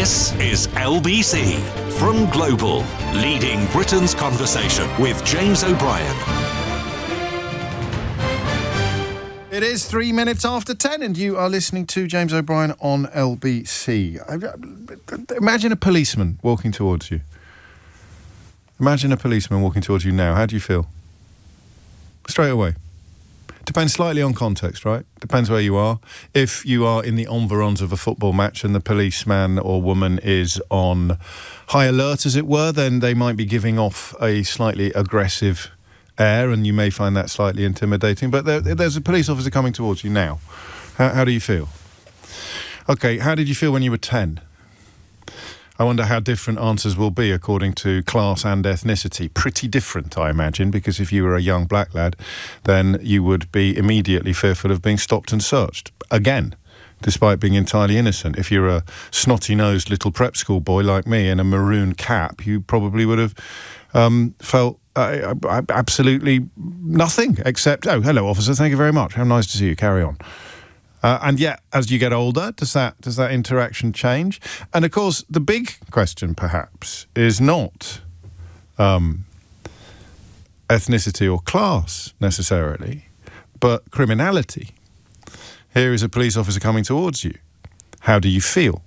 This is LBC from Global, leading Britain's conversation with James O'Brien. It is 3 minutes after 10 and you are listening to James O'Brien on LBC. Imagine a policeman walking towards you. Imagine a policeman walking towards you now. How do you feel? Straight away. Depends slightly on context, right? Depends where you are. If you are in the environs of a football match and the policeman or woman is on high alert, as it were, then they might be giving off a slightly aggressive air and you may find that slightly intimidating. But there's a police officer coming towards you now. How do you feel? Okay, how did you feel when you were 10? I wonder how different answers will be according to class and ethnicity. Pretty different, I imagine, because if you were a young black lad, then you would be immediately fearful of being stopped and searched. Again, despite being entirely innocent. If you're a snotty-nosed little prep school boy like me in a maroon cap, you probably would have felt absolutely nothing except, oh, hello, officer, thank you very much. How nice to see you. Carry on. And yet, as you get older, does that interaction change? And of course, the big question, perhaps, is not ethnicity or class necessarily, but criminality. Here is a police officer coming towards you. How do you feel?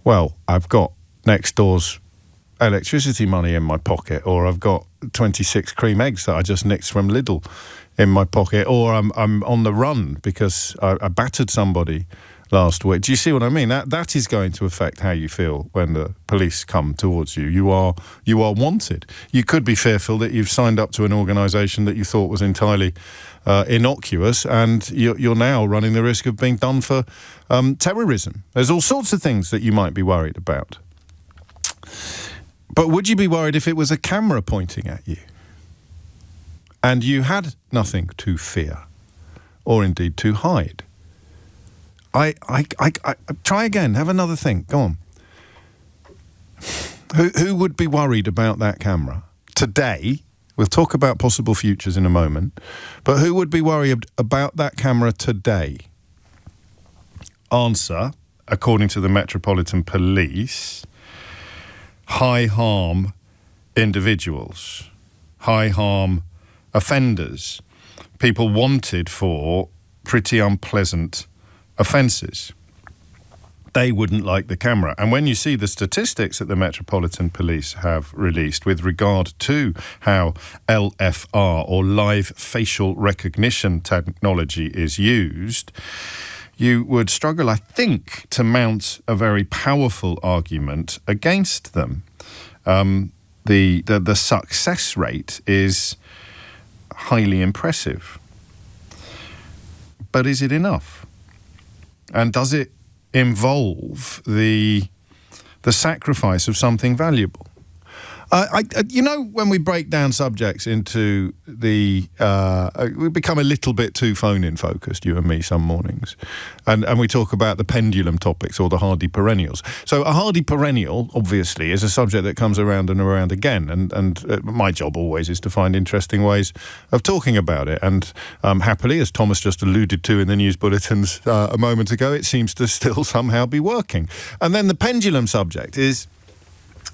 Well, I've got next door's electricity money in my pocket, or I've got 26 cream eggs that I just nicked from Lidl in my pocket, or I'm on the run because I battered somebody last week. Do you see what I mean? That is going to affect how you feel when the police come towards you. You are wanted. You could be fearful that you've signed up to an organisation that you thought was entirely innocuous, and you're now running the risk of being done for terrorism. There's all sorts of things that you might be worried about. But would you be worried if it was a camera pointing at you and you had nothing to fear or indeed to hide? I try again. Have another think. Go on. Who would be worried about that camera today? We'll talk about possible futures in a moment. But who would be worried about that camera today? Answer, according to the Metropolitan Police, high harm individuals, high harm offenders, people wanted for pretty unpleasant offences. They wouldn't like the camera. And when you see the statistics that the Metropolitan Police have released with regard to how LFR, or live facial recognition technology, is used, you would struggle, I think, to mount a very powerful argument against them. The success rate is highly impressive. But is it enough? And does it involve the sacrifice of something valuable? When we break down subjects into we become a little bit too phone-in focused, you and me, some mornings. And we talk about the pendulum topics or the hardy perennials. So a hardy perennial, obviously, is a subject that comes around and around again. And my job always is to find interesting ways of talking about it. And happily, as Thomas just alluded to in the news bulletins a moment ago, it seems to still somehow be working. And then the pendulum subject is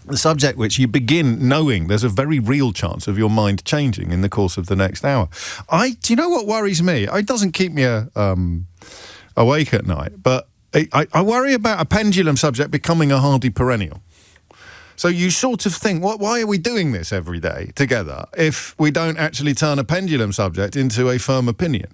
the subject which you begin knowing there's a very real chance of your mind changing in the course of the next hour. Do you know what worries me? It doesn't keep me awake at night, but I worry about a pendulum subject becoming a hardy perennial. So you sort of think, why are we doing this every day together if we don't actually turn a pendulum subject into a firm opinion?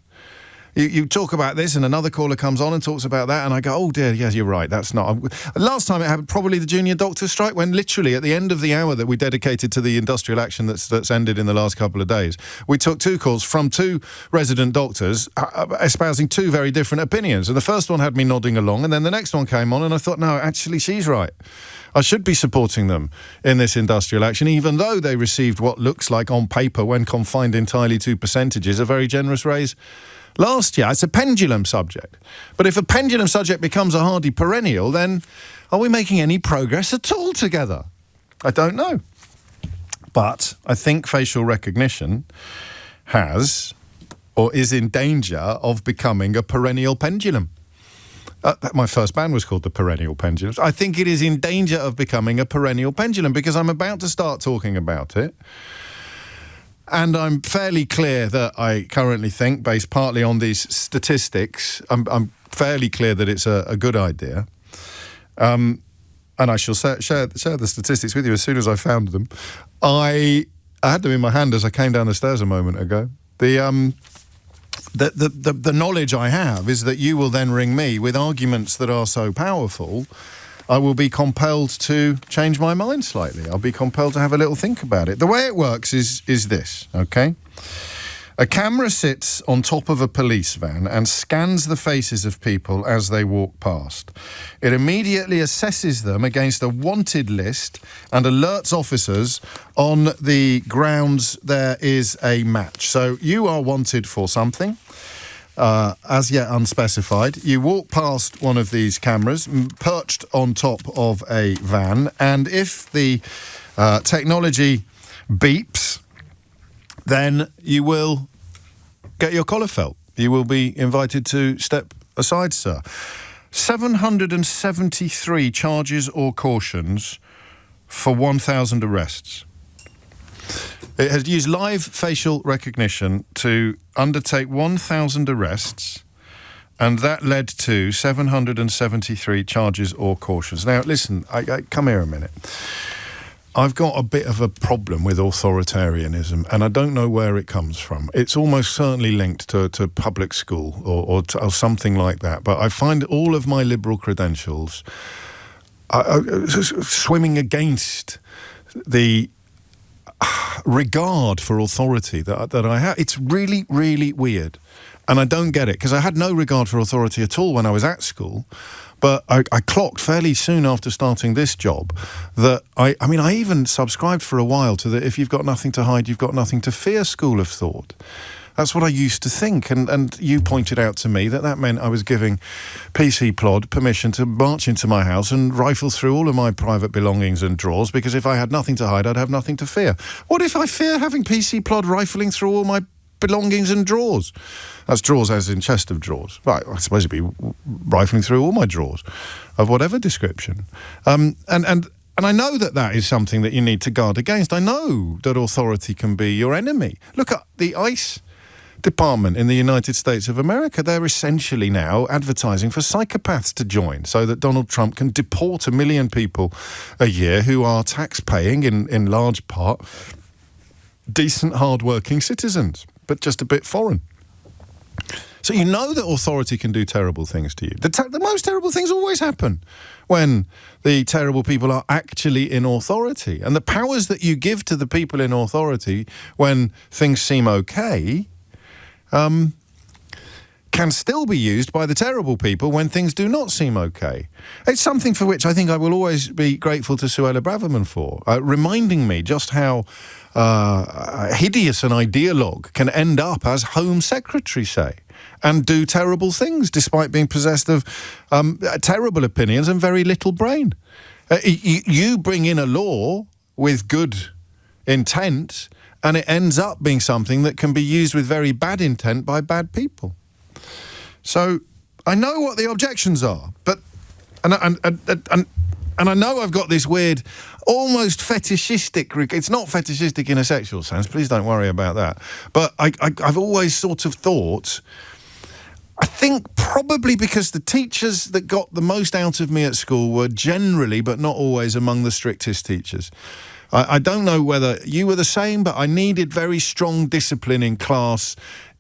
You talk about this and another caller comes on and talks about that and I go, oh dear, yes, you're right, that's not... Last time it happened, probably the junior doctor strike, when literally at the end of the hour that we dedicated to the industrial action that's ended in the last couple of days, we took two calls from two resident doctors espousing two very different opinions. And the first one had me nodding along and then the next one came on and I thought, no, actually she's right. I should be supporting them in this industrial action, even though they received what looks like on paper, when confined entirely to percentages, a very generous raise last year. It's a pendulum subject. But if a pendulum subject becomes a hardy perennial, then are we making any progress at all together? I don't know. But I think facial recognition has, or is in danger of becoming, a perennial pendulum. My first band was called the Perennial Pendulums. I think it is in danger of becoming a perennial pendulum because I'm about to start talking about it. And I'm fairly clear that I currently think, based partly on these statistics, I'm fairly clear that it's a good idea. And I shall share the statistics with you as soon as I found them. I had them in my hand as I came down the stairs a moment ago. The knowledge I have is that you will then ring me with arguments that are so powerful, I will be compelled to change my mind slightly. I'll be compelled to have a little think about it. The way it works is this, okay? A camera sits on top of a police van and scans the faces of people as they walk past. It immediately assesses them against a wanted list and alerts officers on the grounds there is a match. So you are wanted for something, as yet unspecified. You walk past one of these cameras perched on top of a van, and if the technology beeps, then you will get your collar felt. You will be invited to step aside, sir. 773 charges or cautions for 1,000 arrests. It has used live facial recognition to undertake 1,000 arrests, and that led to 773 charges or cautions. Now, listen, come here a minute. I've got a bit of a problem with authoritarianism, and I don't know where it comes from. It's almost certainly linked to public school or something like that. But I find all of my liberal credentials swimming against the regard for authority that I have. It's really, really weird. And I don't get it, because I had no regard for authority at all when I was at school. But I clocked fairly soon after starting this job that, I even subscribed for a while to the if you've got nothing to hide, you've got nothing to fear school of thought. That's what I used to think. And you pointed out to me that meant I was giving PC Plod permission to march into my house and rifle through all of my private belongings and drawers, because if I had nothing to hide, I'd have nothing to fear. What if I fear having PC Plod rifling through all my belongings and drawers? That's drawers as in chest of drawers. Right, I suppose it'd be rifling through all my drawers of whatever description. And I know that is something that you need to guard against. I know that authority can be your enemy. Look at the ICE department in the United States of America. They're essentially now advertising for psychopaths to join so that Donald Trump can deport 1 million people a year who are tax-paying in large part decent, hard-working citizens, but just a bit foreign. So you know that authority can do terrible things to you. The most terrible things always happen when the terrible people are actually in authority. And the powers that you give to the people in authority when things seem okay can still be used by the terrible people when things do not seem okay. It's something for which I think I will always be grateful to Suella Braverman for, reminding me just how hideous an ideologue can end up as Home Secretary, say, and do terrible things despite being possessed of terrible opinions and very little brain. You bring in a law with good intent, and it ends up being something that can be used with very bad intent by bad people. So I know what the objections are, but and I know I've got this weird, almost fetishistic. It's not fetishistic in a sexual sense. Please don't worry about that. But I've always sort of thought, I think probably because the teachers that got the most out of me at school were generally, but not always, among the strictest teachers. I don't know whether you were the same, but I needed very strong discipline in class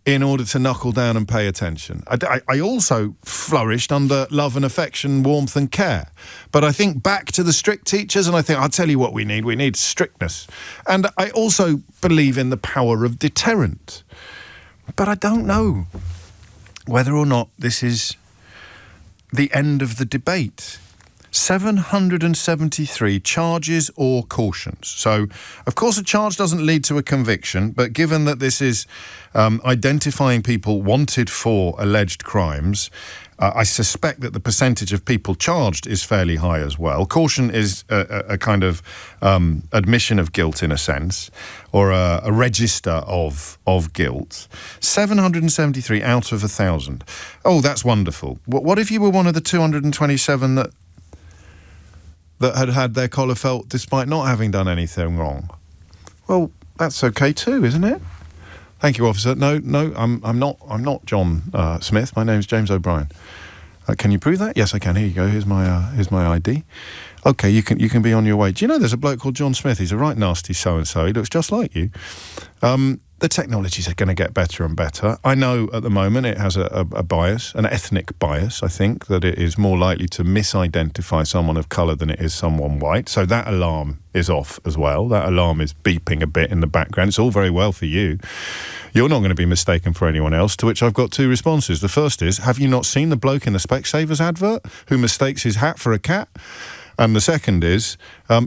in order to knuckle down and pay attention. I also flourished under love and affection, warmth and care. But I think back to the strict teachers, and I think, I'll tell you what we need strictness. And I also believe in the power of deterrent. But I don't know whether or not this is the end of the debate. 773 charges or cautions. So, of course, a charge doesn't lead to a conviction, but given that this is identifying people wanted for alleged crimes, I suspect that the percentage of people charged is fairly high as well. Caution is a kind of admission of guilt in a sense, or a register of guilt. 773 out of 1,000. Oh, that's wonderful. What if you were one of the 227 that had their collar felt despite not having done anything wrong? Well, that's okay too, isn't it? Thank you, officer. No, I'm not John Smith. My name's James O'Brien. Can you prove that? Yes, I can. Here you go. Here's my ID. Okay, you can be on your way. Do you know there's a bloke called John Smith? He's a right nasty so-and-so. He looks just like you. The technologies are going to get better and better. I know at the moment it has a bias, an ethnic bias, I think, that it is more likely to misidentify someone of colour than it is someone white. So that alarm is off as well. That alarm is beeping a bit in the background. It's all very well for you. You're not going to be mistaken for anyone else, to which I've got two responses. The first is, have you not seen the bloke in the Specsavers advert who mistakes his hat for a cat? And the second is,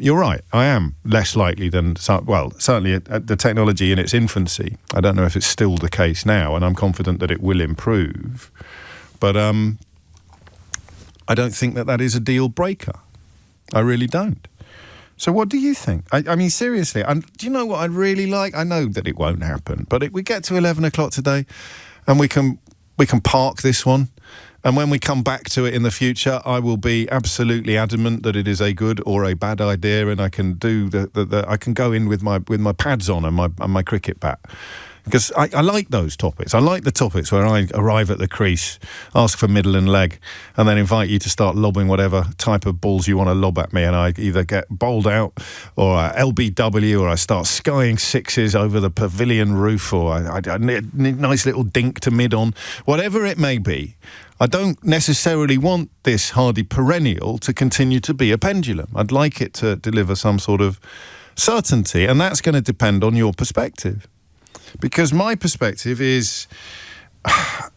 you're right, I am less likely than, well, certainly at the technology in its infancy. I don't know if it's still the case now, and I'm confident that it will improve. But I don't think that is a deal breaker. I really don't. So what do you think? I mean, seriously, do you know what I'd really like? I know that it won't happen, but we get to 11 o'clock today, and we can park this one. And when we come back to it in the future, I will be absolutely adamant that it is a good or a bad idea, and I can do I can go in with my pads on and my cricket bat. Because I like those topics. I like the topics where I arrive at the crease, ask for middle and leg, and then invite you to start lobbing whatever type of balls you want to lob at me, and I either get bowled out, or LBW, or I start skying sixes over the pavilion roof, or I need a nice little dink to mid on. Whatever it may be, I don't necessarily want this hardy perennial to continue to be a pendulum. I'd like it to deliver some sort of certainty, and that's going to depend on your perspective. Because my perspective is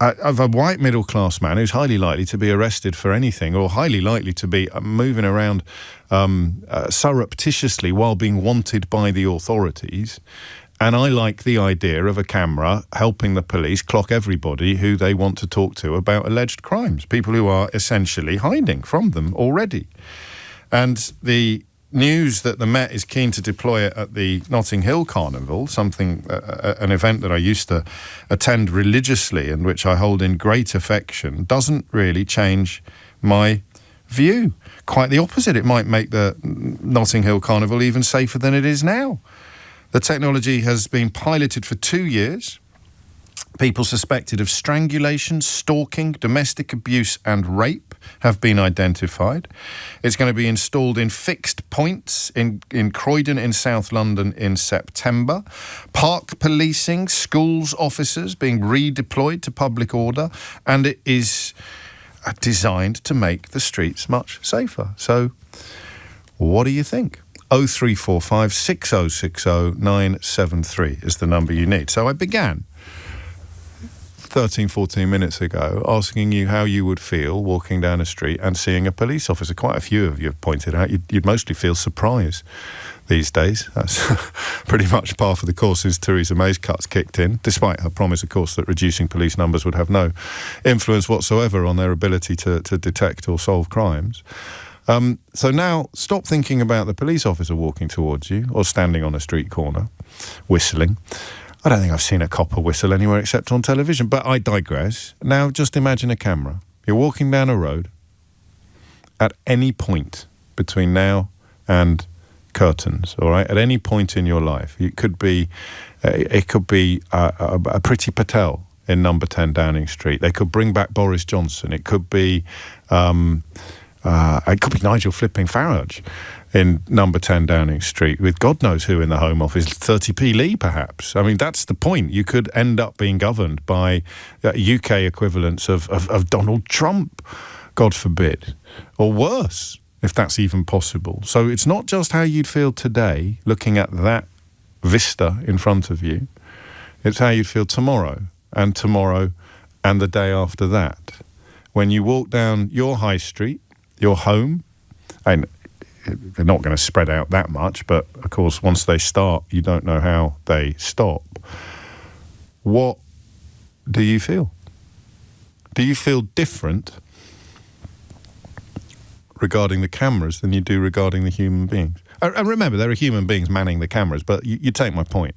of a white middle-class man who's highly likely to be arrested for anything, or highly likely to be moving around surreptitiously while being wanted by the authorities. And I like the idea of a camera helping the police clock everybody who they want to talk to about alleged crimes, people who are essentially hiding from them already. And the news that the Met is keen to deploy it at the Notting Hill Carnival, an event that I used to attend religiously and which I hold in great affection, doesn't really change my view. Quite the opposite. It might make the Notting Hill Carnival even safer than it is now. The technology has been piloted for 2 years. People suspected of strangulation, stalking, domestic abuse and rape have been identified. It's going to be installed in fixed points in Croydon in South London in September. Park policing, schools officers being redeployed to public order, and it is designed to make the streets much safer. So what do you think? 0345 6060 973 is the number you need. So I began 13, 14 minutes ago asking you how you would feel walking down a street and seeing a police officer. Quite a few of you have pointed out you'd mostly feel surprise these days. That's pretty much par for the course since Theresa May's cuts kicked in, despite her promise, of course, that reducing police numbers would have no influence whatsoever on their ability to detect or solve crimes. So now stop thinking about the police officer walking towards you or standing on a street corner whistling. I don't think I've seen a copper whistle anywhere except on television, but I digress. Now just imagine a camera. You're walking down a road at any point between now and curtains, all right? At any point in your life. It could be a Priti Patel in number 10 Downing Street. They could bring back Boris Johnson. It could be Nigel flipping Farage in number 10 Downing Street with God knows who in the Home Office, 30p Lee perhaps. I mean, that's the point. You could end up being governed by UK equivalents of Donald Trump, God forbid, or worse, if that's even possible. So it's not just how you'd feel today looking at that vista in front of you. It's how you'd feel tomorrow and the day after that. When you walk down your high street, your home, and they're not going to spread out that much, but of course once they start you don't know how they stop. What do you feel? do you feel different regarding the cameras than you do regarding the human beings? And remember, there are human beings manning the cameras, but you take my point.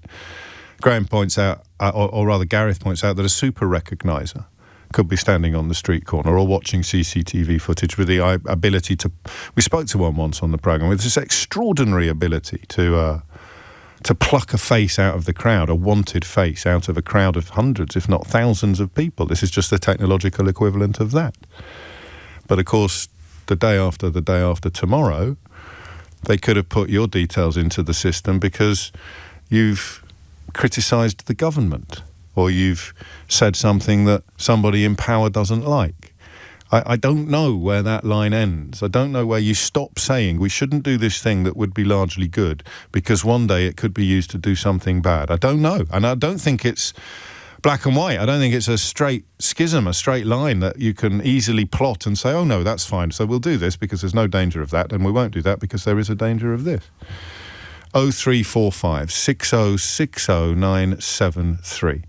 Graham points out, or rather Gareth points out, that a super recogniser could be standing on the street corner or watching CCTV footage with the ability to... We spoke to one once on the programme with this extraordinary ability to pluck a face out of the crowd, a wanted face out of a crowd of hundreds, if not thousands of people. This is just the technological equivalent of that. But of course, the day after tomorrow, they could have put your details into the system because you've criticised the government or you've said something that somebody in power doesn't like. I don't know where that line ends. I don't know where you stop saying we shouldn't do this thing that would be largely good because one day it could be used to do something bad. I don't know. And I don't think it's black and white. I don't think it's a straight schism, a straight line that you can easily plot and say, oh no, that's fine. So we'll do this because there's no danger of that, and we won't do that because there is a danger of this. 0345 6060 973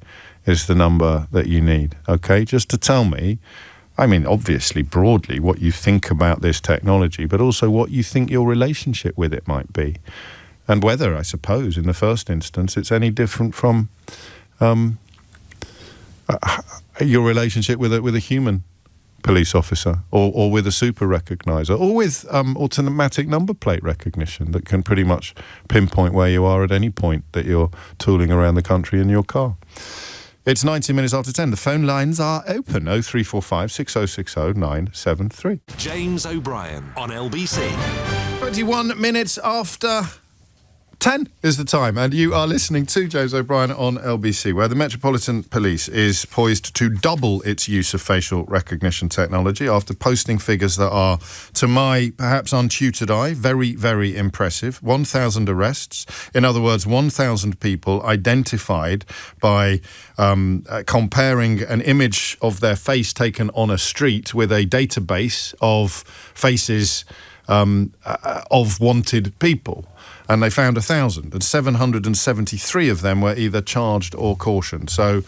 is the number that you need, okay? Just to tell me, I mean, obviously, broadly, what you think about this technology, but also what you think your relationship with it might be. And whether, I suppose, in the first instance, it's any different from your relationship with a human police officer or with a super recogniser or with automatic number plate recognition that can pretty much pinpoint where you are at any point that you're tooling around the country in your car. It's 90 minutes after 10. The phone lines are open. 0345 6060 973. James O'Brien on LBC. 21 minutes after 10 is the time, and you are listening to James O'Brien on LBC, where the Metropolitan Police is poised to double its use of facial recognition technology after posting figures that are, to my perhaps untutored eye, very, very impressive. 1,000 arrests. In other words, 1,000 people identified by comparing an image of their face taken on a street with a database of faces of wanted people. And they found 1,000, and 773 of them were either charged or cautioned. So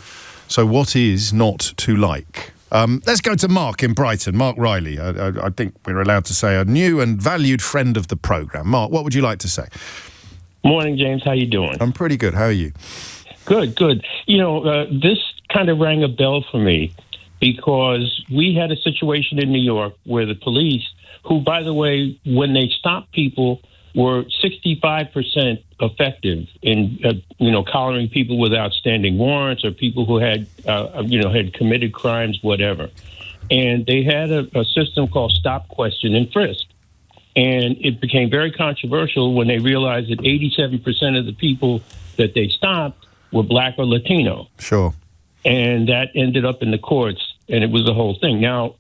what is not to like? Let's go to Mark in Brighton. Mark Riley, I think we're allowed to say a new and valued friend of the programme. Mark, what would you like to say? Morning, James. How you doing? I'm pretty good. How are you? Good. You know, this kind of rang a bell for me because we had a situation in New York where the police, who, by the way, when they stopped people, were 65% effective in, collaring people with outstanding warrants or people who had, had committed crimes, whatever. And they had a system called Stop, Question, and Frisk. And it became very controversial when they realized that 87% of the people that they stopped were black or Latino. Sure. And that ended up in the courts, and it was the whole thing. Now,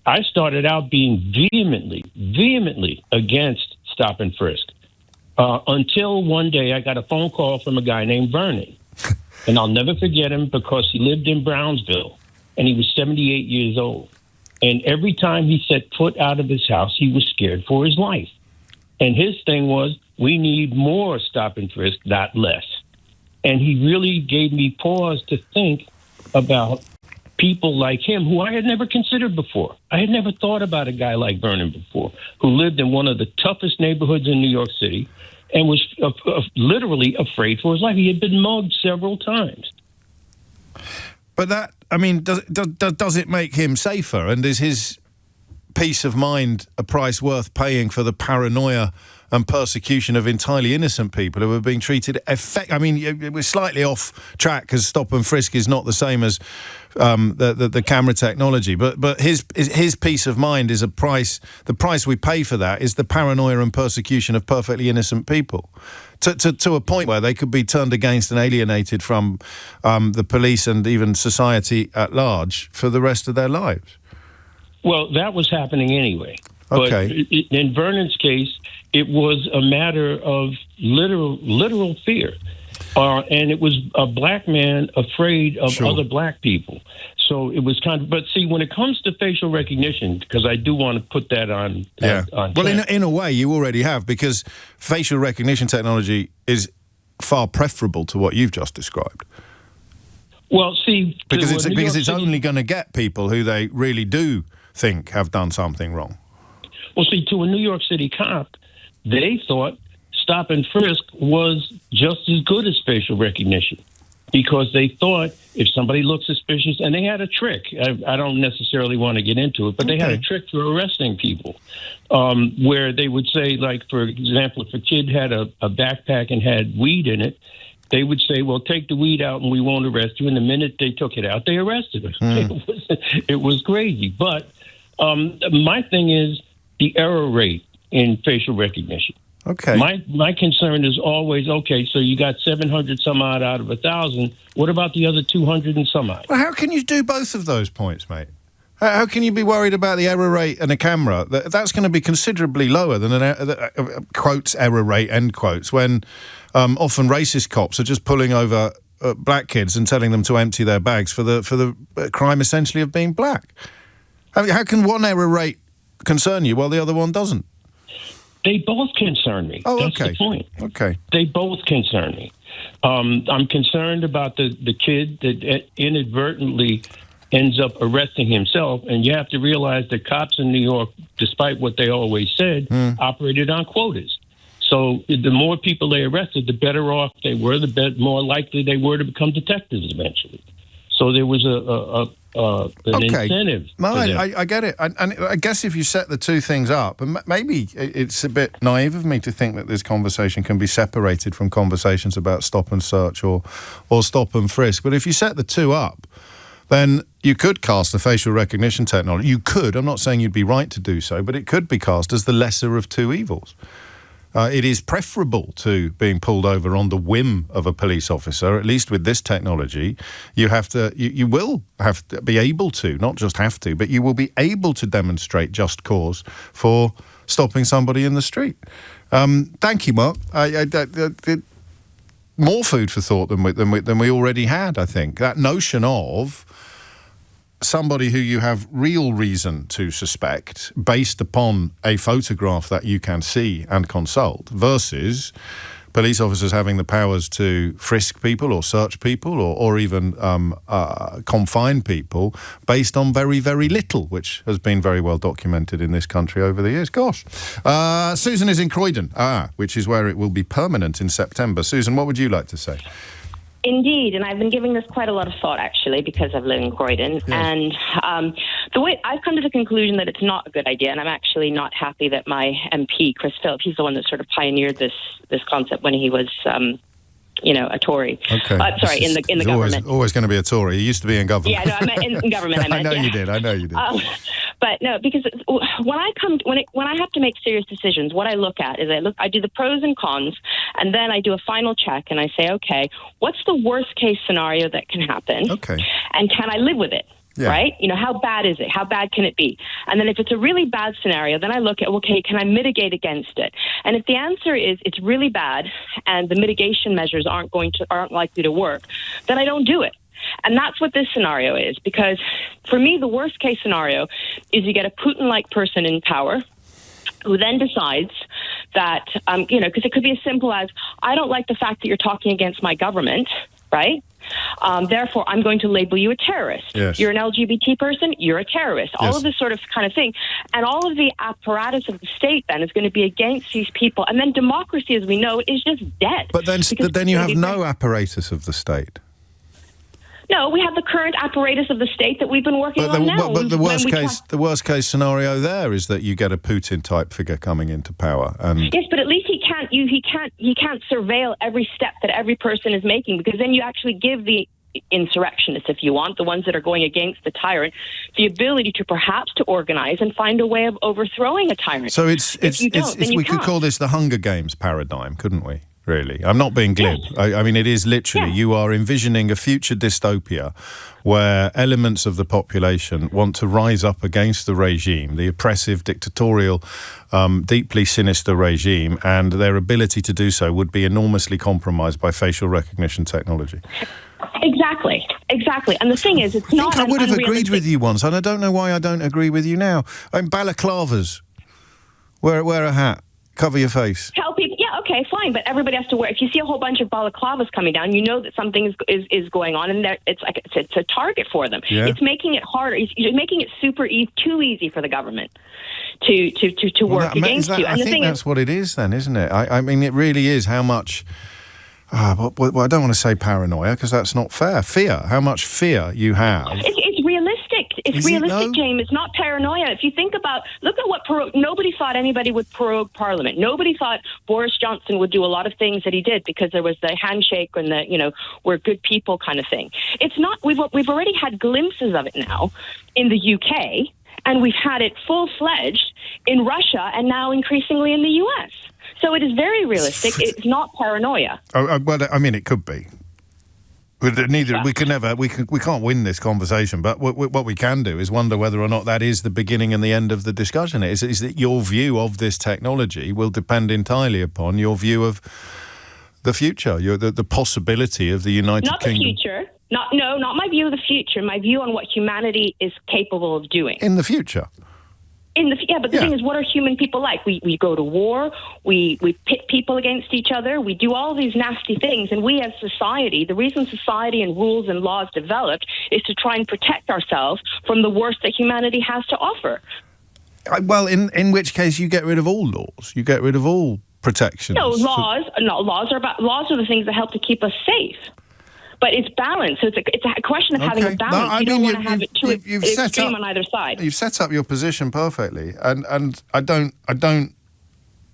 I started out being vehemently against Stop and Frisk until one day I got a phone call from a guy named Vernon. And I'll never forget him because he lived in Brownsville, and he was 78 years old. And every time he set foot out of his house, he was scared for his life. And his thing was, we need more Stop and Frisk, not less. And he really gave me pause to think about people like him who I had never considered before. I had never thought about a guy like Vernon before, who lived in one of the toughest neighborhoods in New York City and was literally afraid for his life. He had been mugged several times. But that, I mean, does it make him safer? And is his peace of mind a price worth paying for the paranoia and persecution of entirely innocent people who are being treated I mean, we're slightly off track because Stop and Frisk is not the same as the camera technology, but his peace of mind is a price. The price we pay for that is the paranoia and persecution of perfectly innocent people, to a point where they could be turned against and alienated from the police and even society at large for the rest of their lives. Well, that was happening anyway. Okay. But in Vernon's case, it was a matter of literal fear. And it was a black man afraid of other black people. So it was kind of, but see, when it comes to facial recognition, because I do want to put that on. Well, in a way, you already have, because facial recognition technology is far preferable to what you've just described. Well, see, because it's only going to get people who they really do think have done something wrong. Well, see, to a New York City cop, they thought stop and frisk was just as good as facial recognition, because they thought if somebody looked suspicious, and they had a trick. I don't necessarily want to get into it, but they had a trick for arresting people, where they would say, like, for example, if a kid had a backpack and had weed in it, they would say, well, take the weed out and we won't arrest you. And the minute they took it out, they arrested us. It was crazy. But my thing is the error rate in facial recognition. Okay. My concern is always, okay, so you got 700 some odd out of 1,000. What about the other 200 and some odd? Well, how can you do both of those points, mate? How can you be worried about the error rate and a camera? That's going to be considerably lower than an quotes error rate, end quotes, when often racist cops are just pulling over black kids and telling them to empty their bags for the crime essentially of being black. I mean, how can one error rate concern you while the other one doesn't? They both concern me. Oh, That's okay. the point. Okay. They both concern me. I'm concerned about the kid that inadvertently ends up arresting himself, and you have to realize that cops in New York, despite what they always said, operated on quotas. So the more people they arrested, the better off they were, the more likely they were to become detectives eventually. So there was an incentive. No, I get it. And I guess if you set the two things up, and maybe it's a bit naive of me to think that this conversation can be separated from conversations about stop and search or stop and frisk. But if you set the two up, then you could cast the facial recognition technology. You could. I'm not saying you'd be right to do so, but it could be cast as the lesser of two evils. It is preferable to being pulled over on the whim of a police officer. At least with this technology, you will have to be able to, not just have to, but you will be able to demonstrate just cause for stopping somebody in the street. Thank you, Mark. More food for thought than we already had, I think. That notion of somebody who you have real reason to suspect based upon a photograph that you can see and consult versus police officers having the powers to frisk people or search people or even confine people based on very, very little, which has been very well documented in this country over the years. Gosh. Susan is in Croydon, which is where it will be permanent in September. Susan, what would you like to say? Indeed, and I've been giving this quite a lot of thought, actually, because I've lived in Croydon. Yes. And the way I've come to the conclusion that it's not a good idea, and I'm actually not happy that my MP, Chris Philp, he's the one that sort of pioneered this concept when he was, a Tory. Okay. Sorry, in the government. Always going to be a Tory. He used to be in government. Yeah, no, I meant in government. I know you did. But no, because when I have to make serious decisions, what I look at is I do the pros and cons, and then I do a final check, and I say, okay, what's the worst case scenario that can happen? Okay. And can I live with it? Yeah. Right? How bad is it? How bad can it be? And then if it's a really bad scenario, then I look at, okay, can I mitigate against it? And if the answer is it's really bad and the mitigation measures aren't likely to work, then I don't do it. And that's what this scenario is, because for me, the worst case scenario is you get a Putin-like person in power who then decides that, because it could be as simple as, I don't like the fact that you're talking against my government, right? Therefore, I'm going to label you a terrorist. Yes. You're an LGBT person, you're a terrorist. All of this sort of kind of thing. And all of the apparatus of the state then is going to be against these people. And then democracy, as we know, is just dead. But then you have no apparatus of the state. No, we have the current apparatus of the state that we've been working on now. But the worst case scenario there is that you get a Putin-type figure coming into power. And yes, but at least he can't surveil every step that every person is making, because then you actually give the insurrectionists, if you want, the ones that are going against the tyrant, the ability to perhaps to organize and find a way of overthrowing a tyrant. So we could call this the Hunger Games paradigm, couldn't we? Really. I'm not being glib. Yes. I mean, it is literally, you are envisioning a future dystopia where elements of the population want to rise up against the regime, the oppressive, dictatorial, deeply sinister regime, and their ability to do so would be enormously compromised by facial recognition technology. Exactly. And the thing is, it's not... I would have agreed with you once, and I don't know why I don't agree with you now. Balaclavas. Wear a hat. Cover your face. Tell people, Okay, fine, but everybody has to wear. If you see a whole bunch of balaclavas coming down, you know that something is going on, and it's a target for them. Yeah. It's making it harder. You're making it too easy for the government to work against you. And I think that's what it is, then, isn't it? I mean, it really is how much. Well, I don't want to say paranoia because that's not fair. Fear. How much fear you have. It's realistic. It's realistic, James. It's not paranoia. If you think about, look at what nobody thought anybody would prorogue Parliament. Nobody thought Boris Johnson would do a lot of things that he did because there was the handshake and the, we're good people kind of thing. It's not. We've already had glimpses of it now in the UK, and we've had it full-fledged in Russia, and now increasingly in the US. So it is very realistic. It's not paranoia. Well, I mean, it could be. We can't win this conversation, but what we can do is wonder whether or not that is the beginning and the end of the discussion. Is that your view of this technology will depend entirely upon your view of the future, the possibility of the United Kingdom. Not the future. Not my view of the future. My view on what humanity is capable of doing. In the future. But the thing is, what are human people like? We go to war, we pit people against each other, we do all these nasty things, and we as society, the reason society and rules and laws developed is to try and protect ourselves from the worst that humanity has to offer. Well, in which case you get rid of all laws, you get rid of all protections. Laws are the things that help to keep us safe. But it's balanced, so it's a question of having a balance. You don't want to have it too extreme on either side. You've set up your position perfectly, and I don't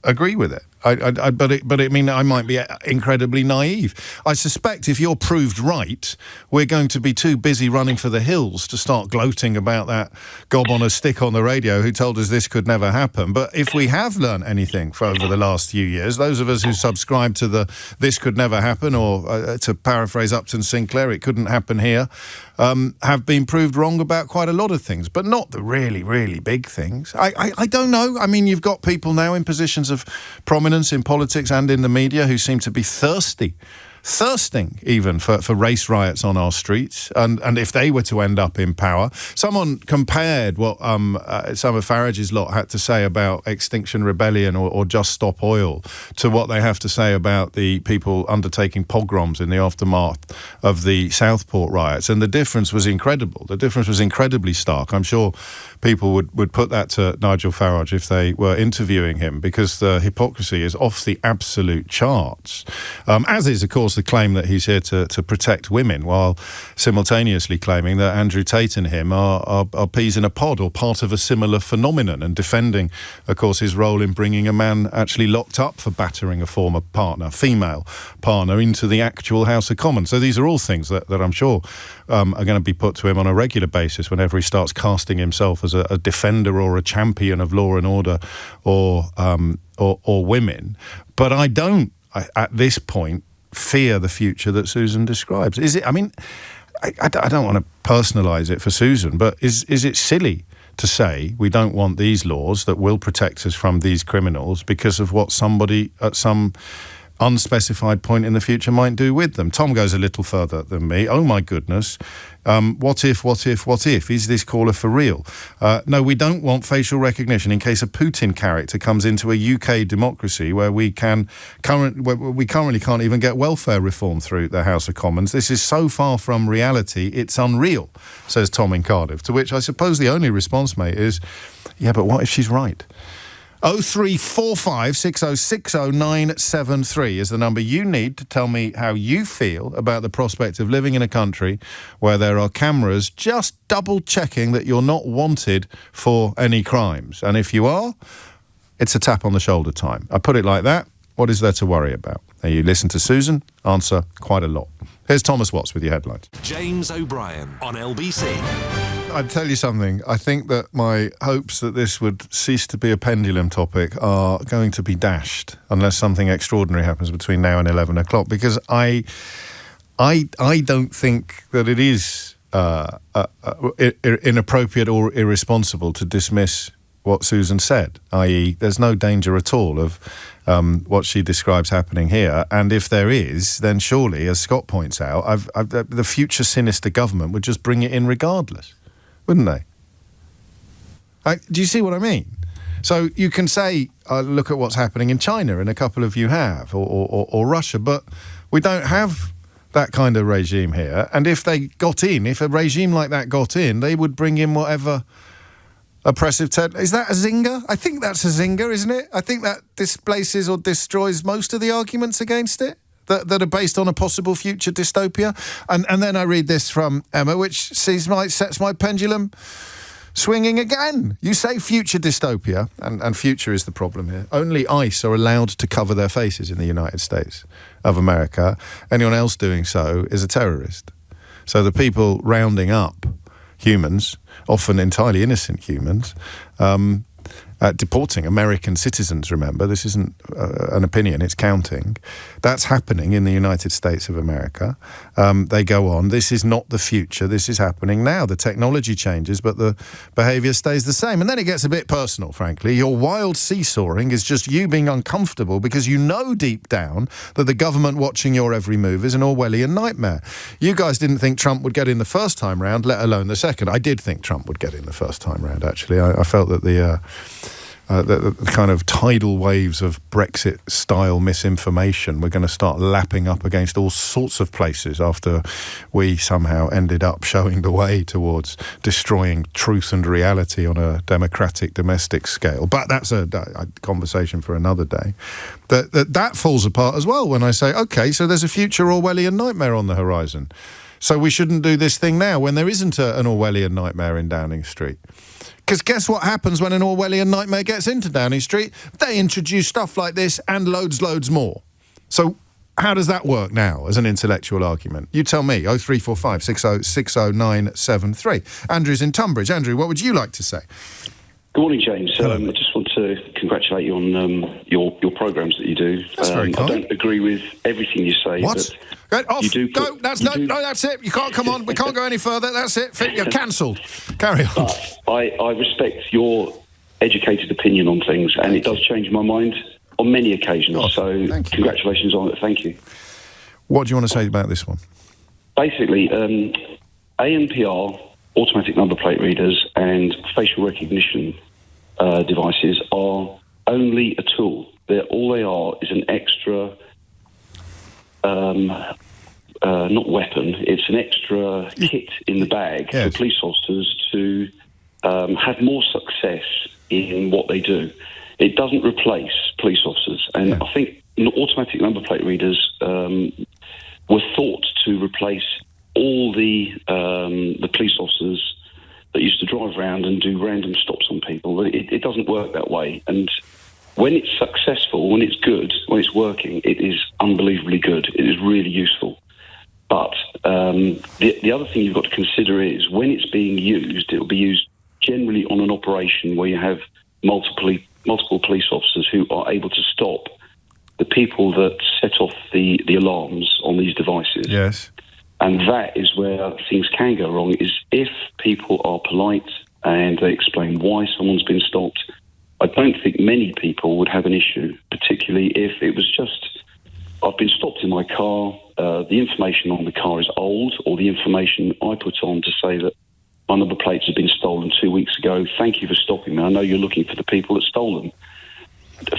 agree with it. But I mean, I might be incredibly naive. I suspect if you're proved right, we're going to be too busy running for the hills to start gloating about that gob on a stick on the radio who told us this could never happen. But if we have learnt anything over the last few years, those of us who subscribe to the "this could never happen," or to paraphrase Upton Sinclair, "it couldn't happen here," have been proved wrong about quite a lot of things, but not the really, really big things. I don't know. I mean, you've got people now in positions of prominence in politics and in the media who seem to be thirsting even for race riots on our streets, and if they were to end up in power. Someone compared what some of Farage's lot had to say about Extinction Rebellion or Just Stop Oil to what they have to say about the people undertaking pogroms in the aftermath of the Southport riots, and the difference was incredible. The difference was incredibly stark. I'm sure people would put that to Nigel Farage if they were interviewing him, because the hypocrisy is off the absolute charts, as is, of course, the claim that he's here to protect women, while simultaneously claiming that Andrew Tate and him are peas in a pod or part of a similar phenomenon, and defending, of course, his role in bringing a man actually locked up for battering a former female partner, into the actual House of Commons. So these are all things that I'm sure are going to be put to him on a regular basis whenever he starts casting himself as a defender or a champion of law and order or women. But I don't, at this point, fear the future that Susan describes. Is it? I mean, I don't want to personalise it for Susan, but is it silly to say we don't want these laws that will protect us from these criminals because of what somebody at some unspecified point in the future might do with them? Tom goes a little further than me. Oh my goodness. What if? Is this caller for real? No, we don't want facial recognition in case a Putin character comes into a UK democracy where we currently can't even get welfare reform through the House of Commons. This is so far from reality, it's unreal, says Tom in Cardiff. To which I suppose the only response, mate, is, yeah, but what if she's right? 0345 6060 973 is the number you need to tell me how you feel about the prospect of living in a country where there are cameras just double-checking that you're not wanted for any crimes. And if you are, it's a tap on the shoulder time. I put it like that. What is there to worry about? Now you listen to Susan, answer quite a lot. Here's Thomas Watts with your headlines. James O'Brien on LBC. I'd tell you something. I think that my hopes that this would cease to be a pendulum topic are going to be dashed unless something extraordinary happens between now and 11 o'clock, because I don't think that it is inappropriate or irresponsible to dismiss what Susan said, i.e. there's no danger at all of what she describes happening here. And if there is, then surely, as Scott points out, the future sinister government would just bring it in regardless, wouldn't they? Do you see what I mean? So you can say, look at what's happening in China, and a couple of you have, or Russia, but we don't have that kind of regime here. And if they got in, if a regime like that got in, they would bring in whatever oppressive... Is that a zinger? I think that's a zinger, isn't it? I think that displaces or destroys most of the arguments against it that are based on a possible future dystopia. And then I read this from Emma, which sets my pendulum swinging again. You say future dystopia, and future is the problem here. Only ICE are allowed to cover their faces in the United States of America. Anyone else doing so is a terrorist. So the people rounding up humans, often entirely innocent humans, deporting American citizens, remember, this isn't an opinion, it's counting. That's happening in the United States of America. They go on, this is not the future, this is happening now. The technology changes, but the behaviour stays the same. And then it gets a bit personal, frankly. Your wild seesawing is just you being uncomfortable because you know deep down that the government watching your every move is an Orwellian nightmare. You guys didn't think Trump would get in the first time round, let alone the second. I did think Trump would get in the first time round, actually. I felt that the kind of tidal waves of Brexit-style misinformation were going to start lapping up against all sorts of places after we somehow ended up showing the way towards destroying truth and reality on a democratic domestic scale. But that's a conversation for another day. That falls apart as well when I say, OK, so there's a future Orwellian nightmare on the horizon. So we shouldn't do this thing now when there isn't an Orwellian nightmare in Downing Street. Because guess what happens when an Orwellian nightmare gets into Downing Street? They introduce stuff like this and loads more. So how does that work now as an intellectual argument? You tell me, 0345 60 60973. Andrew's in Tunbridge. Andrew, what would you like to say? Good morning, James. I just want to congratulate you on your programmes that you do. That's very kind. I don't agree with everything you say. What? Get off. You do go. That's it. You can't come on. We can't go any further. That's it. You're cancelled. Carry on. But I respect your educated opinion on things, and it does change my mind on many occasions. So congratulations on it. Thank you. What do you want to say about this one? Basically, ANPR, automatic number plate readers, and facial recognition devices are only a tool. All they are is an extra, not weapon, it's an extra kit in the bag for police officers to have more success in what they do. It doesn't replace police officers. And I think automatic number plate readers were thought to replace all the police officers that used to drive around and do random stops on people. It doesn't work that way. And when it's successful, when it's good, when it's working, it is unbelievably good. It is really useful. But the other thing you've got to consider is when it's being used, it will be used generally on an operation where you have multiple police officers who are able to stop the people that set off the alarms on these devices. Yes. And that is where things can go wrong, is if people are polite and they explain why someone's been stopped. I don't think many people would have an issue, particularly if it was just, I've been stopped in my car, the information on the car is old, or the information I put on to say that my number plates have been stolen 2 weeks ago. Thank you for stopping me. I know you're looking for the people that stole them.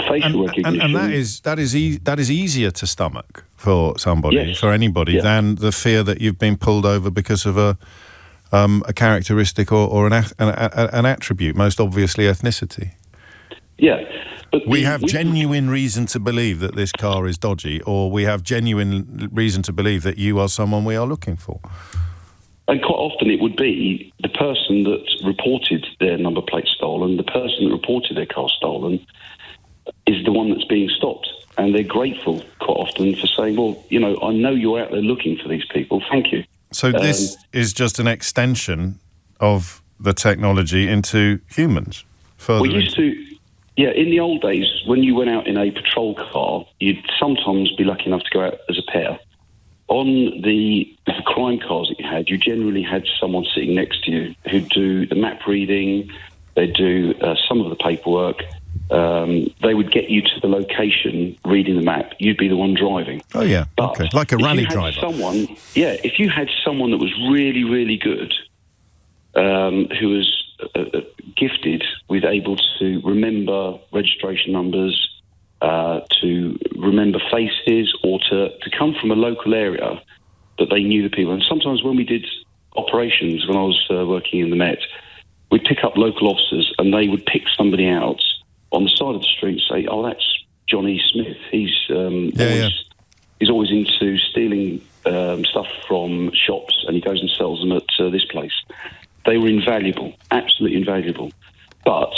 Facial recognition, and that is easier to stomach for somebody, for anybody, than the fear that you've been pulled over because of a characteristic or an attribute, most obviously ethnicity. Yeah, but we have genuine reason to believe that this car is dodgy, or we have genuine reason to believe that you are someone we are looking for. And quite often it would be the person that reported their number plate stolen, the person that reported their car stolen, is the one that's being stopped. And they're grateful quite often for saying, well, you know, I know you're out there looking for these people. Thank you. So this is just an extension of the technology into humans? We used to, in the old days, when you went out in a patrol car, you'd sometimes be lucky enough to go out as a pair. On the crime cars that you had, you generally had someone sitting next to you who'd do the map reading, they'd do some of the paperwork. They would get you to the location reading the map. You'd be the one driving. Oh, yeah. But okay. Like a rally driver. If you had someone that was really, really good, who was gifted with able to remember registration numbers, to remember faces, or to come from a local area that they knew the people. And sometimes when we did operations, when I was working in the Met, we'd pick up local officers and they would pick somebody out on the side of the street and say, "Oh, that's Johnny Smith. He's always into stealing stuff from shops, and he goes and sells them at this place." They were invaluable, absolutely invaluable. But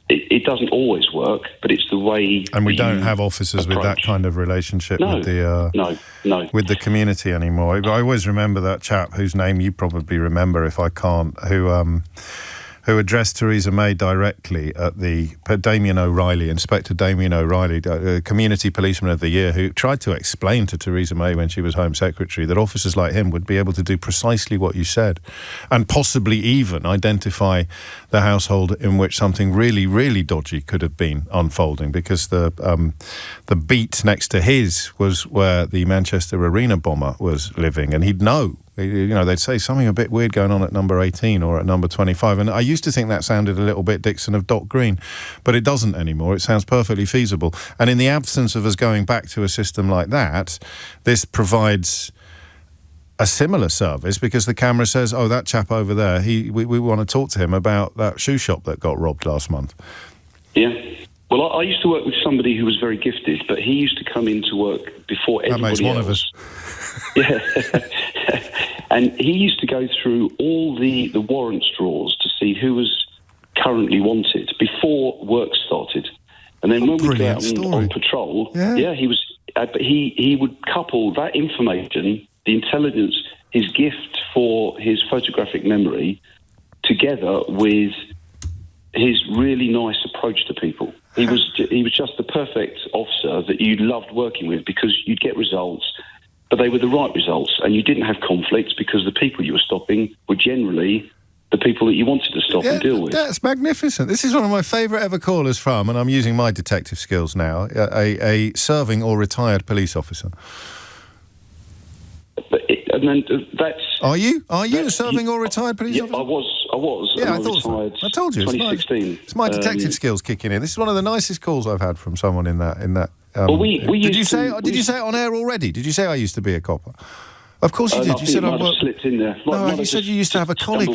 it doesn't always work, but it's the way. And we don't have officers with that kind of relationship with the community anymore. I always remember that chap whose name you probably remember, if I can't, who addressed Theresa May directly at Damien O'Reilly, Inspector Damien O'Reilly, Community Policeman of the Year, who tried to explain to Theresa May when she was Home Secretary that officers like him would be able to do precisely what you said, and possibly even identify the household in which something really, really dodgy could have been unfolding, because the beat next to his was where the Manchester Arena bomber was living, and he'd know. You know, they'd say something a bit weird going on at number 18 or at number 25. And I used to think that sounded a little bit Dixon of Dock Green, but it doesn't anymore. It sounds perfectly feasible. And in the absence of us going back to a system like that, this provides a similar service, because the camera says, "Oh, that chap over there, we want to talk to him about that shoe shop that got robbed last month." Yeah. Well, I used to work with somebody who was very gifted, but he used to come into work before everybody else. That makes one of us. Yeah. And he used to go through all the warrants drawers to see who was currently wanted before work started. And then when we go out on patrol, he was. But he would couple that information, the intelligence, his gift for his photographic memory, together with his really nice approach to people. He was just the perfect officer that you loved working with, because you'd get results, but they were the right results, and you didn't have conflicts because the people you were stopping were generally the people that you wanted to stop and deal with. That's magnificent. This is one of my favourite ever callers from, and I'm using my detective skills now, a serving or retired police officer. Are you a serving or retired police officer? I was. Yeah, I thought so. I told you. 2016. It's my detective skills kicking in. This is one of the nicest calls I've had from someone in that. Well, did you say it on air already? Did you say I used to be a copper? Of course you did. You said I slipped in there. No, you said you used to have a colleague.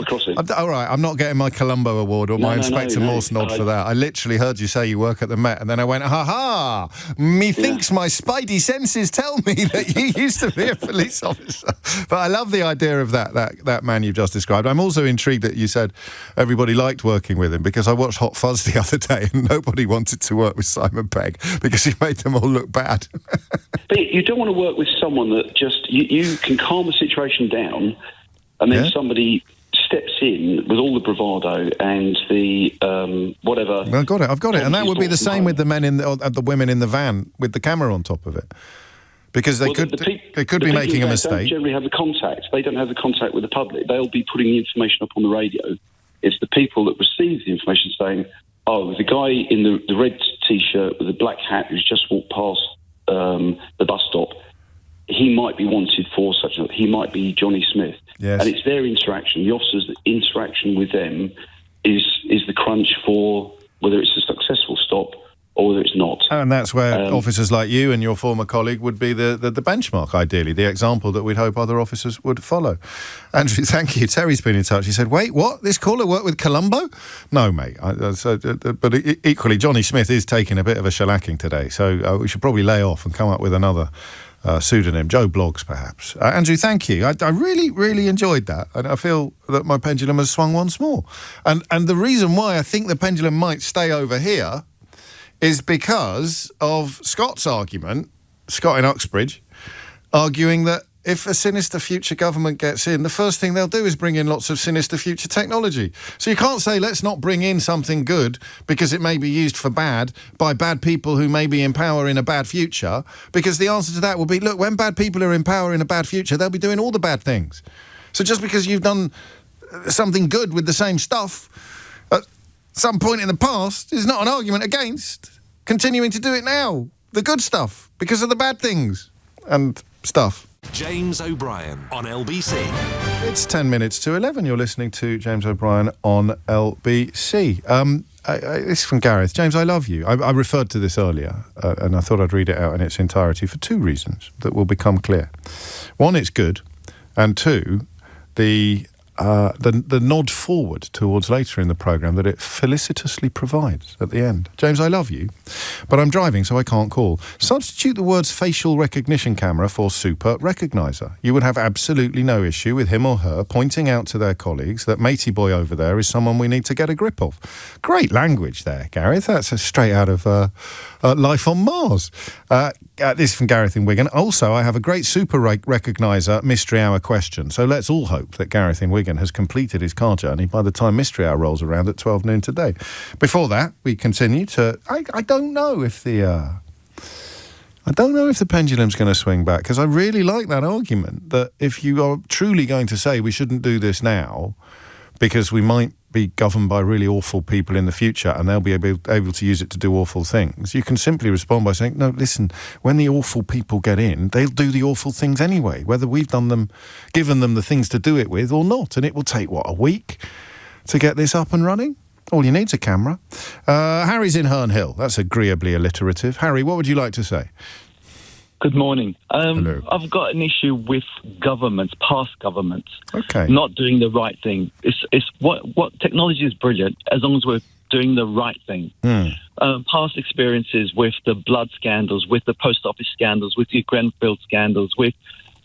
All right, I'm not getting my Columbo Award or my Inspector Morse nod for that. I literally heard you say you work at the Met, and then I went, ha! Methinks my spidey senses tell me that you used to be a police officer. But I love the idea of that man you've just described. I'm also intrigued that you said everybody liked working with him, because I watched Hot Fuzz the other day and nobody wanted to work with Simon Pegg because he made them all look bad. But you don't want to work with someone that just you can calm the situation down, and then somebody steps in with all the bravado and the whatever. Well, I've got it, and that would be the same with the men the women in the van with the camera on top of it, because they could be making a mistake. Don't generally have the contact. They don't have the contact with the public. They'll be putting the information up on the radio. It's the people that receive the information saying, "Oh, the guy in the red T-shirt with the black hat who's just walked past the bus stop, he might be wanted for such he might be Johnny Smith." Yes. And it's their interaction, the officers' interaction with them is the crunch for whether it's a successful stop or whether it's not. And that's where officers like you and your former colleague would be the benchmark, ideally, the example that we'd hope other officers would follow. Andrew, thank you. Terry's been in touch. He said, "Wait, what? This caller worked with Columbo?" No, mate. But equally, Johnny Smith is taking a bit of a shellacking today, so we should probably lay off and come up with another pseudonym, Joe Bloggs, perhaps. Andrew, thank you. I really, really enjoyed that, and I feel that my pendulum has swung once more. And the reason why I think the pendulum might stay over here is because of Scott's argument, Scott in Uxbridge, arguing that if a sinister future government gets in, the first thing they'll do is bring in lots of sinister future technology. So you can't say, let's not bring in something good because it may be used for bad by bad people who may be in power in a bad future, because the answer to that will be, look, when bad people are in power in a bad future, they'll be doing all the bad things. So just because you've done something good with the same stuff at some point in the past is not an argument against continuing to do it now, the good stuff, because of the bad things and stuff. James O'Brien on LBC. It's 10 minutes to 11. You're listening to James O'Brien on LBC. This is from Gareth. James, I love you. I referred to this earlier, and I thought I'd read it out in its entirety for two reasons that will become clear. One, it's good, and two, the nod forward towards later in the programme that it felicitously provides at the end. James, I love you, but I'm driving, so I can't call. Substitute the words facial recognition camera for super recogniser. You would have absolutely no issue with him or her pointing out to their colleagues that matey boy over there is someone we need to get a grip of. Great language there, Gareth. That's straight out of Life on Mars. This is from Gareth in Wigan. Also, I have a great super recogniser mystery hour question. So let's all hope that Gareth in Wigan has completed his car journey by the time mystery hour rolls around at 12 noon today. Before that, we continue to... I don't know if the pendulum's going to swing back, because I really like that argument that if you are truly going to say we shouldn't do this now because we might be governed by really awful people in the future and they'll be able to use it to do awful things, you can simply respond by saying, no, listen, when the awful people get in, they'll do the awful things anyway, whether we've given them the things to do it with or not. And it will take, a week to get this up and running? All you need is a camera. Harry's in Herne Hill. That's agreeably alliterative. Harry, what would you like to say? Good morning. Hello. I've got an issue with governments, past governments, okay, not doing the right thing. It's what technology is brilliant as long as we're doing the right thing. Past experiences with the blood scandals, with the post office scandals, with the Grenfell scandals,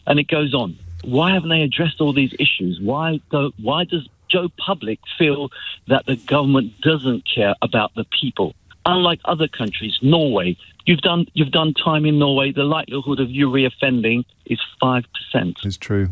and it goes on. Why haven't they addressed all these issues? Why does Joe Public feel that the government doesn't care about the people? Unlike other countries, Norway, you've done time in Norway. The likelihood of you reoffending is 5%. It's true.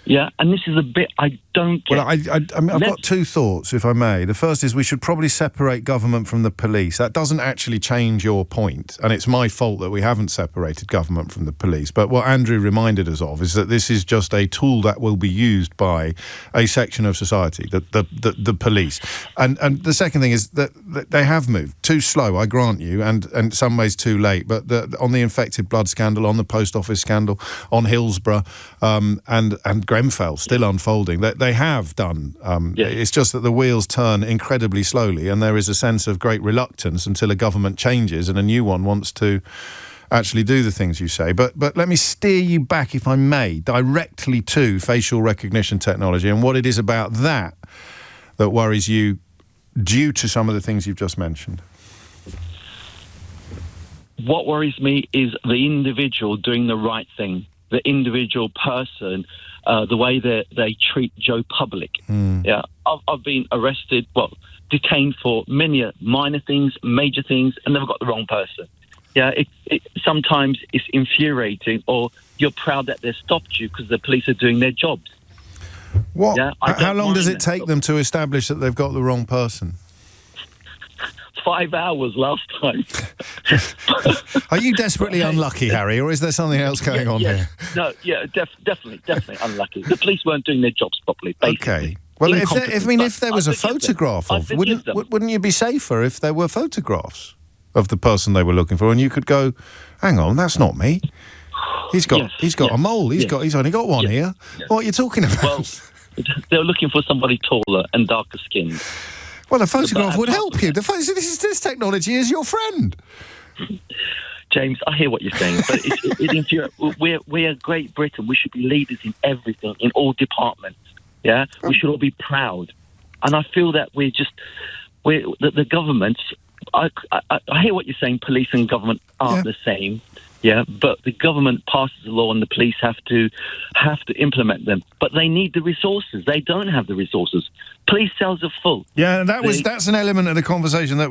Yeah, and this is a bit I don't get. Well, I've got two thoughts, if I may. The first is we should probably separate government from the police. That doesn't actually change your point, and it's my fault that we haven't separated government from the police. But what Andrew reminded us of is that this is just a tool that will be used by a section of society, the police. And the second thing is that they have moved. Too slow, I grant you, and in some ways too late. But on the infected blood scandal, on the post office scandal, on Hillsborough, and Grenfell still unfolding. They have done. It's just that the wheels turn incredibly slowly, and there is a sense of great reluctance until a government changes and a new one wants to actually do the things you say. But let me steer you back, if I may, directly to facial recognition technology and what it is about that worries you due to some of the things you've just mentioned. What worries me is the individual doing the right thing, the individual person, the way they treat Joe Public. Yeah, I've been arrested, detained for many minor things, major things, and never got the wrong person. Yeah, it sometimes it's infuriating, or you're proud that they stopped you because the police are doing their jobs. What? Yeah, how long does it take them to establish that they've got the wrong person? 5 hours last time. Are you desperately unlucky, Harry, or is there something else going on here? No, definitely unlucky. The police weren't doing their jobs properly, basically. Okay. Well, if there was a photograph of, wouldn't you be safer if there were photographs of the person they were looking for, and you could go, hang on, that's not me. He's got a mole. He's only got one ear. Yes. What are you talking about? Well, they were looking for somebody taller and darker skinned. Well, a photograph would help you. This technology is your friend. James, I hear what you're saying, but we're Great Britain. We should be leaders in everything, in all departments. Yeah, we should all be proud. And I feel that the governments. I hear what you're saying. Police and government aren't the same. Yeah, but the government passes a law and the police have to implement them. But they need the resources. They don't have the resources. Police cells are full. Yeah, that's an element of the conversation that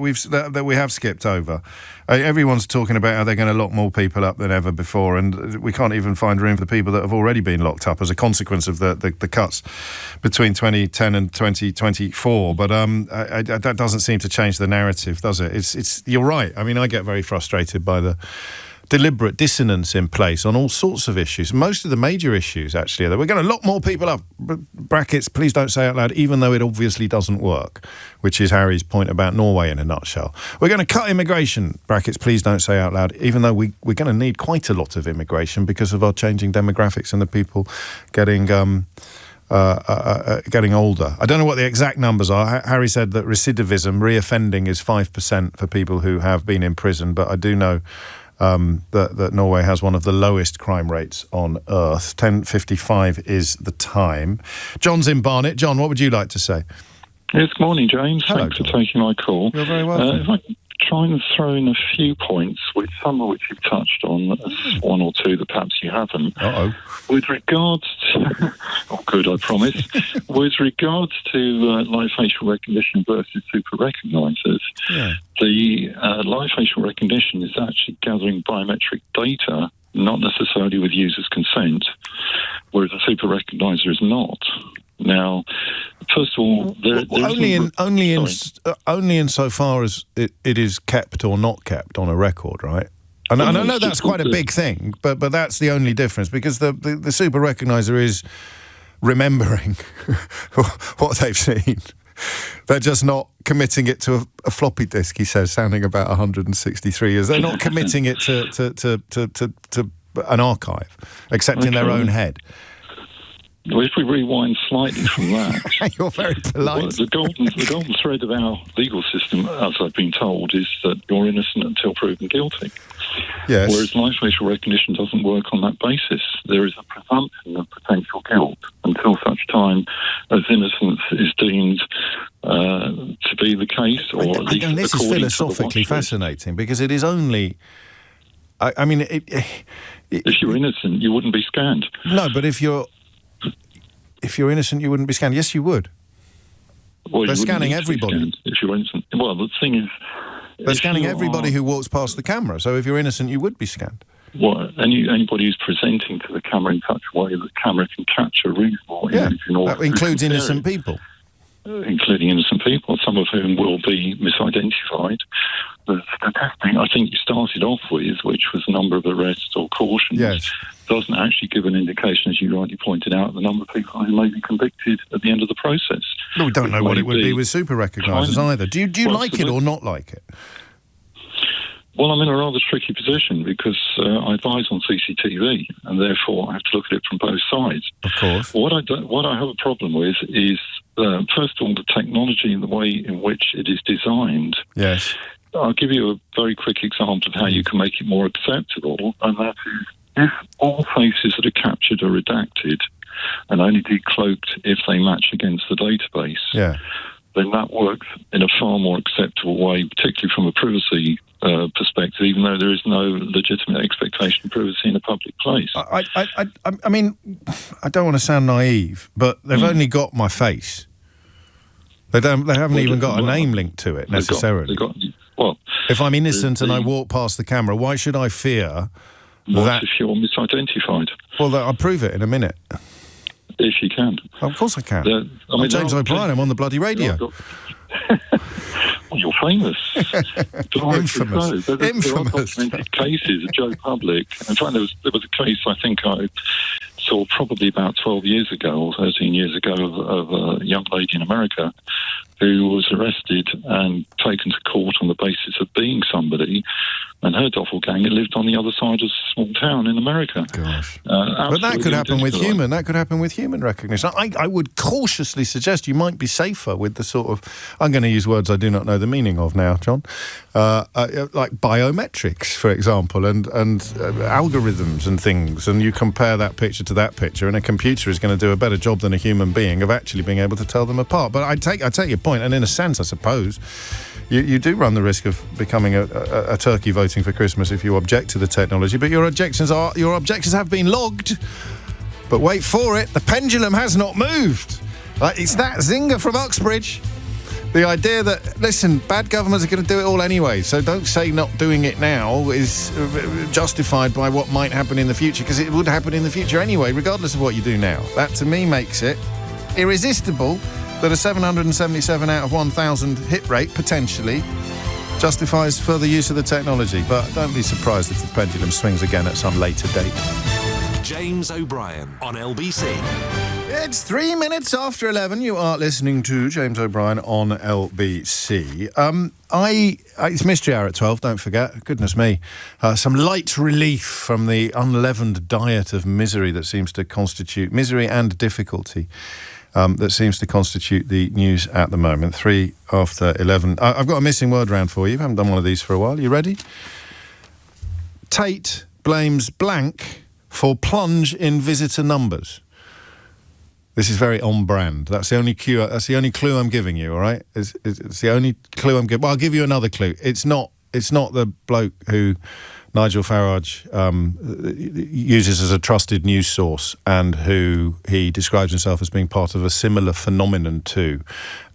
we have skipped over. Everyone's talking about how they're going to lock more people up than ever before, and we can't even find room for the people that have already been locked up as a consequence of the cuts between 2010 and 2024. But that doesn't seem to change the narrative, does it? You're right. I mean, I get very frustrated by the deliberate dissonance in place on all sorts of issues. Most of the major issues, actually, are that we're going to lock more people up, brackets, please don't say out loud, even though it obviously doesn't work, which is Harry's point about Norway in a nutshell. We're going to cut immigration, brackets, please don't say out loud, even though we're going to need quite a lot of immigration because of our changing demographics and the people getting older. I don't know what the exact numbers are. Harry said that recidivism, reoffending, is 5% for people who have been in prison, but I do know that Norway has one of the lowest crime rates on earth. 10:55 is the time. John's in Barnet. John, what would you like to say? Yes, good morning, James. Hello, Thanks John. for taking my call. You're very welcome. If I could try and throw in a few points, some of which you've touched on, one or two that perhaps you haven't. Uh-oh. With regards to... oh, good, I promise. With regards to live facial recognition versus super recognisers, the live facial recognition is actually gathering biometric data, not necessarily with users' consent, whereas a super recogniser is not. Now, first of all, only in so far as it is kept or not kept on a record, right? And I know that's quite a big thing, but that's the only difference, because the super recogniser is remembering what they've seen. They're just not committing it to a floppy disk, he says, sounding about 163 years. They're not committing it to an archive, except in their own head. Well, if we rewind slightly from that... You're very polite. Well, the golden thread of our legal system, as I've been told, is that you're innocent until proven guilty. Yes. Whereas live facial recognition doesn't work on that basis. There is a presumption of potential guilt until such time as innocence is deemed to be the case, or at least this is philosophically fascinating, because it is only... if you're innocent, you wouldn't be scanned. No, but if you're innocent, you wouldn't be scanned. Yes, you would. Well, they're scanning everybody. If you're innocent. Well, the thing is... They're scanning everybody who walks past the camera, so if you're innocent, you would be scanned. Well, anybody who's presenting to the camera in such a way that the camera can capture reasonable image... That includes innocent people. Including innocent people, some of whom will be misidentified. The statistic I think you started off with, which was the number of arrests or cautions, doesn't actually give an indication, as you rightly pointed out, the number of people who may be convicted at the end of the process. No, we don't know what it would be with super recognisers either. Do you like it or not like it? Well, I'm in a rather tricky position because I advise on CCTV, and therefore I have to look at it from both sides. Of course. What I have a problem with is, first of all, the technology and the way in which it is designed. Yes. I'll give you a very quick example of how you can make it more acceptable, and that is if all faces that are captured are redacted and only decloaked if they match against the database, then that works in a far more acceptable way, particularly from a privacy perspective, even though there is no legitimate expectation of privacy in a public place. I mean, I don't want to sound naive, but they've only got my face. They haven't even got a name linked to it necessarily. If I'm innocent and I walk past the camera, why should I fear that? If you're misidentified? Well, I'll prove it in a minute. If you can. Of course I can. I'm James O'Brien. I'm on the bloody radio. Well, you're famous. Infamous. There are documented cases of Joe Public. In fact, there was a case I think I saw probably about 12 years ago or 13 years ago of a young lady in America who was arrested and taken to court on the basis of being somebody, and her doppelganger lived on the other side of a small town in America. Gosh. But that could happen with human. That could happen with human recognition. I would cautiously suggest you might be safer with the sort of... I'm going to use words I do not know the meaning of now, John. Like biometrics, for example, and algorithms and things, and you compare that picture to that picture, and a computer is going to do a better job than a human being of actually being able to tell them apart. But I take your point, and in a sense, I suppose, you do run the risk of becoming a turkey voting for Christmas if you object to the technology. But your objections have been logged. But wait for it, the pendulum has not moved. It's that zinger from Uxbridge. The idea that, listen, bad governments are going to do it all anyway, so don't say not doing it now is justified by what might happen in the future, because it would happen in the future anyway, regardless of what you do now. That, to me, makes it irresistible that a 777 out of 1,000 hit rate, potentially, justifies further use of the technology, but don't be surprised if the pendulum swings again at some later date. James O'Brien on LBC. It's 3 minutes after 11. You are listening to James O'Brien on LBC. It's Mystery Hour at 12, don't forget. Goodness me. Some light relief from the unleavened diet of misery that seems to constitute misery and difficulty that seems to constitute the news at the moment. 3 after 11. I've got a missing word round for you. I haven't done one of these for a while. You ready? Tate blames blank for plunge in visitor numbers. This is very on brand. That's the only clue. That's the only clue I'm giving you. All right, it's the only clue I'm giving. Well, I'll give you another clue. It's not the bloke who Nigel Farage uses as a trusted news source and who he describes himself as being part of a similar phenomenon to,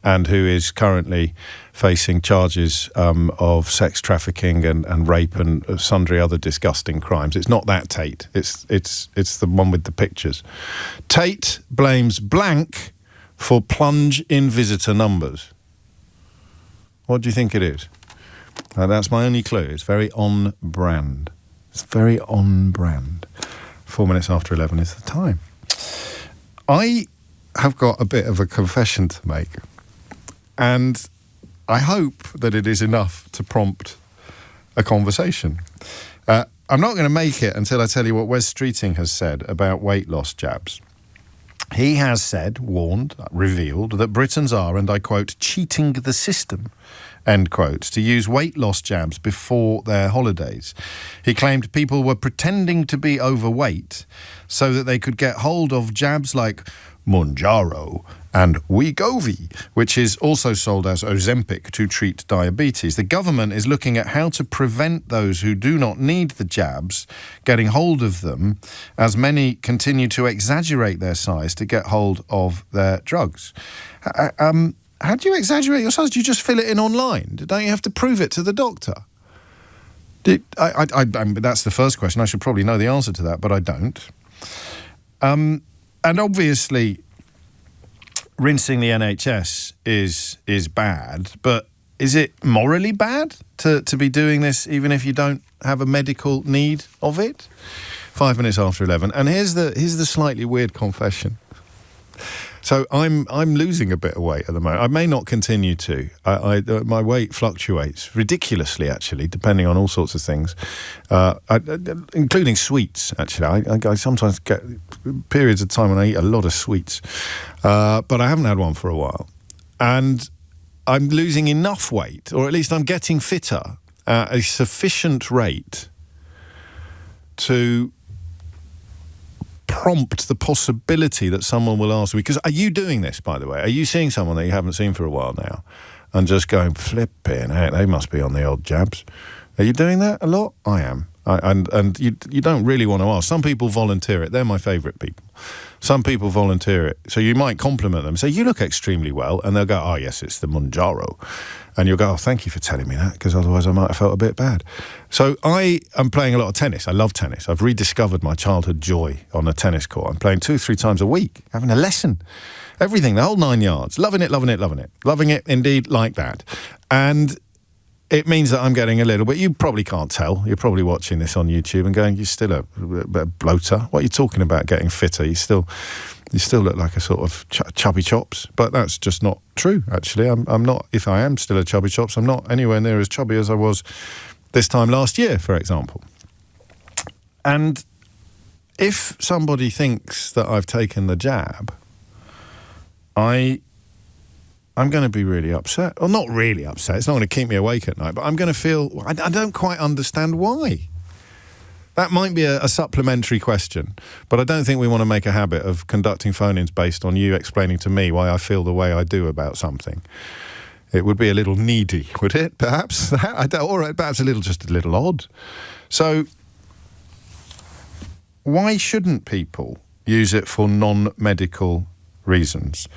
and who is currently facing charges of sex trafficking and rape and sundry other disgusting crimes. It's not that Tate. It's the one with the pictures. Tate blames blank for plunge in visitor numbers. What do you think it is? That's my only clue. It's very on brand. It's very on brand. 4 minutes after 11 is the time. I have got a bit of a confession to make, and I hope that it is enough to prompt a conversation. I'm not going to make it until I tell you what Wes Streeting has said about weight loss jabs. He has said, warned, revealed that Britons are, and I quote, cheating the system, end quote, to use weight loss jabs before their holidays. He claimed people were pretending to be overweight so that they could get hold of jabs like Mounjaro and Wegovy, which is also sold as Ozempic to treat diabetes. The government is looking at how to prevent those who do not need the jabs getting hold of them, as many continue to exaggerate their size to get hold of their drugs. How do you exaggerate your size? Do you just fill it in online? Don't you have to prove it to the doctor? That's the first question. I should probably know the answer to that, but I don't. And obviously, rinsing the NHS is bad, but is it morally bad to be doing this even if you don't have a medical need of it? 5 minutes after 11. And here's the slightly weird confession. So I'm losing a bit of weight at the moment. I may not continue to. My weight fluctuates ridiculously, actually, depending on all sorts of things, including sweets. Actually, I sometimes get periods of time when I eat a lot of sweets, but I haven't had one for a while, and I'm losing enough weight, or at least I'm getting fitter at a sufficient rate to prompt the possibility that someone will ask me, because are you doing this, by the way? Are you seeing someone that you haven't seen for a while now and just going, flipping heck, they must be on the old jabs? Are you doing that a lot? I am. And you don't really want to ask. Some people volunteer it. They're my favourite people. Some people volunteer it. So you might compliment them, say, you look extremely well, and they'll go, oh, yes, it's the Mounjaro. And you'll go, oh, thank you for telling me that, because otherwise I might have felt a bit bad. So I am playing a lot of tennis. I love tennis. I've rediscovered my childhood joy on a tennis court. I'm playing 2-3 times a week, having a lesson. Everything, the whole 9 yards. Loving it, loving it, loving it. Loving it, indeed, like that. And it means that I'm getting a little bit... You probably can't tell. You're probably watching this on YouTube and going, you're still a bloater. What are you talking about getting fitter? You still look like a sort of chubby chops. But that's just not true, actually. I'm not... If I am still a chubby chops, I'm not anywhere near as chubby as I was this time last year, for example. And if somebody thinks that I've taken the jab, I'm going to be really upset. Well, not really upset. It's not going to keep me awake at night, but I'm going to feel... I don't quite understand why. That might be a supplementary question, but I don't think we want to make a habit of conducting phone-ins based on you explaining to me why I feel the way I do about something. It would be a little needy, would it, perhaps? Or perhaps just a little odd. So, why shouldn't people use it for non-medical reasons?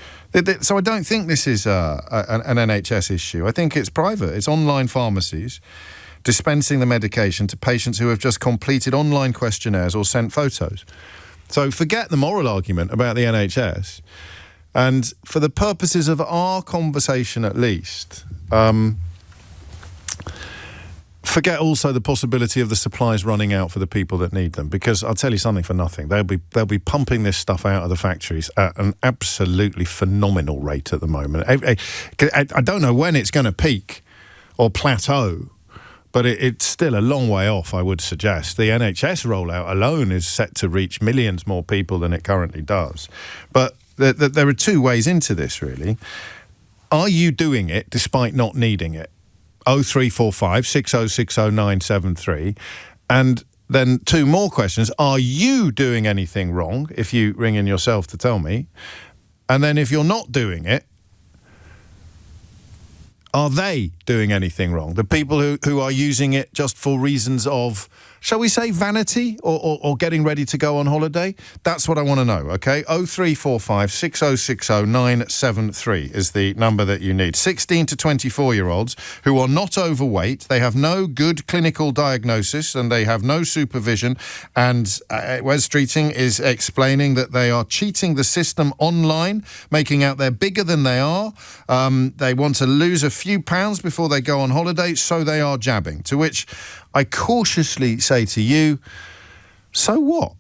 So I don't think this is an NHS issue. I think it's private. It's online pharmacies dispensing the medication to patients who have just completed online questionnaires or sent photos. So forget the moral argument about the NHS. And for the purposes of our conversation at least, forget also the possibility of the supplies running out for the people that need them, because I'll tell you something for nothing. They'll be pumping this stuff out of the factories at an absolutely phenomenal rate at the moment. I don't know when it's going to peak or plateau, but it's still a long way off, I would suggest. The NHS rollout alone is set to reach millions more people than it currently does. But there are two ways into this, really. Are you doing it despite not needing it? 0345 6060 973. And then two more questions. Are you doing anything wrong, if you ring in yourself to tell me? And then if you're not doing it, are they doing anything wrong? The people who are using it just for reasons of, shall we say, vanity or getting ready to go on holiday? That's what I want to know, okay? 0345 6060 973 is the number that you need. 16 to 24-year-olds who are not overweight, they have no good clinical diagnosis and they have no supervision. And Wes Streeting is explaining that they are cheating the system online, making out they're bigger than they are. They want to lose a few pounds before they go on holiday, so they are jabbing. To which I cautiously say to you, so what?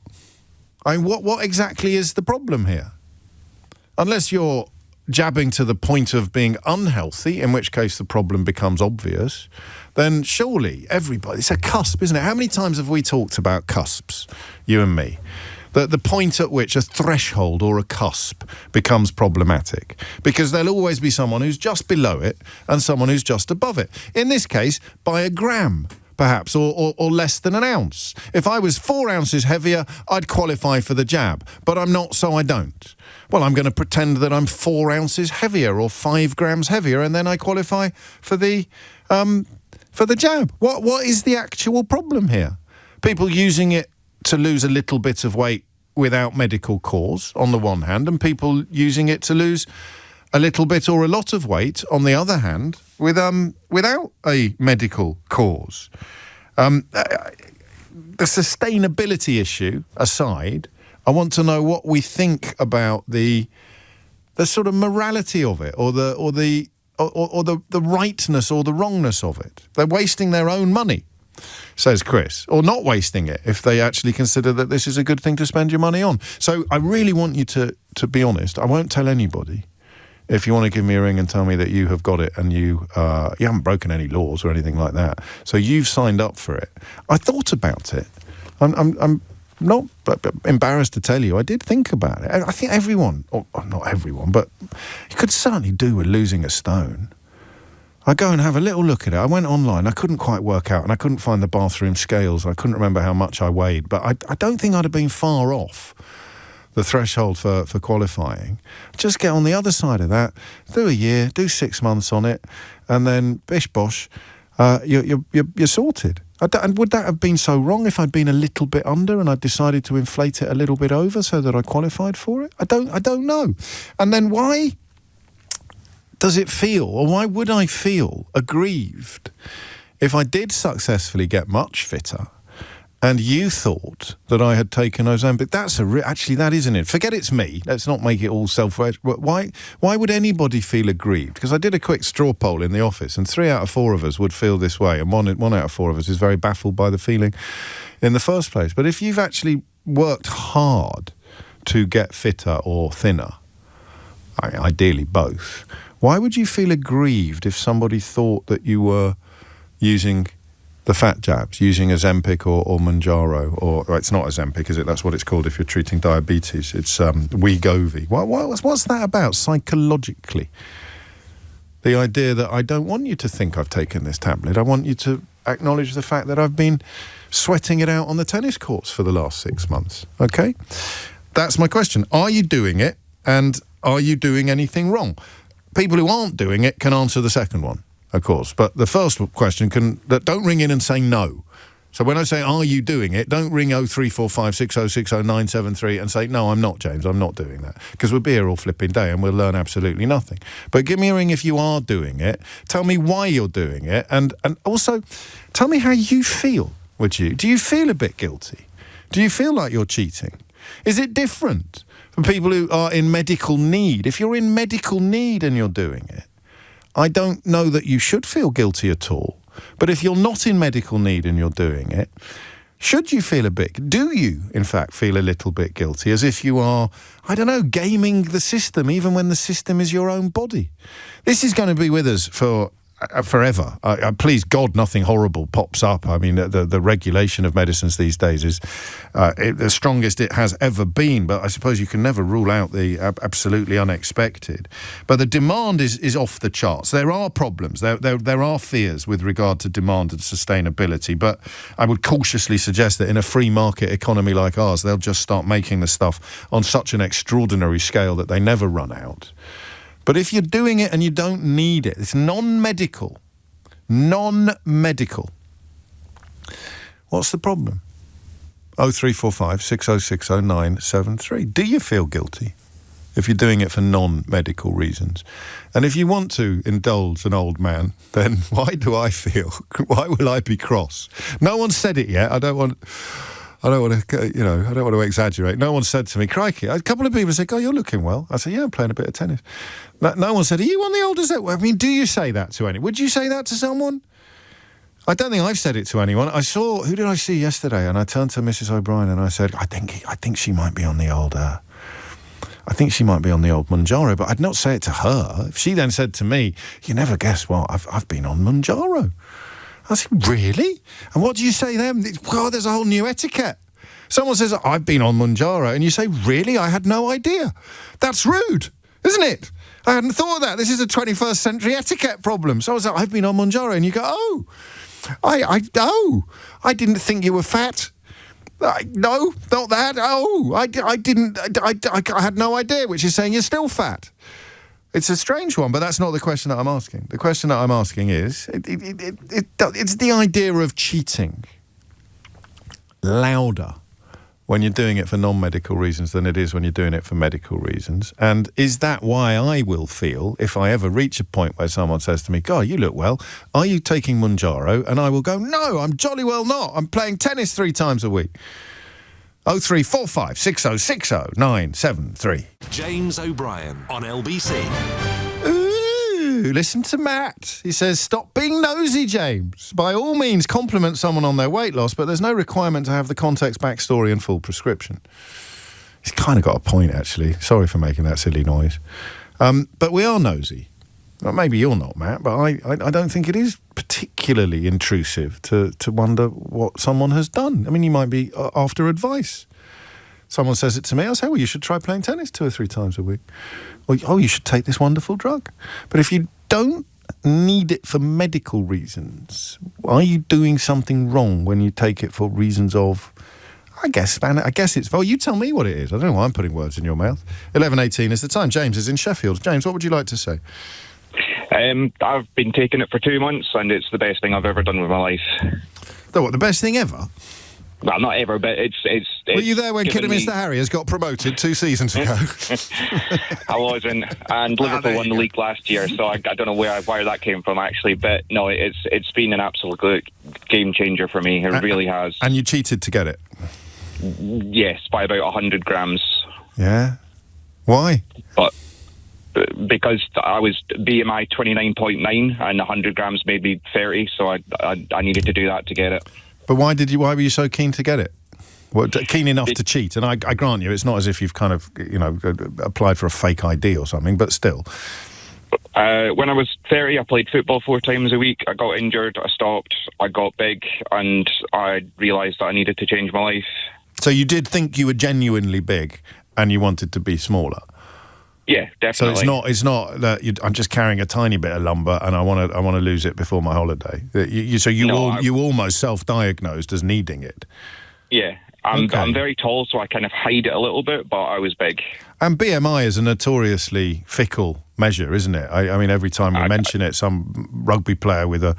I mean, what exactly is the problem here? Unless you're jabbing to the point of being unhealthy, in which case the problem becomes obvious, then surely everybody, it's a cusp, isn't it? How many times have we talked about cusps, you and me? The point at which a threshold or a cusp becomes problematic, because there'll always be someone who's just below it and someone who's just above it. In this case, by a gram, perhaps, or less than an ounce. If I was 4 ounces heavier, I'd qualify for the jab, but I'm not, so I don't. Well, I'm going to pretend that I'm 4 ounces heavier or 5 grams heavier, and then I qualify for the jab. What is the actual problem here? People using it to lose a little bit of weight without medical cause, on the one hand, and people using it to lose a little bit or a lot of weight, on the other hand, without a medical cause. The sustainability issue aside, I want to know what we think about the sort of morality of it, or the rightness or the wrongness of it. They're wasting their own money, says Chris, or not wasting it if they actually consider that this is a good thing to spend your money on. So I really want you to be honest. I won't tell anybody. If you want to give me a ring and tell me that you have got it and you haven't broken any laws or anything like that, so you've signed up for it. I thought about it. I'm not embarrassed to tell you, I did think about it. I think everyone, or not everyone, but you could certainly do with losing a stone. I go and have a little look at it. I went online. I couldn't quite work out, and I couldn't find the bathroom scales. I couldn't remember how much I weighed, but I don't think I'd have been far off the threshold for qualifying. Just get on the other side of that, do a year, do 6 months on it, and then bish bosh, you're sorted. And would that have been so wrong if I'd been a little bit under and I decided to inflate it a little bit over so that I qualified for it? I don't know. And then why does it feel, or why would I feel aggrieved if I did successfully get much fitter and you thought that I had taken Ozempic? Actually, that isn't it. Forget it's me. Let's not make it all self-right. Why would anybody feel aggrieved? Because I did a quick straw poll in the office, and 3 out of 4 of us would feel this way, and one out of 4 of us is very baffled by the feeling in the first place. But if you've actually worked hard to get fitter or thinner, ideally both, why would you feel aggrieved if somebody thought that you were using the fat jabs, using Ozempic or Mounjaro, or it's not Ozempic, is it? That's what it's called if you're treating diabetes. It's Wegovy. What's that about psychologically? The idea that I don't want you to think I've taken this tablet. I want you to acknowledge the fact that I've been sweating it out on the tennis courts for the last 6 months. Okay? That's my question. Are you doing it, and are you doing anything wrong? People who aren't doing it can answer the second one, of course. But the first question don't ring in and say no. So when I say, are you doing it, don't ring 0345 6060 973 and say, no, I'm not, James, I'm not doing that. Because we'll be here all flipping day and we'll learn absolutely nothing. But give me a ring if you are doing it. Tell me why you're doing it. And also, tell me how you feel, would you? Do you feel a bit guilty? Do you feel like you're cheating? Is it different from people who are in medical need? If you're in medical need and you're doing it, I don't know that you should feel guilty at all. But if you're not in medical need and you're doing it, should you feel do you, in fact, feel a little bit guilty, as if you are, I don't know, gaming the system, even when the system is your own body? This is going to be with us for forever. Please God, nothing horrible pops up. I mean, the regulation of medicines these days is the strongest it has ever been, but I suppose you can never rule out the absolutely unexpected. But the demand is off the charts. There are problems. There are fears with regard to demand and sustainability, but I would cautiously suggest that in a free market economy like ours, they'll just start making the stuff on such an extraordinary scale that they never run out. But if you're doing it and you don't need it, it's non-medical. Non-medical. What's the problem? 0345 6060 973. Do you feel guilty if you're doing it for non-medical reasons? And if you want to indulge an old man, then why do I feel? Why will I be cross? No one said it yet. I don't want to exaggerate. No one said to me, crikey. A couple of people said, "Oh, you're looking well." I said, "Yeah, I'm playing a bit of tennis." No one said, "Are you on the old as that?" I mean, do you say that to anyone? Would you say that to someone? I don't think I've said it to anyone. Who did I see yesterday? And I turned to Mrs. O'Brien and I said, I think she might be on the old, I think she might be on the old Mounjaro, but I'd not say it to her. If she then said to me, "You never guess what, I've been on Mounjaro." I said, "Really? And what do you say then?" Well, there's a whole new etiquette. Someone says, "I've been on Mounjaro," and you say, "Really? I had no idea." That's rude, isn't it? I hadn't thought of that. This is a 21st century etiquette problem. So I was like, "I've been on Mounjaro," and you go, "Oh, I didn't think you were fat." No, not that. Oh, I had no idea, which is saying you're still fat. It's a strange one, but that's not the question that I'm asking. The question that I'm asking is, it's the idea of cheating louder when you're doing it for non-medical reasons than it is when you're doing it for medical reasons. And is that why I will feel, if I ever reach a point where someone says to me, "God, you look well, are you taking Mounjaro?" And I will go, "No, I'm jolly well not. I'm playing tennis 3 times a week." 0345 6060 973. James O'Brien on LBC. Ooh, listen to Matt. He says, "Stop being nosy, James. By all means, compliment someone on their weight loss, but there's no requirement to have the context, backstory and full prescription." He's kind of got a point, actually. Sorry for making that silly noise. But we are nosy. Well, maybe you're not, Matt, but I don't think it is particularly intrusive to wonder what someone has done. I mean, you might be after advice. Someone says it to me, I say, "Well, you should try playing tennis 2 or 3 times a week." Or, "Oh, you should take this wonderful drug." But if you don't need it for medical reasons, are you doing something wrong when you take it for reasons of, I guess it's, well, you tell me what it is. I don't know why I'm putting words in your mouth. 11:18 is the time. James is in Sheffield. James, what would you like to say? I've been taking it for 2 months, and it's the best thing I've ever done with my life. The best thing ever? Well, not ever, but it's Were you there when Kid and Mr. Harriers got promoted 2 seasons ago? I wasn't, and Liverpool won the league last year, so I don't know where that came from, actually. But no, it's been an absolute game changer for me. It really has. And you cheated to get it? Yes, by about 100 grams. Yeah? Why? Because I was BMI 29.9 and 100 grams made me 30, so I needed to do that to get it. But why were you so keen to get it? Keen enough to cheat? And I grant you, it's not as if you've kind of, applied for a fake ID or something, but still. When I was 30, I played football 4 times a week. I got injured, I stopped, I got big, and I realised that I needed to change my life. So you did think you were genuinely big and you wanted to be smaller? Yeah, definitely. So it's not that I'm just carrying a tiny bit of lumber and I want to lose it before my holiday. You almost self-diagnosed as needing it. Yeah, I'm very tall, so I kind of hide it a little bit, but I was big. And BMI is a notoriously fickle measure, isn't it? I mean, every time we mention it, some rugby player with a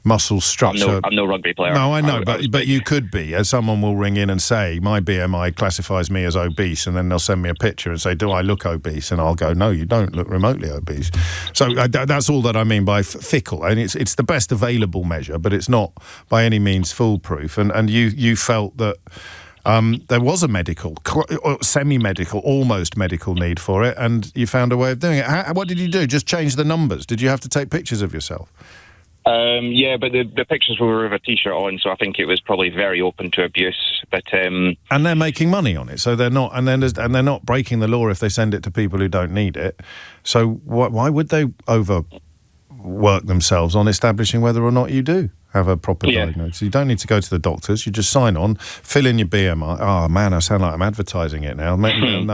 muscle structure... I'm no rugby player. No, I know, but you could be. As someone will ring in and say, my BMI classifies me as obese, and then they'll send me a picture and say, do I look obese? And I'll go, no, you don't look remotely obese. So that's all that I mean by fickle. And it's the best available measure, but it's not by any means foolproof. And you felt that... there was a medical, semi-medical, almost medical need for it, and you found a way of doing it. What did you do? Just change the numbers? Did you have to take pictures of yourself? Yeah, but the pictures were with a T-shirt on, so I think it was probably very open to abuse. But and they're making money on it, so they're not, and they're not breaking the law if they send it to people who don't need it. So why would they overwork themselves on establishing whether or not you do have a proper diagnosis? You don't need to go to the doctors. You just sign on, fill in your BMI. Oh man, I sound like I'm advertising it now. No,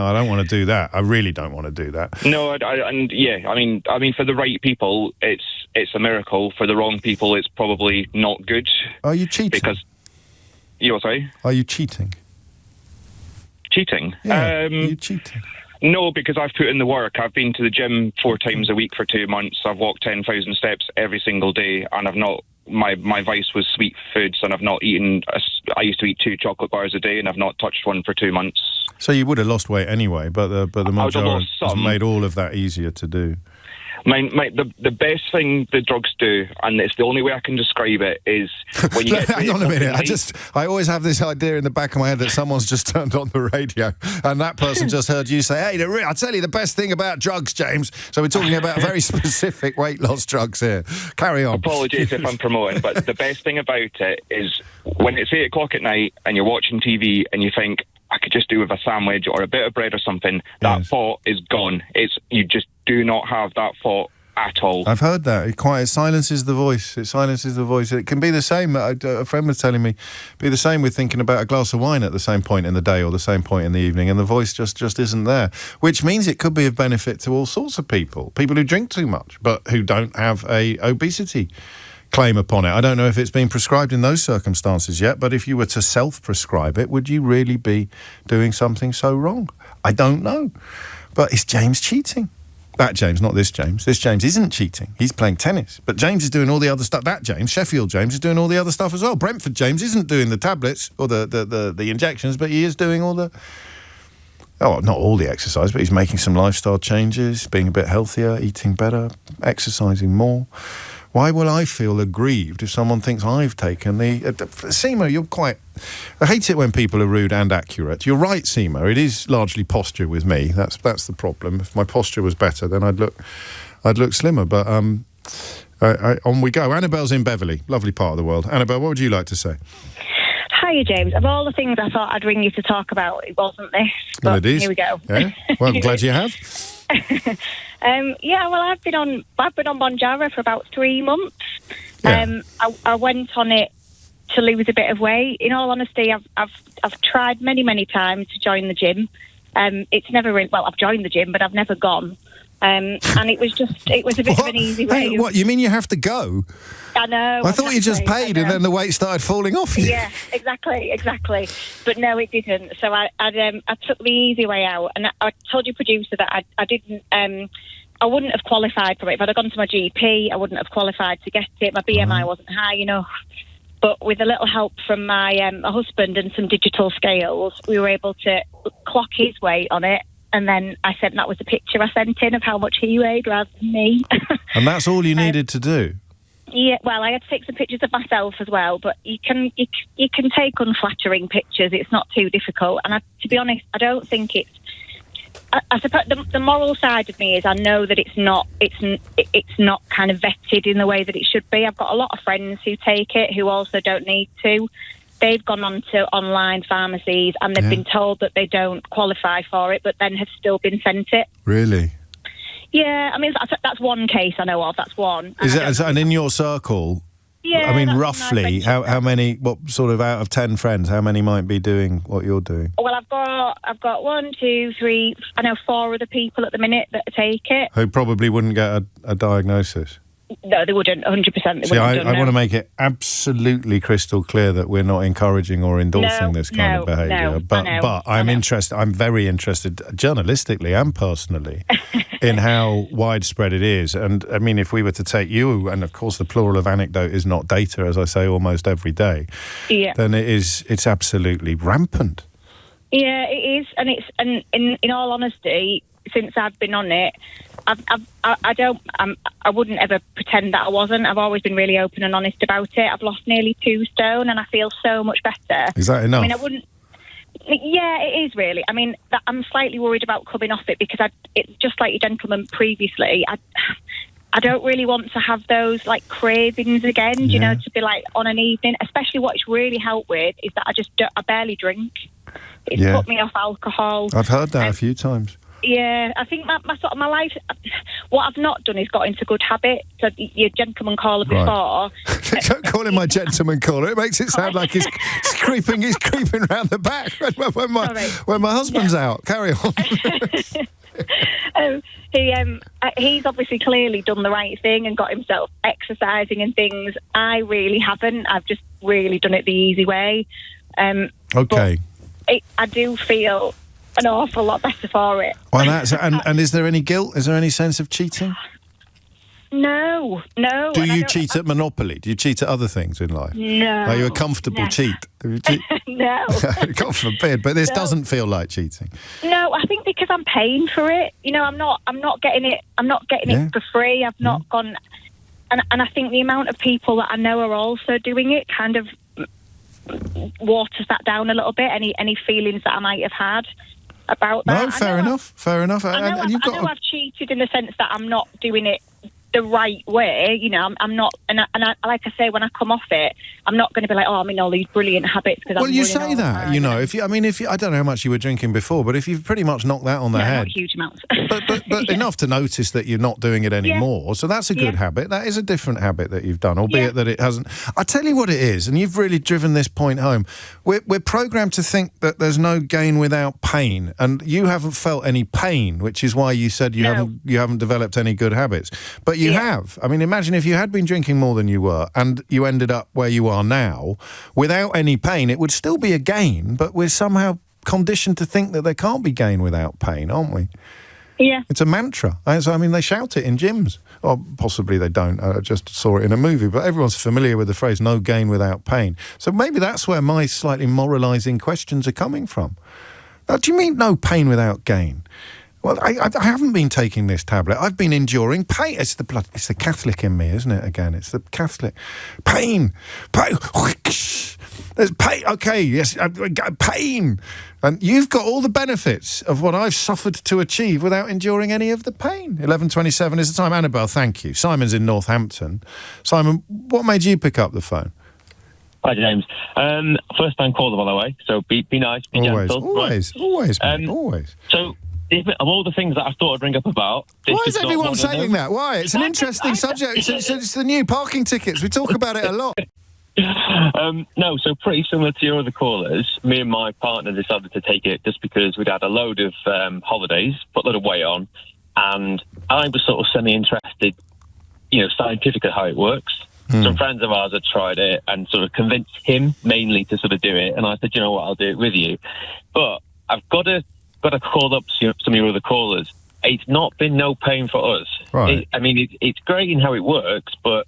I don't want to do that. I really don't want to do that. No, I mean, for the right people, it's a miracle. For the wrong people, it's probably not good. Are you cheating? Because you're sorry. Are you cheating? Cheating? Yeah, are you cheating? No, because I've put in the work. I've been to the gym 4 times a week for 2 months. I've walked 10,000 steps every single day, and I've not. My vice was sweet foods, and I've not eaten. I used to eat 2 chocolate bars a day, and I've not touched one for 2 months. So you would have lost weight anyway, but the majority has made all of that easier to do. The best thing the drugs do, and it's the only way I can describe it, is when you hang on a minute. I always have this idea in the back of my head that someone's just turned on the radio and that person just heard you say, "Hey, I tell you the best thing about drugs, James." So we're talking about very specific weight loss drugs here. Carry on. Apologies if I'm promoting, but the best thing about it is when it's 8 o'clock at night and you're watching TV and you think, I could just do with a sandwich or a bit of bread or something. That thought is gone. You just do not have that thought at all. I've heard that. It silences the voice. It silences the voice. It can be the same. A friend was telling me, be the same with thinking about a glass of wine at the same point in the day or the same point in the evening, and the voice just isn't there, which means it could be of benefit to all sorts of people who drink too much, but who don't have a obesity claim upon it. I don't know if it's been prescribed in those circumstances yet, but if you were to self-prescribe it, would you really be doing something so wrong? I don't know. But is James cheating? That James, not this James. This James isn't cheating. He's playing tennis. But James is doing all the other stuff. That James, Sheffield James, is doing all the other stuff as well. Brentford James isn't doing the tablets or the injections, but he is doing all the... Oh, not all the exercise, but he's making some lifestyle changes, being a bit healthier, eating better, exercising more. Why will I feel aggrieved if someone thinks I've taken the... Seema, you're quite... I hate it when people are rude and accurate. You're right, Seema. It is largely posture with me. That's the problem. If my posture was better, then I'd look slimmer. But on we go. Annabelle's in Beverley. Lovely part of the world. Annabelle, what would you like to say? Hiya, James. Of all the things I thought I'd ring you to talk about, it wasn't this. But well, it is. Here we go. Yeah? Well, I'm glad you have. Well, I've been on Bonjara for about 3 months. Yeah. I went on it to lose a bit of weight. In all honesty, I've tried many times to join the gym. It's never really, well, I've joined the gym, but I've never gone. And it was a bit of an easy way. Hey, what, you mean you have to go? I know. I thought you just paid and then the weight started falling off you. Yeah, exactly. But no, it didn't. So I took the easy way out, and I told your producer that I didn't. I wouldn't have qualified for it. If I'd have gone to my GP, I wouldn't have qualified to get it. My BMI wasn't high enough. But with a little help from my husband and some digital scales, we were able to clock his weight on it. And then that was the picture I sent in of how much he weighed rather than me. And that's all you needed to do? Yeah, well, I had to take some pictures of myself as well, but you can take unflattering pictures. It's not too difficult. And to be honest, I don't think it's... I suppose the moral side of me is I know that it's not kind of vetted in the way that it should be. I've got a lot of friends who take it who also don't need to. They've gone on to online pharmacies and they've been told that they don't qualify for it, but then have still been sent it. Really? Yeah, I mean, that's one case I know of. That's one. And in your circle, yeah, I mean, roughly, how many, what sort of out of 10 friends, how many might be doing what you're doing? Well, I've got 1, 2, 3, I know 4 other people at the minute that take it. Who probably wouldn't get a diagnosis? No, they wouldn't, 100%. See, I want to make it absolutely crystal clear that we're not encouraging or endorsing this kind of behaviour. But I'm interested, I'm very interested, journalistically and personally, in how widespread it is. And, I mean, if we were to take you, and of course the plural of anecdote is not data, as I say almost every day, then it's absolutely rampant. Yeah, it is. And in all honesty, since I've been on it, I wouldn't ever pretend that I wasn't. I've always been really open and honest about it. I've lost nearly 2 stone and I feel so much better. Is that enough? I mean, yeah, it is really. I mean, I'm slightly worried about coming off it because it's just like your gentleman previously. I don't really want to have those like cravings again, you know, to be like on an evening. Especially what it's really helped with is that I barely drink. It's put me off alcohol. I've heard that a few times. Yeah, I think my sort of my life. What I've not done is got into good habit. So your gentleman caller before. Don't call him my gentleman caller. It makes it sound like he's creeping. He's creeping round the back when my husband's out. Carry on. He's obviously clearly done the right thing and got himself exercising and things. I really haven't. I've just really done it the easy way. Okay. I do feel an awful lot better for it. Well, and is there any guilt? Is there any sense of cheating? No. Do you cheat at Monopoly? Do you cheat at other things in life? No. Are you a comfortable cheat? No. God forbid, but this doesn't feel like cheating. No, I think because I'm paying for it. You know, I'm not getting it. I'm not getting it for free. I've not gone, and I think the amount of people that I know are also doing it kind of waters that down a little bit. Any feelings that I might have had about that. No, fair enough. I know I've cheated in the sense that I'm not doing it the right way, you know. I'm not, and I, like I say, when I come off it, I'm not going to be like, oh, I'm in all these brilliant habits. Well, you say that, you know. If you, I don't know how much you were drinking before, but if you've pretty much knocked that on the head, not huge amounts, but enough to notice that you're not doing it anymore. So that's a good habit. That is a different habit that you've done, albeit that it hasn't. I tell you what it is, and you've really driven this point home. We're programmed to think that there's no gain without pain, and you haven't felt any pain, which is why you said you haven't developed any good habits, but you have. I mean, imagine if you had been drinking more than you were and you ended up where you are now without any pain, it would still be a gain, but we're somehow conditioned to think that there can't be gain without pain, aren't we? Yeah. It's a mantra. I mean, they shout it in gyms. Or possibly they don't. I just saw it in a movie, but everyone's familiar with the phrase, no gain without pain. So maybe that's where my slightly moralising questions are coming from. Do you mean no pain without gain? Well, I haven't been taking this tablet. I've been enduring pain. It's the Catholic in me, isn't it? Again, it's the Catholic. Pain. There's pain. Okay, yes, pain. And you've got all the benefits of what I've suffered to achieve without enduring any of the pain. 11:27 is the time. Annabelle, thank you. Simon's in Northampton. Simon, what made you pick up the phone? Hi, James. First time caller, by the way. So be nice, be gentle. Always, mate, always. So, of all the things that I thought I'd ring up about... Why is everyone saying that? Why? It's an interesting subject. It's the new parking tickets. We talk about it a lot. No, so pretty similar to your other callers, me and my partner decided to take it just because we'd had a load of holidays, put a lot of weight on, and I was sort of semi-interested, you know, scientifically how it works. Some friends of ours had tried it and sort of convinced him mainly to sort of do it, and I said, you know what, I'll do it with you. But I've got to call up some of your other callers. It's not been no pain for us. Right. It's great in how it works, but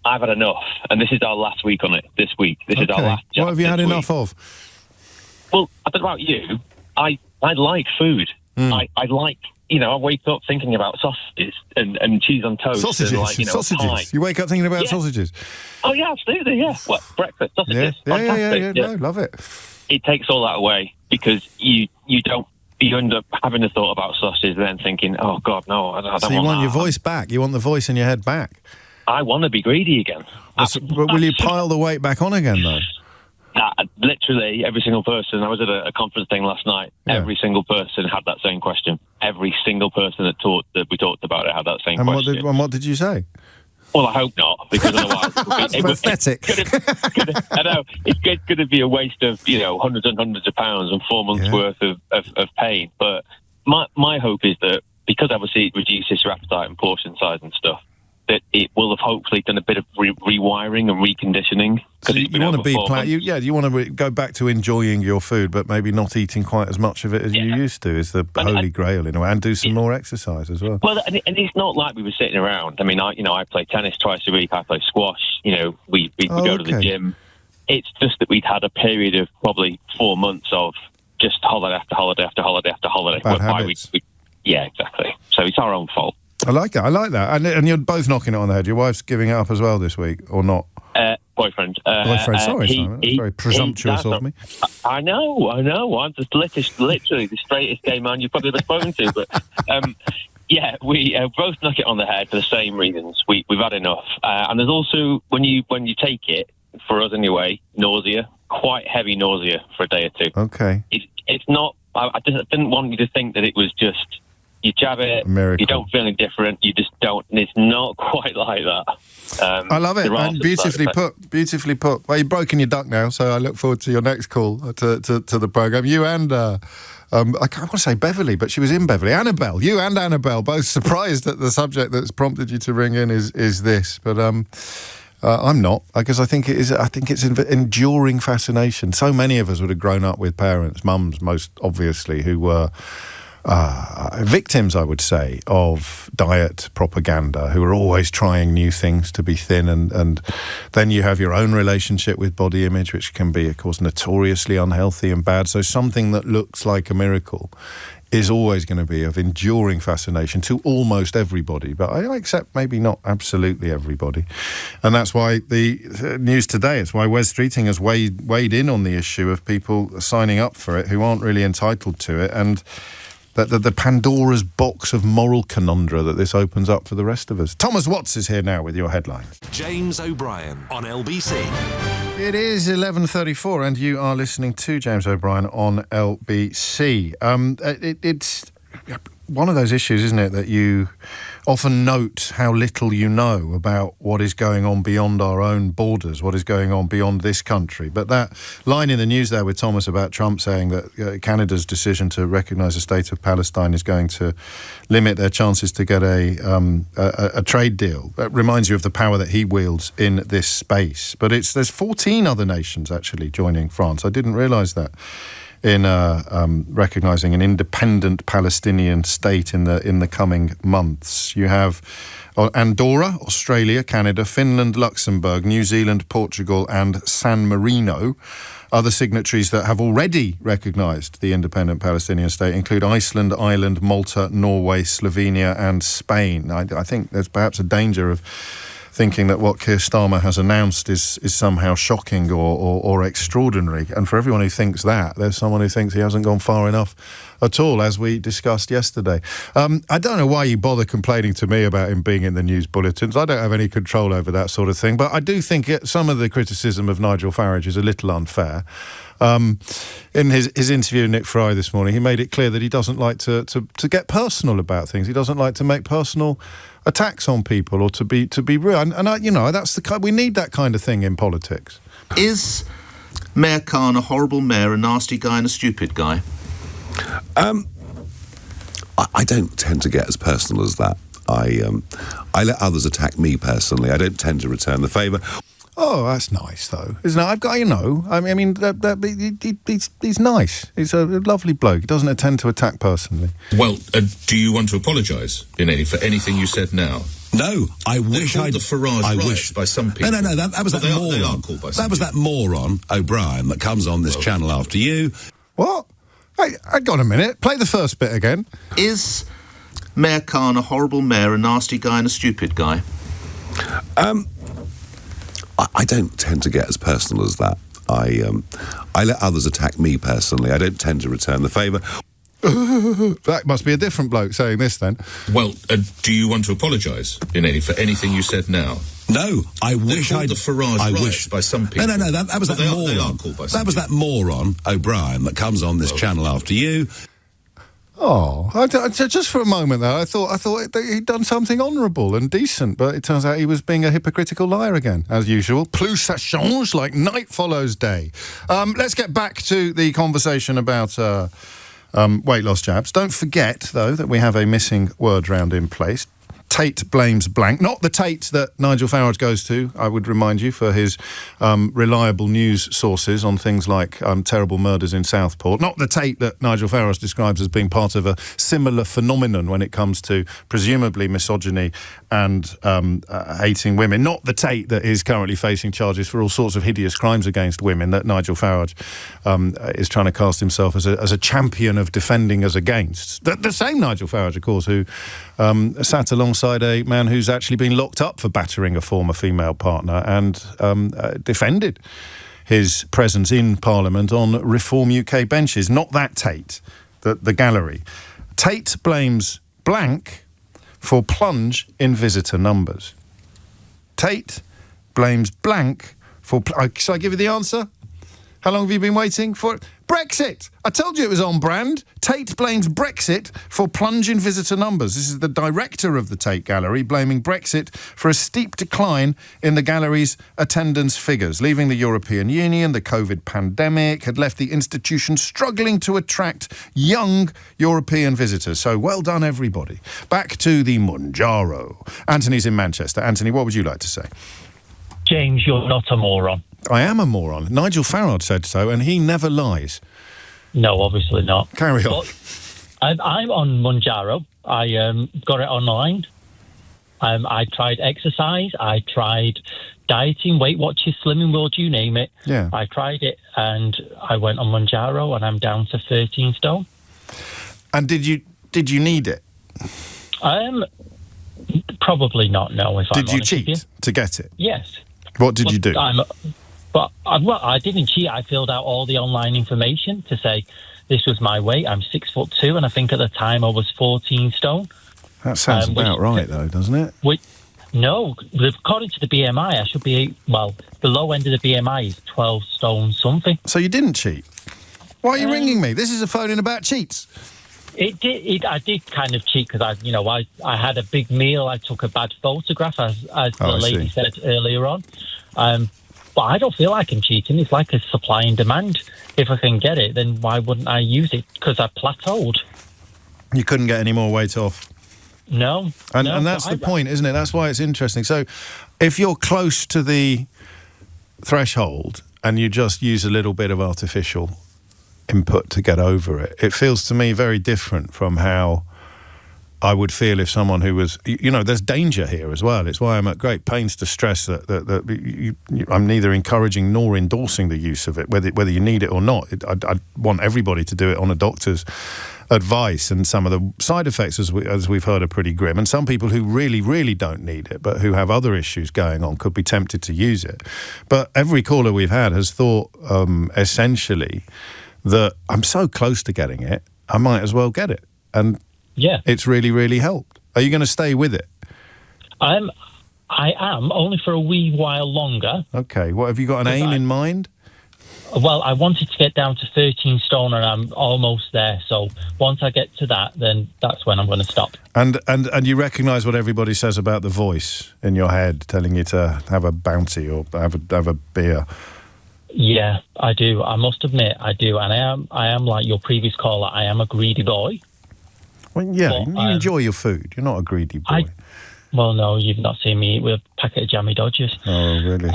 I've had enough, and this is our last week on it. This week, this is our last. What have you had enough of? Well, I don't know about you. I like food. I like. You know, I wake up thinking about sausages and cheese on toast. Sausages, and sausages. Pie. You wake up thinking about sausages. Oh yeah, absolutely. Yeah. What, breakfast sausages? Yeah. No, love it. It takes all that away because you end up having a thought about sausages and then thinking, oh God, no, I don't so you want that. your voice back. You want the voice in your head back. I want to be greedy again. But will you pile the weight back on again though? Literally every single person. I was at a conference thing last night. Yeah. Every single person had that same question. Every single person that we talked about it had that same question. And what did you say? Well, I hope not, because otherwise it's pathetic. I know it's going to be a waste of hundreds and hundreds of pounds and 4 months worth of pain. But my hope is that because obviously it reduces your appetite and portion size and stuff, that it will have hopefully done a bit of rewiring and reconditioning. So you want to be you want to go back to enjoying your food, but maybe not eating quite as much of it as you used to. Is the holy grail in a way, and do some more exercise as well. Well, and it's not like we were sitting around. I mean, I play tennis twice a week. I play squash. We go to the gym. It's just that we'd had a period of probably 4 months of just holiday after holiday after holiday after holiday. Bad habits. Yeah, exactly. So it's our own fault. I like that. And you're both knocking it on the head. Your wife's giving it up as well this week, or not? Boyfriend. Sorry, Simon. That's very presumptuous of me. I know. I'm just literally the straightest gay man you've probably ever spoken to. But Yeah, we both knock it on the head for the same reasons. We've had enough. And there's also, when you take it, for us anyway, nausea, quite heavy nausea for a day or two. Okay. It's not, I didn't want you to think that it was just, you jab it, Miracle. you don't feel any different, you just don't, and it's not quite like that. I love it. And beautifully put. Well, you've broken your duck now, so I look forward to your next call to the programme. You and... I want to say Beverly, but she was in Beverly. Annabelle, you and Annabelle, both surprised that the subject that's prompted you to ring in is this. But I'm not, because I think it's enduring fascination. So many of us would have grown up with parents, mums most obviously, who were victims, I would say, of diet propaganda, who are always trying new things to be thin, and then you have your own relationship with body image, which can be, of course, notoriously unhealthy and bad. So something that looks like a miracle is always going to be of enduring fascination to almost everybody, but I accept maybe not absolutely everybody. And that's why the news today, it's why Wes Streeting has weighed in on the issue of people signing up for it who aren't really entitled to it, and the Pandora's box of moral conundra that this opens up for the rest of us. Thomas Watts is here now with your headlines. James O'Brien on LBC. It is 11:34 and you are listening to James O'Brien on LBC. It's one of those issues, isn't it, that you often note how little you know about what is going on beyond our own borders, what is going on beyond this country. But that line in the news there with Thomas about Trump saying that Canada's decision to recognise the state of Palestine is going to limit their chances to get a trade deal, that reminds you of the power that he wields in this space. But there's 14 other nations actually joining France. I didn't realise that. In recognising an independent Palestinian state in the coming months. You have Andorra, Australia, Canada, Finland, Luxembourg, New Zealand, Portugal and San Marino. Other signatories that have already recognised the independent Palestinian state include Iceland, Ireland, Malta, Norway, Slovenia and Spain. I think there's perhaps a danger of thinking that what Keir Starmer has announced is somehow shocking or extraordinary. And for everyone who thinks that, there's someone who thinks he hasn't gone far enough at all, as we discussed yesterday. I don't know why you bother complaining to me about him being in the news bulletins. I don't have any control over that sort of thing. But I do think some of the criticism of Nigel Farage is a little unfair. In his interview with Nick Fry this morning, he made it clear that he doesn't like to get personal about things. He doesn't like to make personal attacks on people or to be real. And that's we need that kind of thing in politics. Is Mayor Khan a horrible mayor, a nasty guy and a stupid guy? I don't tend to get as personal as that. I let others attack me personally. I don't tend to return the favour. Oh, that's nice, though, isn't it? I've got, I mean, he's nice. He's a lovely bloke. He doesn't tend to attack personally. Well, do you want to apologise for anything you said now? No, I wish I'd... the Farage rights by some people. No, that was that moron. They are called by some people. That moron, O'Brien, that comes on this channel after you. What? Hey, hang on a minute. Play the first bit again. Is Mayor Khan a horrible mayor, a nasty guy and a stupid guy? I don't tend to get as personal as that. I let others attack me personally. I don't tend to return the favour. That must be a different bloke saying this then. Well, do you want to apologise for anything you said now? No, I wish I'd... the Farage rights by some people. No, that was that moron. They are called by some people. That was that moron, O'Brien, that comes on this channel after you. Oh, just for a moment there, I thought that he'd done something honourable and decent, but it turns out he was being a hypocritical liar again, as usual. Plus ça change, like night follows day. Let's get back to the conversation about weight loss jabs. Don't forget, though, that we have a missing word round in place. Tate blames blank. Not the Tate that Nigel Farage goes to, I would remind you, for his reliable news sources on things like terrible murders in Southport. Not the Tate that Nigel Farage describes as being part of a similar phenomenon when it comes to presumably misogyny and hating women. Not the Tate that is currently facing charges for all sorts of hideous crimes against women that Nigel Farage is trying to cast himself as a champion of defending us against. The same Nigel Farage, of course, who sat alongside a man who's actually been locked up for battering a former female partner and defended his presence in Parliament on Reform UK benches. Not that Tate, the gallery. Tate blames blank, for plunge in visitor numbers. Tate blames blank for... shall I give you the answer? How long have you been waiting for it? Brexit! I told you it was on brand. Tate blames Brexit for plunge in visitor numbers. This is the director of the Tate Gallery blaming Brexit for a steep decline in the gallery's attendance figures. Leaving the European Union, the COVID pandemic had left the institution struggling to attract young European visitors. So well done, everybody. Back to the Monjaro. Anthony's in Manchester. Anthony, what would you like to say? James, you're not a moron. I am a moron. Nigel Farage said so, and he never lies. No, obviously not. Carry on. But I'm on Monjaro. I got it online. I tried exercise. I tried dieting, Weight Watchers, Slimming World, you name it. Yeah. I tried it, and I went on Monjaro, and I'm down to 13 stone. And did you need it? Probably not, no, if I'm honest. Did you cheat to get it? Yes. What did you do? I didn't cheat. I filled out all the online information to say this was my weight. I'm 6'2", and I think at the time I was 14 stone. That sounds about right, though, doesn't it? No, according to the BMI, I should be, the low end of the BMI is 12 stone something. So you didn't cheat? Why are you ringing me? This is a phone-in about cheats. I did kind of cheat because I had a big meal. I took a bad photograph, as the lady said earlier on. But I don't feel like I'm cheating. It's like a supply and demand. If I can get it, then why wouldn't I use it? Because I plateaued. You couldn't get any more weight off? No. And that's the point, isn't it? That's why it's interesting. So if you're close to the threshold and you just use a little bit of artificial input to get over it, it feels to me very different from how I would feel if someone who was, there's danger here as well. It's why I'm at great pains to stress that I'm neither encouraging nor endorsing the use of it, whether you need it or not. I want everybody to do it on a doctor's advice, and some of the side effects, as we've heard, are pretty grim. And some people who really, really don't need it, but who have other issues going on, could be tempted to use it. But every caller we've had has thought, essentially, that I'm so close to getting it, I might as well get it. And yeah, it's really, really helped. Are you going to stay with it? I am, only for a wee while longer. Okay, what have you got an aim in mind? Well, I wanted to get down to 13 stone, and I'm almost there. So once I get to that, then that's when I'm going to stop. And you recognise what everybody says about the voice in your head telling you to have a bounty or have a beer. Yeah, I do. I must admit, I do. And I am like your previous caller. I am a greedy boy. Well, yeah, but, you enjoy your food. You're not a greedy boy. Well, no, you've not seen me eat with a packet of Jammy Dodgers. Oh, really?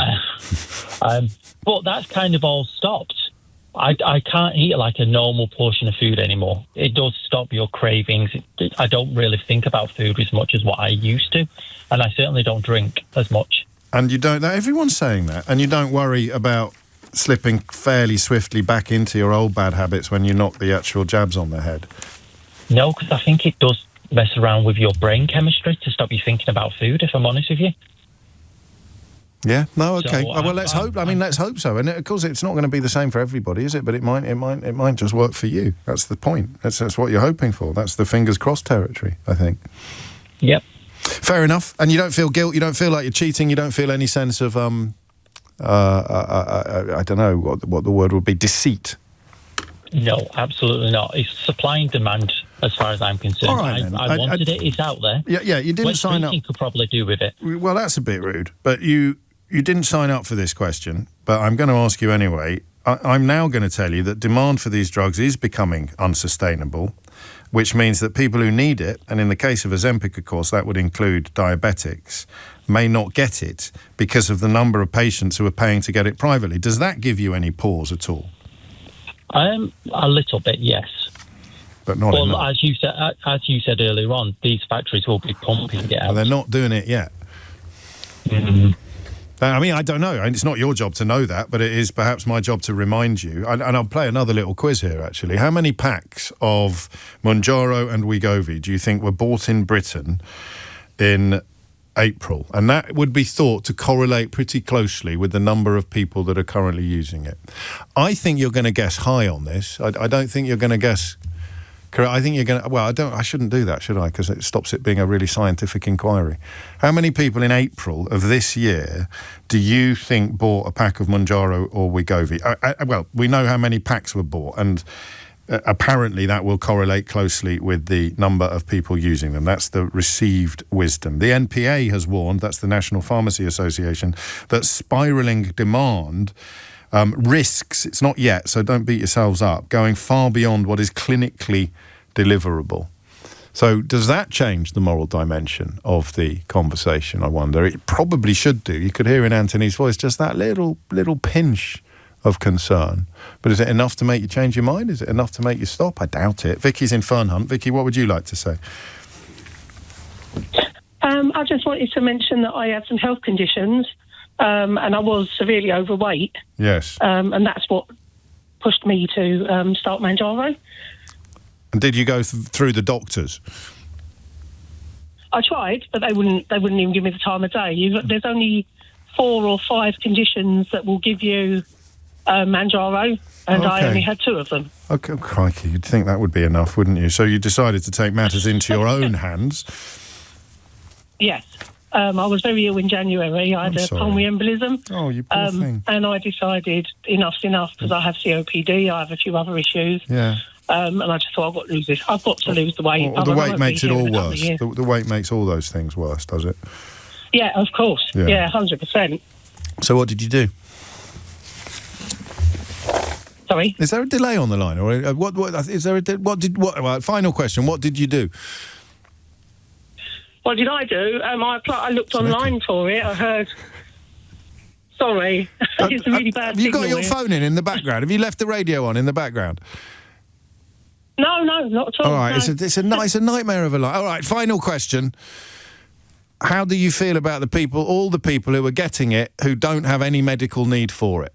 But that's kind of all stopped. I can't eat like a normal portion of food anymore. It does stop your cravings. I don't really think about food as much as what I used to. And I certainly don't drink as much. And you don't... Everyone's saying that. And you don't worry about slipping fairly swiftly back into your old bad habits when you knock the actual jabs on the head? No, because I think it does mess around with your brain chemistry to stop you thinking about food, if I'm honest with you. Yeah, no, okay. So, well, let's hope. Let's hope so. And of course, it's not going to be the same for everybody, is it? But it might just work for you. That's the point. That's what you're hoping for. That's the fingers crossed territory, I think. Yep. Fair enough. And you don't feel guilt. You don't feel like you're cheating. You don't feel any sense of I don't know what the word would be. Deceit. No, absolutely not. It's supply and demand, as far as I'm concerned. All right, I wanted it. It's out there. Yeah. You didn't sign up. You could probably do with it. Well, that's a bit rude. But you didn't sign up for this question. But I'm going to ask you anyway. I'm now going to tell you that demand for these drugs is becoming unsustainable, which means that people who need it, and in the case of Ozempic, of course, that would include diabetics, may not get it because of the number of patients who are paying to get it privately. Does that give you any pause at all? A little bit, yes. But not enough. Well, as you said earlier on, these factories will be pumping it out. Well, they're not doing it yet. Mm-hmm. I mean, I don't know. It's not your job to know that, but it is perhaps my job to remind you. And I'll play another little quiz here, actually. How many packs of Mounjaro and Wegovy do you think were bought in Britain in April? And that would be thought to correlate pretty closely with the number of people that are currently using it. I think you're going to guess high on this. I don't think you're going to guess Correct. I think you're going to... Well, I shouldn't do that, should I? Because it stops it being a really scientific inquiry. How many people in April of this year do you think bought a pack of Mounjaro or Wegovy? Well, we know how many packs were bought, and apparently that will correlate closely with the number of people using them. That's the received wisdom. The NPA has warned, that's the National Pharmacy Association, that spiralling demand risks, it's not yet, so don't beat yourselves up, going far beyond what is clinically deliverable. So does that change the moral dimension of the conversation, I wonder? It probably should do. You could hear in Anthony's voice just that little pinch of concern. But is it enough to make you change your mind? Is it enough to make you stop? I doubt it. Vicky's in Fernhunt. Vicky, what would you like to say? I just wanted to mention that I had some health conditions, and I was severely overweight. Yes. And that's what pushed me to start Mounjaro. And did you go through the doctors? I tried, but they wouldn't even give me the time of day. There's only 4 or 5 conditions that will give you Mounjaro, and I only had 2 of them. Okay, crikey, you'd think that would be enough, wouldn't you? So you decided to take matters into your own hands. Yes. I was very ill in January. I had a pulmonary embolism. Oh, you poor thing. And I decided enough's enough because I have COPD, I have a few other issues. Yeah. And I just thought, I've got to lose this. I've got to lose the weight. Well, the weight makes it all worse. The weight makes all those things worse, does it? Yeah, of course. Yeah, 100%. So what did you do? Sorry? Is there a delay on the line? Or what is there final question, what did you do? What did I do? I looked online for it. I heard... Sorry. It's a really bad Have you got signal your here. phone in the background? Have you left the radio on in the background? No, not at all. All right, no. it's a nightmare of a line. All right, final question. How do you feel about all the people who are getting it who don't have any medical need for it?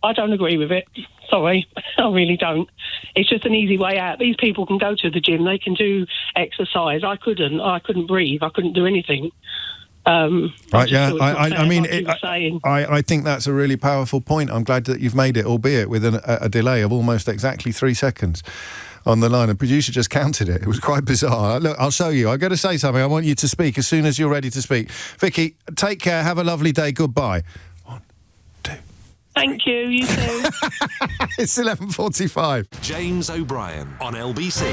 I don't agree with it. Sorry, I really don't. It's just an easy way out. These people can go to the gym, they can do exercise. I couldn't breathe, I couldn't do anything. Right, yeah. I think that's a really powerful point. I'm glad that you've made it, albeit with a delay of almost exactly 3 seconds on the line. A producer just counted it. It was quite bizarre. Look, I'll show you. I've got to say something. I want you to speak as soon as you're ready to speak. Vicky, take care. Have a lovely day. Goodbye. Thank you, you too. It's 11:45. James O'Brien on LBC.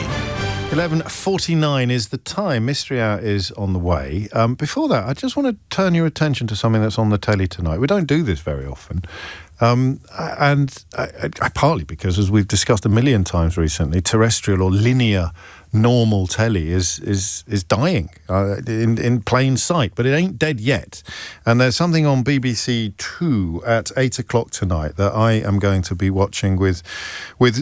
11:49 is the time. Mystery Hour is on the way. Before that, I just want to turn your attention to something that's on the telly tonight. We don't do this very often. Partly because, as we've discussed a million times recently, terrestrial or linear normal telly is dying in plain sight, but it ain't dead yet. And there's something on BBC Two at 8 o'clock tonight that I am going to be watching with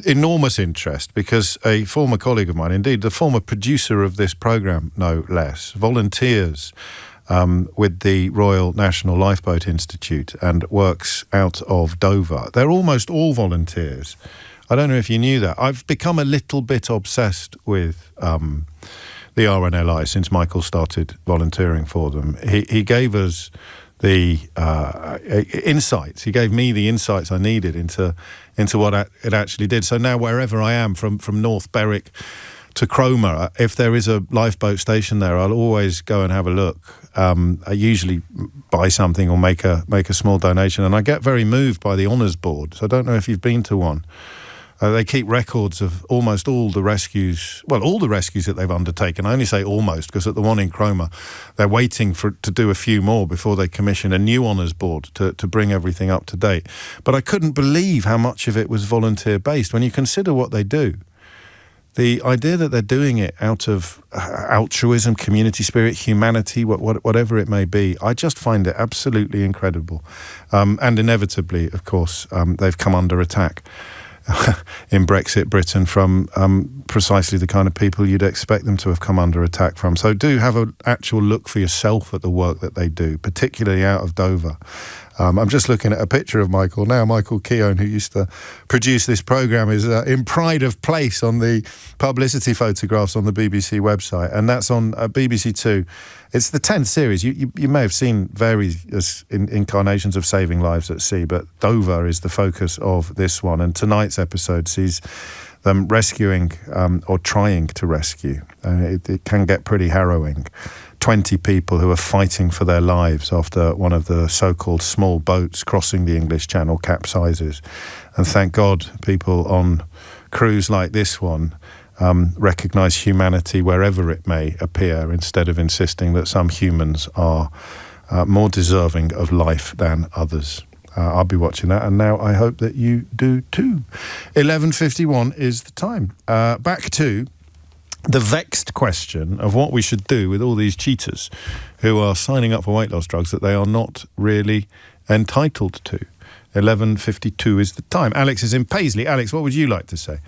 enormous interest, because a former colleague of mine, indeed the former producer of this programme, no less, volunteers with the Royal National Lifeboat Institute and works out of Dover. They're almost all volunteers. I don't know if you knew that. I've become a little bit obsessed with the RNLI since Michael started volunteering for them. He gave us the insights. He gave me the insights I needed into what it actually did. So now wherever I am, from North Berwick to Cromer, if there is a lifeboat station there, I'll always go and have a look. I usually buy something or make a small donation, and I get very moved by the honours board. So I don't know if you've been to one. They keep records of almost all the rescues, all the rescues that they've undertaken. I only say almost because at the one in Cromer, they're waiting to do a few more before they commission a new honours board to bring everything up to date. But I couldn't believe how much of it was volunteer-based when you consider what they do. The idea that they're doing it out of altruism, community spirit, humanity, whatever it may be, I just find it absolutely incredible. And inevitably, of course, they've come under attack in Brexit Britain from precisely the kind of people you'd expect them to have come under attack from. So do have an actual look for yourself at the work that they do, particularly out of Dover. I'm just looking at a picture of Michael now. Michael Keown, who used to produce this programme, is in pride of place on the publicity photographs on the BBC website, and that's on BBC Two. It's the 10th series. You may have seen various incarnations of Saving Lives at Sea, but Dover is the focus of this one, and tonight's episode sees them rescuing or trying to rescue. It can get pretty harrowing. 20 people who are fighting for their lives after one of the so-called small boats crossing the English Channel capsizes. And thank God people on crews like this one recognise humanity wherever it may appear, instead of insisting that some humans are more deserving of life than others. I'll be watching that, and now I hope that you do too. 11:51 is the time. Back to the vexed question of what we should do with all these cheaters who are signing up for weight loss drugs that they are not really entitled to. 11:52 is the time. Alex is in Paisley. Alex, what would you like to say?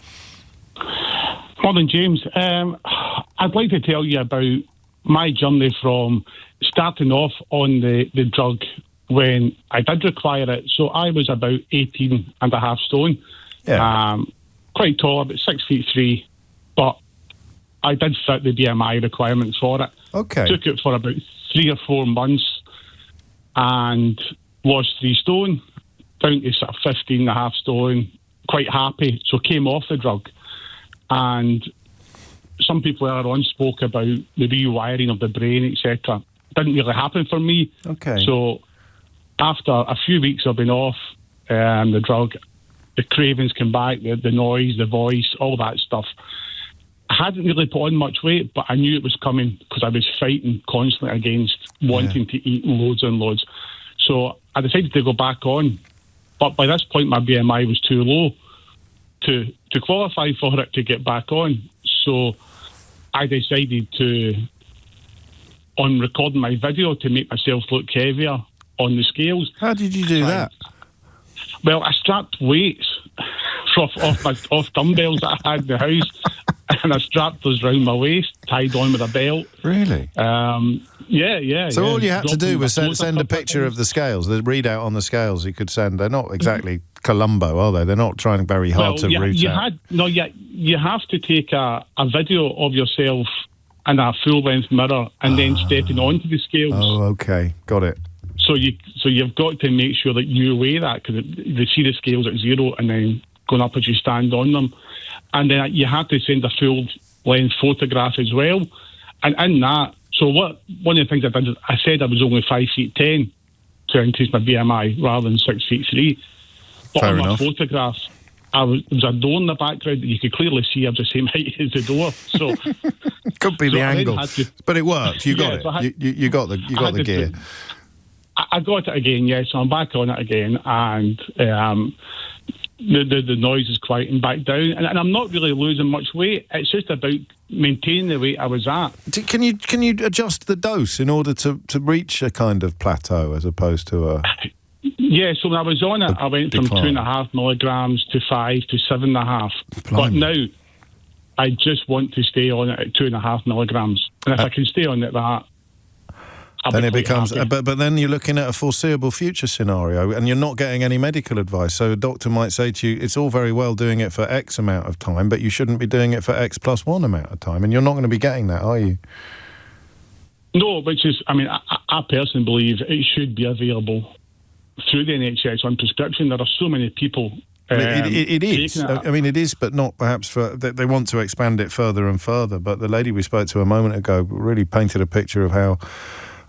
Morning, James. I'd like to tell you about my journey from starting off on the drug when I did require it. So I was about 18 and a half stone. Yeah. Quite tall, about 6'3", but I did fit the BMI requirements for it. Okay. Took it for about 3 or 4 months and lost 3 stone, down to sort of 15 and a half stone, quite happy. So came off the drug. And some people earlier on spoke about the rewiring of the brain, etc. Didn't really happen for me. Okay. So after a few weeks of being off the drug, the cravings came back, the noise, the voice, all that stuff. I hadn't really put on much weight, but I knew it was coming because I was fighting constantly against wanting to eat loads and loads. So I decided to go back on. But by this point, my BMI was too low to qualify for it to get back on. So I decided to, on recording my video, to make myself look heavier on the scales. How did you do that? Well, I strapped weights off dumbbells that I had in the house, and I strapped those round my waist, tied on with a belt. Really? Yeah. So all you had to do was send a picture of the scales, the readout on the scales you could send. They're not exactly Columbo, are they? They're not trying very hard to root out. You have to take a video of yourself in a full-length mirror and then stepping onto the scales. Oh, okay. Got it. So you've got to make sure that you weigh that, because they see the scales at 0 and then going up as you stand on them. And then you have to send a full-length photograph as well. And in that, so one of the things I did is I said I was only 5'10" to increase my BMI rather than 6'3". But Fair on enough. my photograph, there was a door in the background that you could clearly see I was the same height as the door. So could be the angle, but it worked. You got it. So you got the gear. I got it again, yes. So I'm back on it again, and the noise is quieting back down, and I'm not really losing much weight. It's just about maintaining the weight I was at. Can you adjust the dose in order to reach a kind of plateau as opposed to a? Yeah, so when I was on it, I went from 2.5 milligrams to 5 to 7.5. But now I just want to stay on it at 2.5 milligrams, and if I can stay on it that. Then it becomes, but then you're looking at a foreseeable future scenario, and you're not getting any medical advice. So a doctor might say to you, it's all very well doing it for X amount of time, but you shouldn't be doing it for X plus 1 amount of time, and you're not going to be getting that, are you? No, which is, I personally believe it should be available through the NHS on prescription. There are so many people. It is. It is, but not perhaps for. They want to expand it further and further. But the lady we spoke to a moment ago really painted a picture of how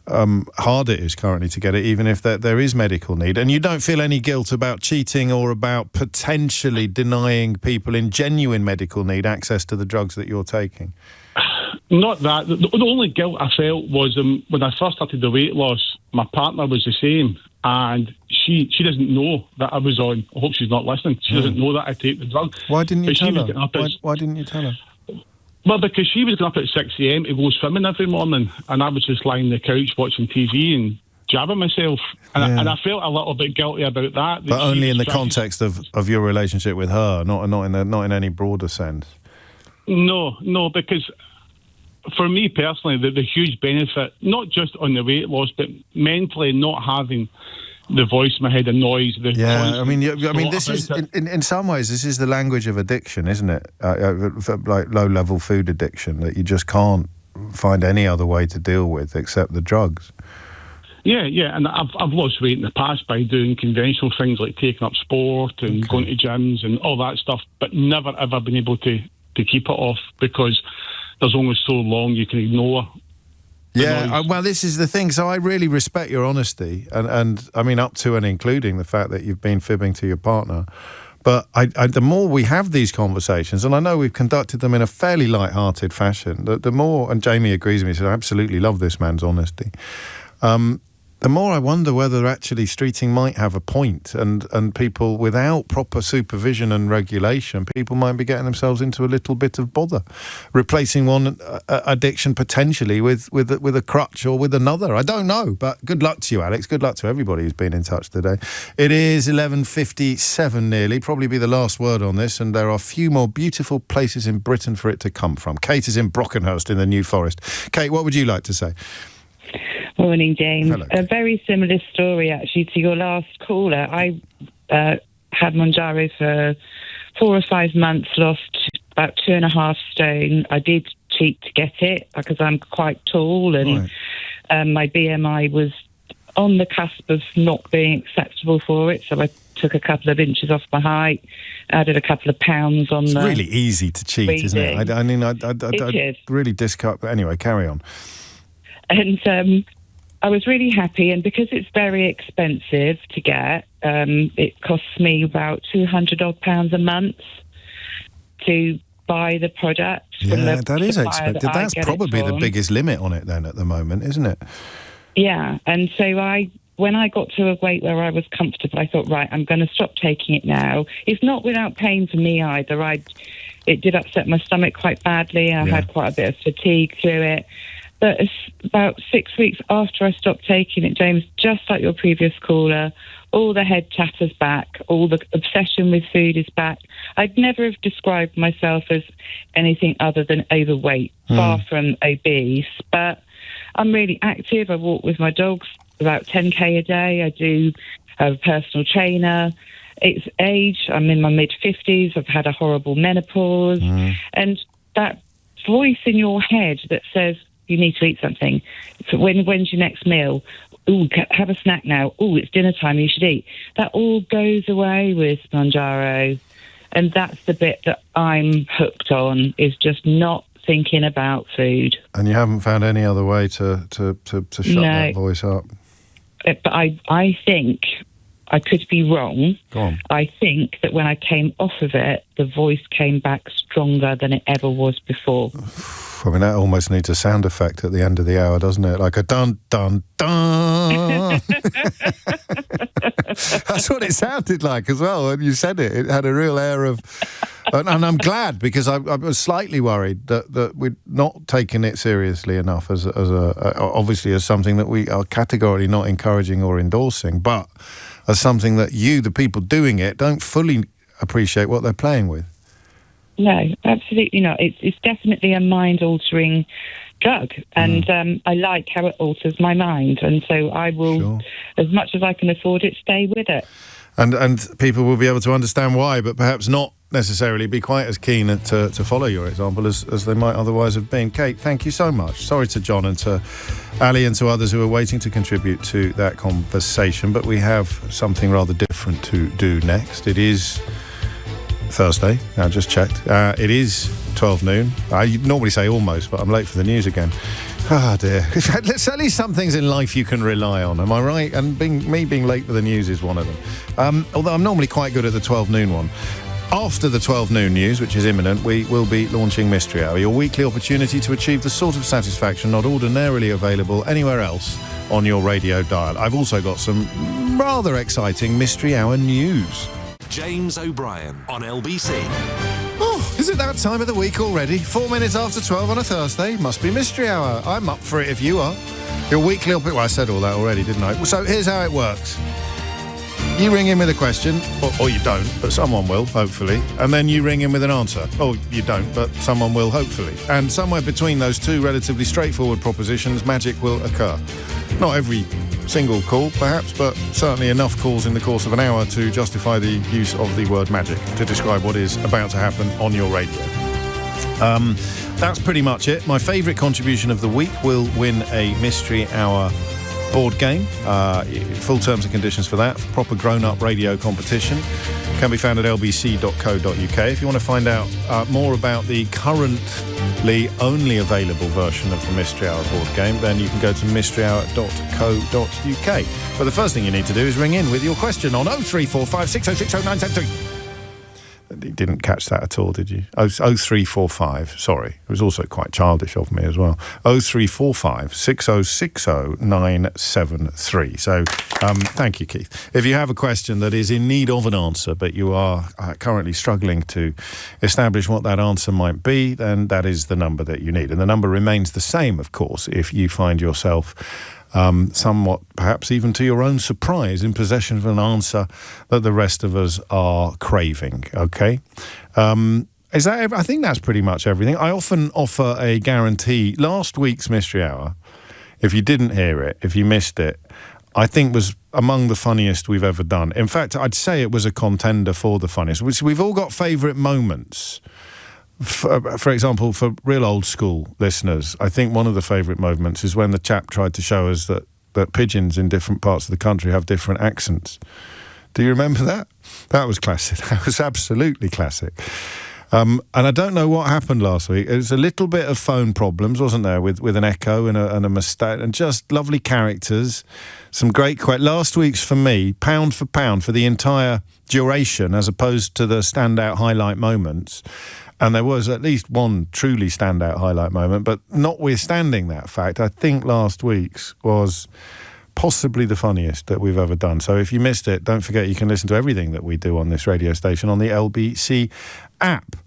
hard it is currently to get it, even if there is medical need. And you don't feel any guilt about cheating or about potentially denying people in genuine medical need access to the drugs that you're taking? Not that. The only guilt I felt was when I first started the weight loss, my partner was the same, and she doesn't know that I was on. I hope she's not listening. She doesn't know that I take the drug. Why didn't you tell her? Why didn't you tell her? Well, because she was getting up at 6 a.m. to go swimming every morning, and I was just lying on the couch watching TV and jabbing myself. And I felt a little bit guilty about that. But only in the context of your relationship with her, not in any broader sense. No, because for me personally, the huge benefit, not just on the weight loss, but mentally not having the voice in my head, the noise. This is in some ways this is the language of addiction, isn't it? Like low-level food addiction that you just can't find any other way to deal with except the drugs. Yeah, and I've lost weight in the past by doing conventional things like taking up sport and going to gyms and all that stuff, but never ever been able to keep it off because there's only so long you can ignore. Yeah, well, this is the thing. So I really respect your honesty, and I mean up to and including the fact that you've been fibbing to your partner. But the more we have these conversations, and I know we've conducted them in a fairly light-hearted fashion, the more, and Jamie agrees with me, says, I absolutely love this man's honesty. The more I wonder whether actually Streeting might have a point, and people without proper supervision and regulation, people might be getting themselves into a little bit of bother, replacing one addiction potentially with a crutch or with another. I don't know, but good luck to you, Alex. Good luck to everybody who's been in touch today. It is 11:57 nearly, probably be the last word on this, and there are a few more beautiful places in Britain for it to come from. Kate is in Brockenhurst in the New Forest. Kate, what would you like to say? Morning, James. Hello. A very similar story, actually, to your last caller. I had Mounjaro for 4 or 5 months, lost about 2.5 stone. I did cheat to get it because I'm quite tall, and my BMI was on the cusp of not being acceptable for it, so I took a couple of inches off my height, added a couple of pounds on. It's really easy to cheat, isn't it? I mean, I really discount. But anyway, carry on. And I was really happy, and because it's very expensive to get, it costs me about £200 a month to buy the product. Yeah, that is expensive. That's probably the biggest limit on it then at the moment, isn't it? Yeah, and so when I got to a weight where I was comfortable, I thought, right, I'm going to stop taking it now. It's not without pain for me either. It did upset my stomach quite badly. I had quite a bit of fatigue through it. But about 6 weeks after I stopped taking it, James, just like your previous caller, all the head chatter's back, all the obsession with food is back. I'd never have described myself as anything other than overweight, far from obese, but I'm really active. I walk with my dogs about 10k a day. I do have a personal trainer. It's age. I'm in my mid-50s. I've had a horrible menopause. And that voice in your head that says, you need to eat something. So when's your next meal? Ooh, have a snack now. Ooh, it's dinner time, you should eat. That all goes away with Mounjaro. And that's the bit that I'm hooked on, is just not thinking about food. And you haven't found any other way to shut that voice up? But I think, I could be wrong. Go on. I think that when I came off of it, the voice came back stronger than it ever was before. I mean, that almost needs a sound effect at the end of the hour, doesn't it? Like a dun, dun, dun. That's what it sounded like as well. When you said it, it had a real air of... And I'm glad, because I was slightly worried that we'd not taken it seriously enough as obviously as something that we are categorically not encouraging or endorsing, but as something that you, the people doing it, don't fully appreciate what they're playing with. No, absolutely not. It's definitely a mind-altering drug, and I like how it alters my mind, and so I will, as much as I can afford it, stay with it. And people will be able to understand why, but perhaps not necessarily be quite as keen to follow your example as they might otherwise have been. Kate, thank you so much. Sorry to John and to Ali and to others who are waiting to contribute to that conversation, but we have something rather different to do next. It is Thursday, I just checked. It is 12 noon. I normally say almost, but I'm late for the news again. Ah, dear. There's at least some things in life you can rely on, am I right? And being late for the news is one of them. Although I'm normally quite good at the 12 noon one. After the 12 noon news, which is imminent, we will be launching Mystery Hour, your weekly opportunity to achieve the sort of satisfaction not ordinarily available anywhere else on your radio dial. I've also got some rather exciting Mystery Hour news. James O'Brien on LBC. Oh, is it that time of the week already? 4 minutes after 12 on a Thursday. Must be Mystery Hour. I'm up for it if you are. Your weekly... Well, I said all that already, didn't I? So here's how it works. You ring in with a question, or you don't, but someone will, hopefully. And then you ring in with an answer. Oh, you don't, but someone will, hopefully. And somewhere between those two relatively straightforward propositions, magic will occur. Not every single call, perhaps, but certainly enough calls in the course of an hour to justify the use of the word magic to describe what is about to happen on your radio. That's pretty much it. My favourite contribution of the week will win a Mystery Hour board game. Full terms and conditions for that. Proper grown-up radio competition can be found at lbc.co.uk. If you want to find out more about the currently only available version of the Mystery Hour board game, then you can go to mysteryhour.co.uk. But the first thing you need to do is ring in with your question on 0345 606 0973. You didn't catch that at all, did you? 0345, sorry. It was also quite childish of me as well. 0345 6060 973. So, thank you, Keith. If you have a question that is in need of an answer, but you are currently struggling to establish what that answer might be, then that is the number that you need. And the number remains the same, of course, if you find yourself somewhat, perhaps even to your own surprise, in possession of an answer that the rest of us are craving, okay? Is that? I think that's pretty much everything. I often offer a guarantee. Last week's Mystery Hour, if you didn't hear it, if you missed it, I think was among the funniest we've ever done. In fact, I'd say it was a contender for the funniest, which we've all got favourite moments. For example, for real old school listeners, I think one of the favourite moments is when the chap tried to show us that pigeons in different parts of the country have different accents. Do you remember that? That was classic. That was absolutely classic. And I don't know what happened last week. It was a little bit of phone problems, wasn't there, with an echo and a mistake, and just lovely characters. Some great last week's, for me, pound for pound, for the entire duration, as opposed to the standout highlight moments. And there was at least one truly standout highlight moment, but notwithstanding that fact, I think last week's was possibly the funniest that we've ever done. So if you missed it, don't forget you can listen to everything that we do on this radio station on the LBC app.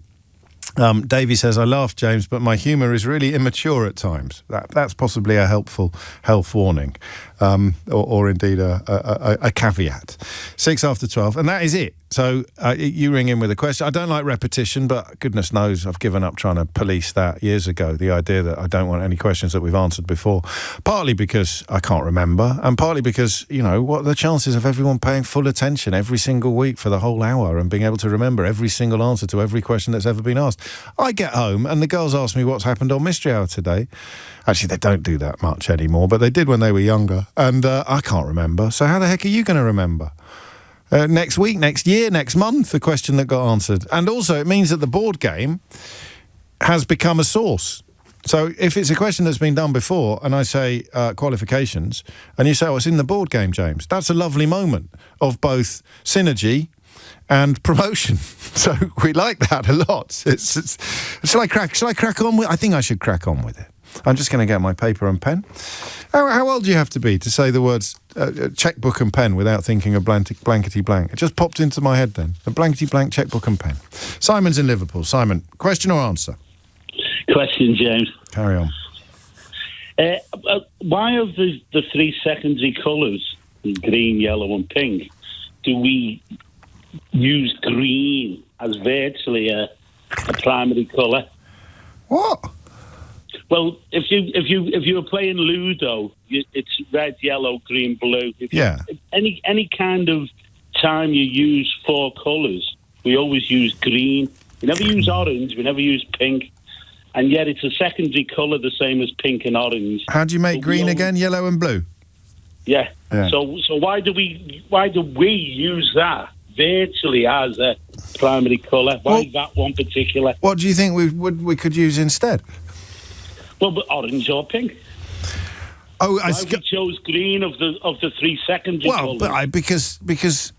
Davey says, I laugh, James, but my humour is really immature at times. That's possibly a helpful health warning, or indeed a caveat. 6 after 12, and that is it. So you ring in with a question. I don't like repetition, but goodness knows I've given up trying to police that years ago, the idea that I don't want any questions that we've answered before, partly because I can't remember, and partly because, you know, what are the chances of everyone paying full attention every single week for the whole hour and being able to remember every single answer to every question that's ever been asked? I get home and the girls ask me what's happened on Mystery Hour today. Actually, they don't do that much anymore, but they did when they were younger, and I can't remember. So how the heck are you going to remember? Next week, next year, next month, the question that got answered. And also, it means that the board game has become a source. So if it's a question that's been done before, and I say qualifications, and you say, oh, it's in the board game, James, that's a lovely moment of both synergy and promotion. So we like that a lot. Shall I crack on with? I think I should crack on with it. I'm just going to get my paper and pen. How old do you have to be to say the words checkbook and pen without thinking of blankety blank? It just popped into my head then. A blankety blank checkbook and pen. Simon's in Liverpool. Simon, question or answer? Question, James. Carry on. Why of the three secondary colours, green, yellow and pink, do we use green as virtually a primary colour? What? Well, if you were playing Ludo, it's red, yellow, green, blue. Any kind of time you use four colours, we always use green. We never use orange. We never use pink. And yet it's a secondary colour, the same as pink and orange. How do you make green again? Yellow and blue. Yeah. So why do we use that virtually as a primary colour? Why is that one particular? What do you think we could use instead? Well, but orange or pink. Oh, we chose green of the three secondary colours. Well, because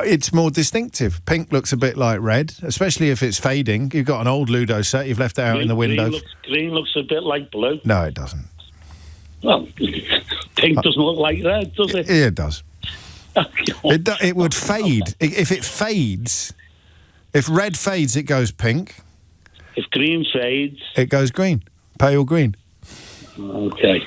it's more distinctive. Pink looks a bit like red, especially if it's fading. You've got an old Ludo set, you've left it out in the window. Green looks a bit like blue. No, it doesn't. Well, pink doesn't look like red, does it? Yeah, it does. It would fade. If it fades, if red fades, it goes pink. If green fades, it goes green. Pale green. Okay.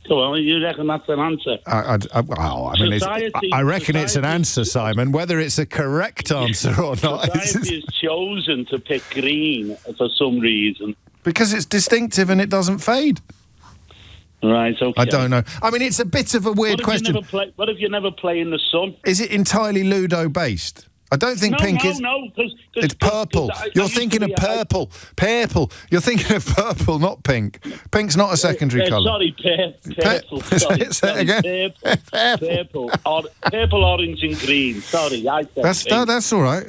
Well, you reckon that's an answer? I reckon it's an answer, Simon. Whether it's a correct answer or not. Society has chosen to pick green for some reason. Because it's distinctive and it doesn't fade. Right, okay. I don't know. I mean, it's a bit of a weird question. What if you never play in the sun? Is it entirely Ludo-based? I don't think pink is... No, because... It's purple. You're thinking of purple. Purple. You're thinking of purple, not pink. Pink's not a secondary colour. Sorry, purple. Sorry, Say it again. Purple, orange and green. Sorry, I said that's all right.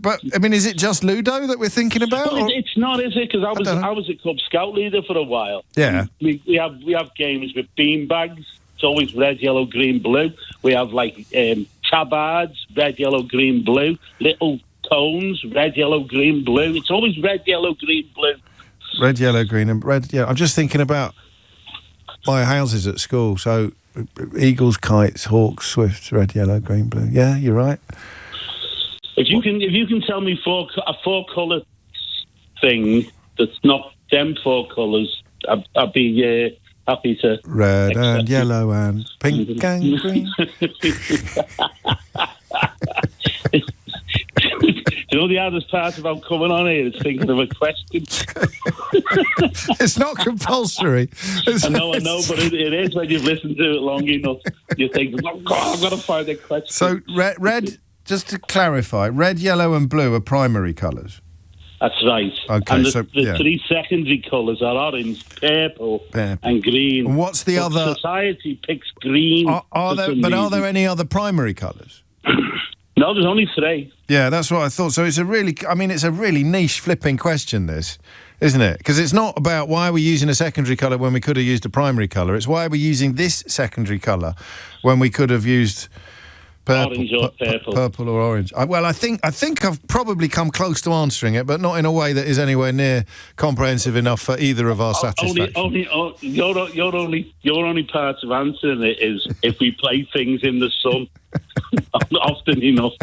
But, I mean, is it just Ludo that we're thinking about? Well, it's not, is it? Because I was a Cub Scout leader for a while. Yeah. We have games with bean bags. It's always red, yellow, green, blue. We have, like... tabards, red, yellow, green, blue. Little cones, red, yellow, green, blue. It's always red, yellow, green, blue. Red, yellow, green, and red. Yeah, I'm just thinking about my houses at school. So eagles, kites, hawks, swifts, red, yellow, green, blue. Yeah, you're right. If you can tell me a 4-colour thing that's not them 4 colours, I'd be happy to. Red and yellow and pink and green. You know the hardest part about coming on here is thinking of a question. It's not compulsory. I know, but it is when you've listened to it long enough. You think, oh God, I've got to find a question. So red, just to clarify, red, yellow and blue are primary colours. That's right. Okay, and the 3 secondary colours are orange, purple, and green. And what's the other? Society picks green. Are there any other primary colours? No, there's only 3. Yeah, that's what I thought. So it's a really niche flipping question, this, isn't it? Because it's not about why we're using a secondary colour when we could have used a primary colour. It's why we're using this secondary colour when we could have used orange or purple. Purple or orange. I think I've probably come close to answering it, but not in a way that is anywhere near comprehensive enough for either of our satisfaction. Your only part of answering it is if we play things in the sun. Often enough.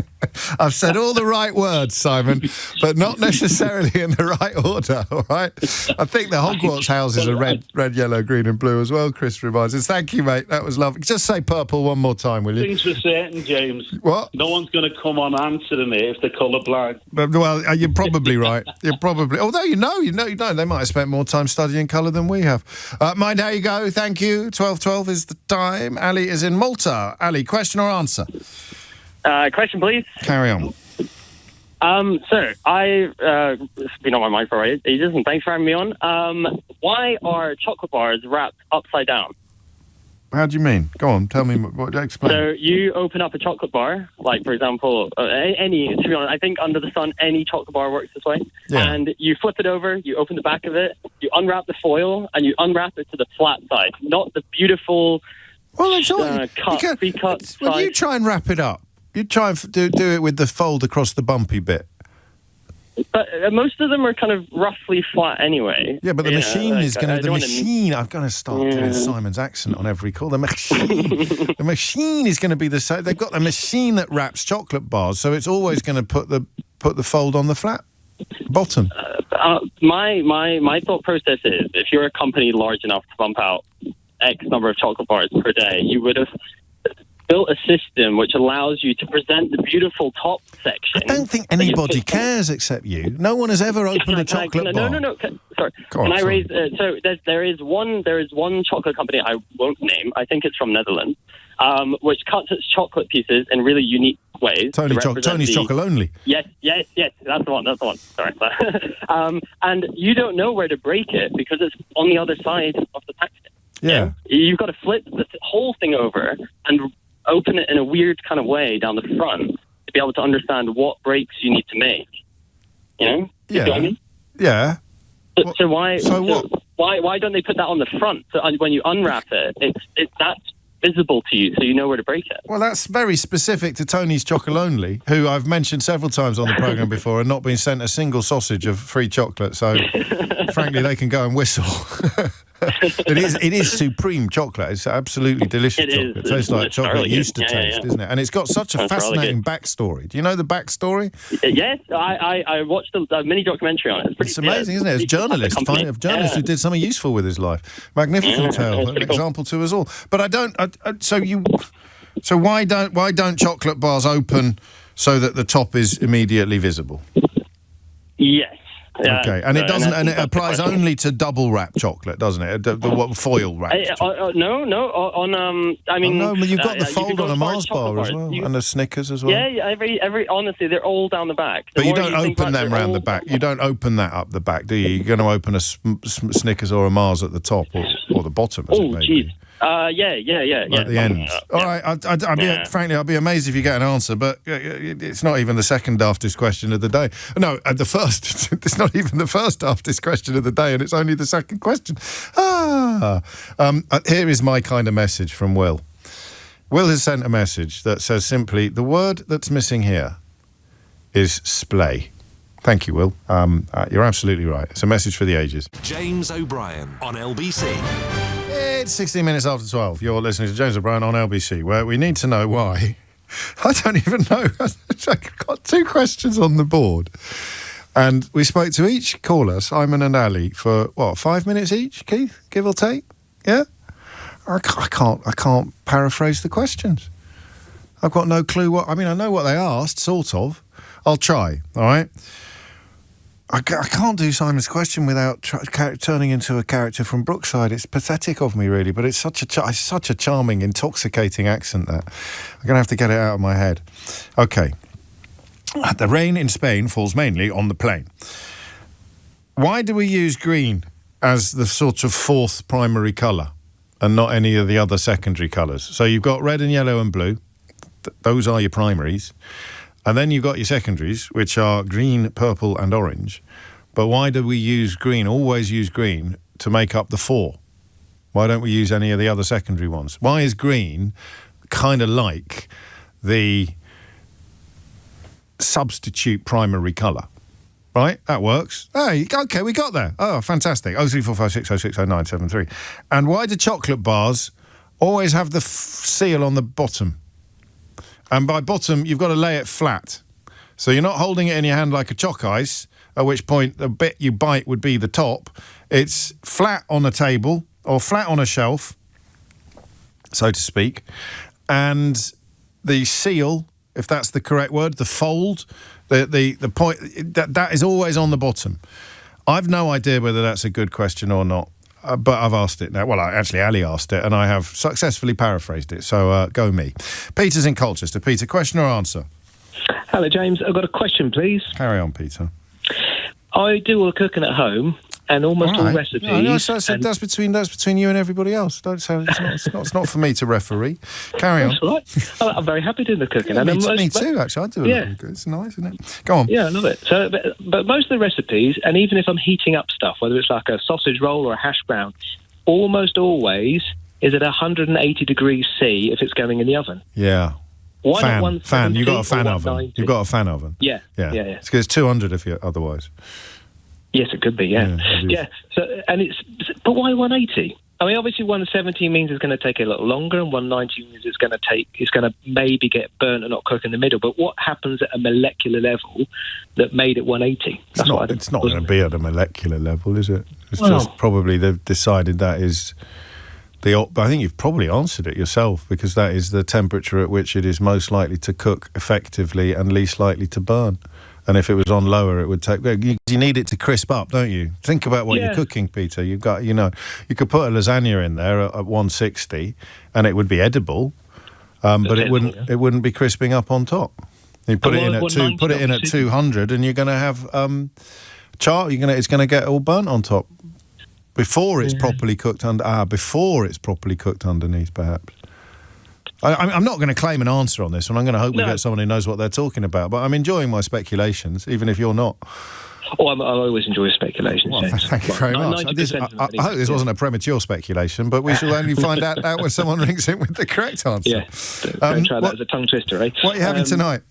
I've said all the right words, Simon, but not necessarily in the right order, all right? I think the Hogwarts houses are red, yellow, green and blue as well, Chris reminds us. Thank you, mate. That was lovely. Just say purple one more time, will you? Things for certain, James. What? No one's going to come on answering it if they're colourblind. Well, you're probably right. You're probably... Although you know. They might have spent more time studying colour than we have. Mind how you go. Thank you. 12:12 is the time. Ali is in Malta. Ali, question or answer? Question, please. Carry on. So, I've been on my mind for ages, and thanks for having me on. Why are chocolate bars wrapped upside down? How do you mean? Go on, tell me. Explain. So, you open up a chocolate bar, like, for example, to be honest, I think under the sun, any chocolate bar works this way. Yeah. And you flip it over, you open the back of it, you unwrap the foil, and you unwrap it to the flat side, not the beautiful... Well, that's all. When you try and wrap it up, you try and do it with the fold across the bumpy bit. But most of them are kind of roughly flat anyway. Yeah, but the machine is going to... The machine... I'm going to start doing Simon's accent on every call. The machine is going to be the same. They've got the machine that wraps chocolate bars, so it's always going to put the fold on the flat bottom. My thought process is, if you're a company large enough to bump out X number of chocolate bars per day, you would have built a system which allows you to present the beautiful top section. I don't think anybody cares except you. No one has ever opened a chocolate bar. No. Sorry. Can I raise? So there is one chocolate company I won't name. I think it's from Netherlands, which cuts its chocolate pieces in really unique ways. Tony's Chocolonely. Yes. That's the one. Sorry. And you don't know where to break it because it's on the other side of the packaging. Yeah. You've got to flip the whole thing over and open it in a weird kind of way down the front to be able to understand what breaks you need to make. You know? Yeah. You know what I mean? Yeah. So why don't they put that on the front? So when you unwrap it, that's visible to you, so you know where to break it. Well, that's very specific to Tony's Chocolonely, who I've mentioned several times on the programme before and not been sent a single sausage of free chocolate, so frankly they can go and whistle. It is supreme chocolate. It's absolutely delicious chocolate. It tastes like chocolate used to taste, isn't it? And it's got such a fascinating backstory. Do you know the backstory? Yes, I watched a mini documentary on it. It's amazing, isn't it? As a journalist, who did something useful with his life. Magnificent tale, an example to us all. But I don't. So why don't chocolate bars open so that the top is immediately visible? Yes. Okay, and it doesn't, and it applies only to double wrap chocolate, doesn't it? The foil wrap. No. I mean, no, but you've got the fold on a Mars bar as well, and a Snickers as well. Yeah, every. Honestly, they're all down the back. But you don't open them round the back. You don't open that up the back, do you? You're going to open a Snickers or a Mars at the top or the bottom. Oh, jeez. Yeah. At the end. All right. Frankly, I'd be amazed if you get an answer, but it's not even the second daftest question of the day. No, the first. It's not even the first daftest question of the day, and it's only the second question. Here is my kind of message from Will. Will has sent a message that says simply, the word that's missing here is splay. Thank you, Will. You're absolutely right. It's a message for the ages. James O'Brien on LBC. It's 16 minutes after 12. You're listening to James O'Brien on LBC, where we need to know why. I don't even know. I've got 2 questions on the board. And we spoke to each caller, Simon and Ali, for, 5 minutes each, Keith? Give or take? Yeah? I can't paraphrase the questions. I've got no clue what... I mean, I know what they asked, sort of. I'll try, all right? I can't do Simon's question without turning into a character from Brookside. It's pathetic of me, really, but it's such a charming, intoxicating accent that I'm going to have to get it out of my head. Okay. The rain in Spain falls mainly on the plain. Why do we use green as the sort of 4th primary colour and not any of the other secondary colours? So you've got red and yellow and blue. Those are your primaries. And then you've got your secondaries, which are green, purple and orange. But why do we use green, always use green, to make up the 4? Why don't we use any of the other secondary ones? Why is green kind of like the substitute primary colour? Right? That works. Hey, okay, we got there. Oh, fantastic. 03456060973. And why do chocolate bars always have the seal on the bottom? And by bottom, you've got to lay it flat. So you're not holding it in your hand like a chalk ice, at which point the bit you bite would be the top. It's flat on a table or flat on a shelf, so to speak. And the seal, if that's the correct word, the fold, the point, that is always on the bottom. I've no idea whether that's a good question or not. But I've asked it now. Well, actually, Ali asked it, and I have successfully paraphrased it. So, go me. Peter's in Colchester. Peter, question or answer? Hello, James. I've got a question, please. Carry on, Peter. I do all the cooking at home, and almost all recipes. No, that's between you and everybody else. Don't say it's not for me to referee. Carry on. That's all right. I'm very happy doing the cooking. Yeah, me too, actually. I do it. It's nice, isn't it? Go on. Yeah, I love it. So, but most of the recipes, and even if I'm heating up stuff, whether it's like a sausage roll or a hash brown, almost always is at 180 degrees C if it's going in the oven. Yeah. Why not 170 fan. You got a fan oven. 190? You've got a fan oven. Yeah. It's because it's 200 if you otherwise. Yes, it could be. Yeah. So, but why 180? I mean, obviously 170 means it's going to take a little longer, and 190 means it's going to maybe get burnt and not cook in the middle. But what happens at a molecular level that made it 180? It's not going to be at a molecular level, is it? It's just probably they've decided that is I think you've probably answered it yourself, because that is the temperature at which it is most likely to cook effectively and least likely to burn. And if it was on lower, it would take... You need it to crisp up, don't you? Think about what you're cooking, Peter. You've got, you could put a lasagna in there at 160 and it would be edible, but it wouldn't be crisping up on top. You put it in at 200 and you're going to have it's going to get all burnt on top before it's properly cooked underneath, perhaps. I'm not going to claim an answer on this one. I'm going to hope we get someone who knows what they're talking about. But I'm enjoying my speculations, even if you're not. Oh, I always enjoy speculations. Well, thank you very much. I hope this wasn't a premature speculation, but we shall only find out when someone rings in with the correct answer. Yeah, don't try that as a tongue twister, eh? What are you having tonight?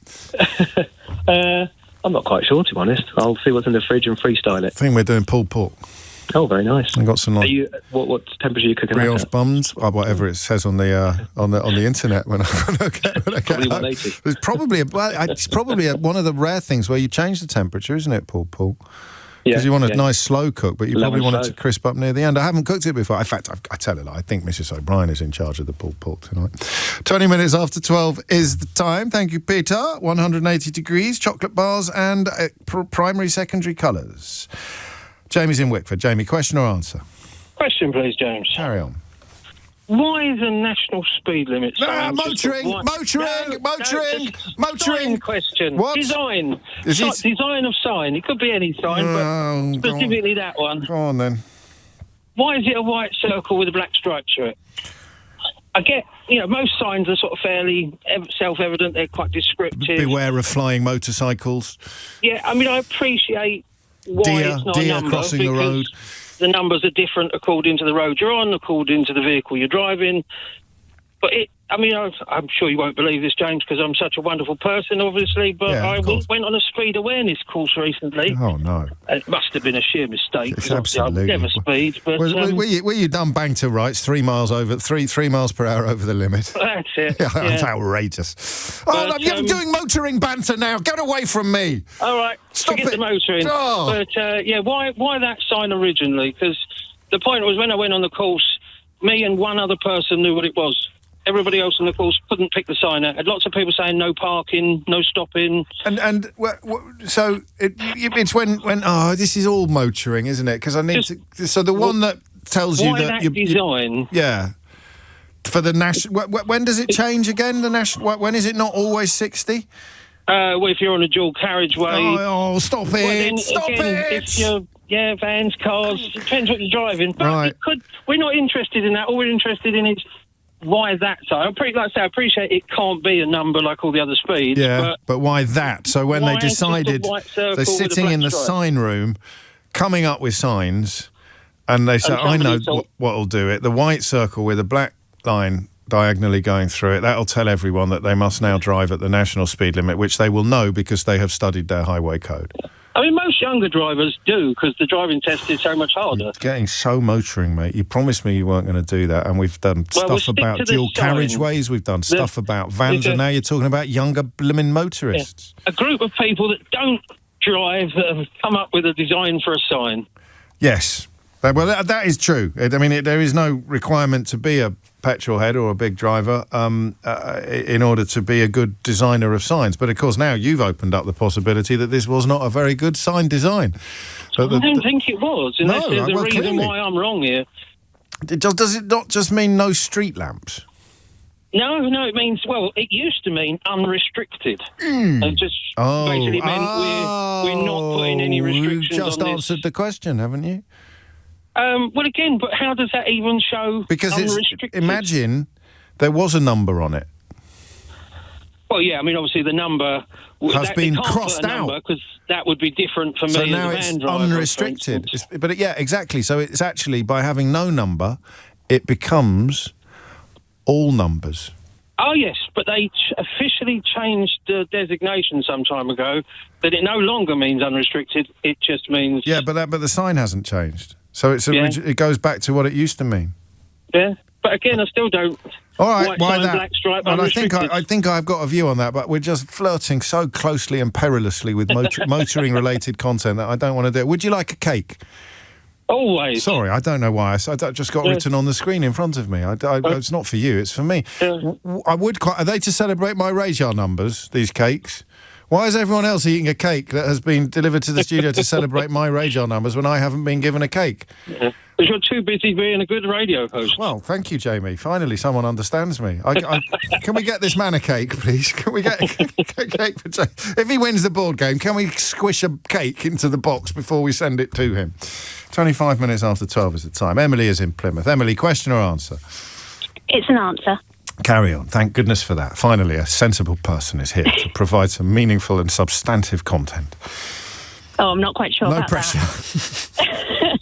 I'm not quite sure, to be honest. I'll see what's in the fridge and freestyle it. I think we're doing pulled pork. Oh, very nice. I got some nice. What temperature are you cooking? Brioche buns, whatever it says on the internet. When I get probably 180. It's probably one of the rare things where you change the temperature, isn't it, pulled pork? Because you want a nice slow cook, but you probably want it to crisp up near the end. I haven't cooked it before. In fact, I tell you, I think Mrs. O'Brien is in charge of the pulled pork tonight. 20 minutes after 12 is the time. Thank you, Peter. 180 degrees, chocolate bars and primary, secondary colours. Jamie's in Wickford. Jamie, question or answer? Question, please, James. Carry on. Why is a national speed limit? Motoring. Question. What? Design. Design of sign. It could be any sign, but specifically that one. Go on then. Why is it a white circle with a black stripe through it? I get, most signs are sort of fairly self-evident. They're quite descriptive. Beware of flying motorcycles. Yeah, I appreciate why it's not a number, crossing the road. The numbers are different according to the road you're on, according to the vehicle you're driving. But I'm sure you won't believe this, James, because I'm such a wonderful person, obviously, but I went on a speed awareness course recently. Oh, no. It must have been a sheer mistake. Absolutely. I've never speed. But, were you done bang to rights 3 miles over, 3 miles per hour over the limit? That's it. That's outrageous. You're doing motoring banter now. Get away from me. All right. Stop Forget it. the motoring. Oh. But, why that sign originally? Because the point was when I went on the course, me and one other person knew what it was. Everybody else on the course couldn't pick the sign out. Had lots of people saying no parking, no stopping. So it's when this is all motoring, isn't it? Because I need to. So the one that tells you that design. For the national. When does it change again? The national. When is it not always 60? Well, if you're on a dual carriageway. Oh, stop it! Stop it! If you're vans, cars, it depends what you're driving. But right. We're not interested in that. All we're interested in is. Why that? So I appreciate it can't be a number like all the other speeds. Yeah, but why that? So when they decided, they're sitting in the sign room, coming up with signs, and they say, I know what'll do it. The white circle with a black line diagonally going through it, that'll tell everyone that they must now drive at the national speed limit, which they will know because they have studied their highway code. Most younger drivers do, because the driving test is so much harder. You're getting so motoring, mate. You promised me you weren't going to do that, and we've done stuff about dual carriageways, we've done stuff about vans, and now you're talking about younger blimmin' motorists. Yeah. A group of people that don't drive that have come up with a design for a sign. Yes. Well, that is true. There is no requirement to be a petrol head or a big driver in order to be a good designer of signs. But, of course, now you've opened up the possibility that this was not a very good sign design. I don't think it was, unless there's a reason why I'm wrong here. Does it not just mean no street lamps? No, it means, it used to mean unrestricted. It just basically meant we're not putting any restrictions on this. You've just answered the question, haven't you? But how does that even show unrestricted? Imagine there was a number on it. Well, yeah, obviously the number has been crossed out because that would be different for me. So now as a van it's driver, unrestricted. Exactly. So it's actually by having no number, it becomes all numbers. Oh yes, but they officially changed the designation some time ago that it no longer means unrestricted. It just means but the sign hasn't changed. So it goes back to what it used to mean. Yeah, but again, I still don't. All right, why that? Black stripe, well, I think I've got a view on that, but we're just flirting so closely and perilously with motoring-related content that I don't want to do it. Would you like a cake? Always. Sorry, I don't know why. That just got written on the screen in front of me. It's not for you, it's for me. Yeah. Are they to celebrate my radar numbers, these cakes? Why is everyone else eating a cake that has been delivered to the studio to celebrate my radar numbers when I haven't been given a cake? Yeah. Because you're too busy being a good radio host. Well, thank you, Jamie. Finally, someone understands me. Can we get this man a cake, please? Can we get a cake for Jamie? If he wins the board game, can we squish a cake into the box before we send it to him? 25 minutes after 12 is the time. Emily is in Plymouth. Emily, question or answer? It's an answer. Carry on. Thank goodness for that. Finally, a sensible person is here to provide some meaningful and substantive content. Oh, I'm not quite sure about pressure. That.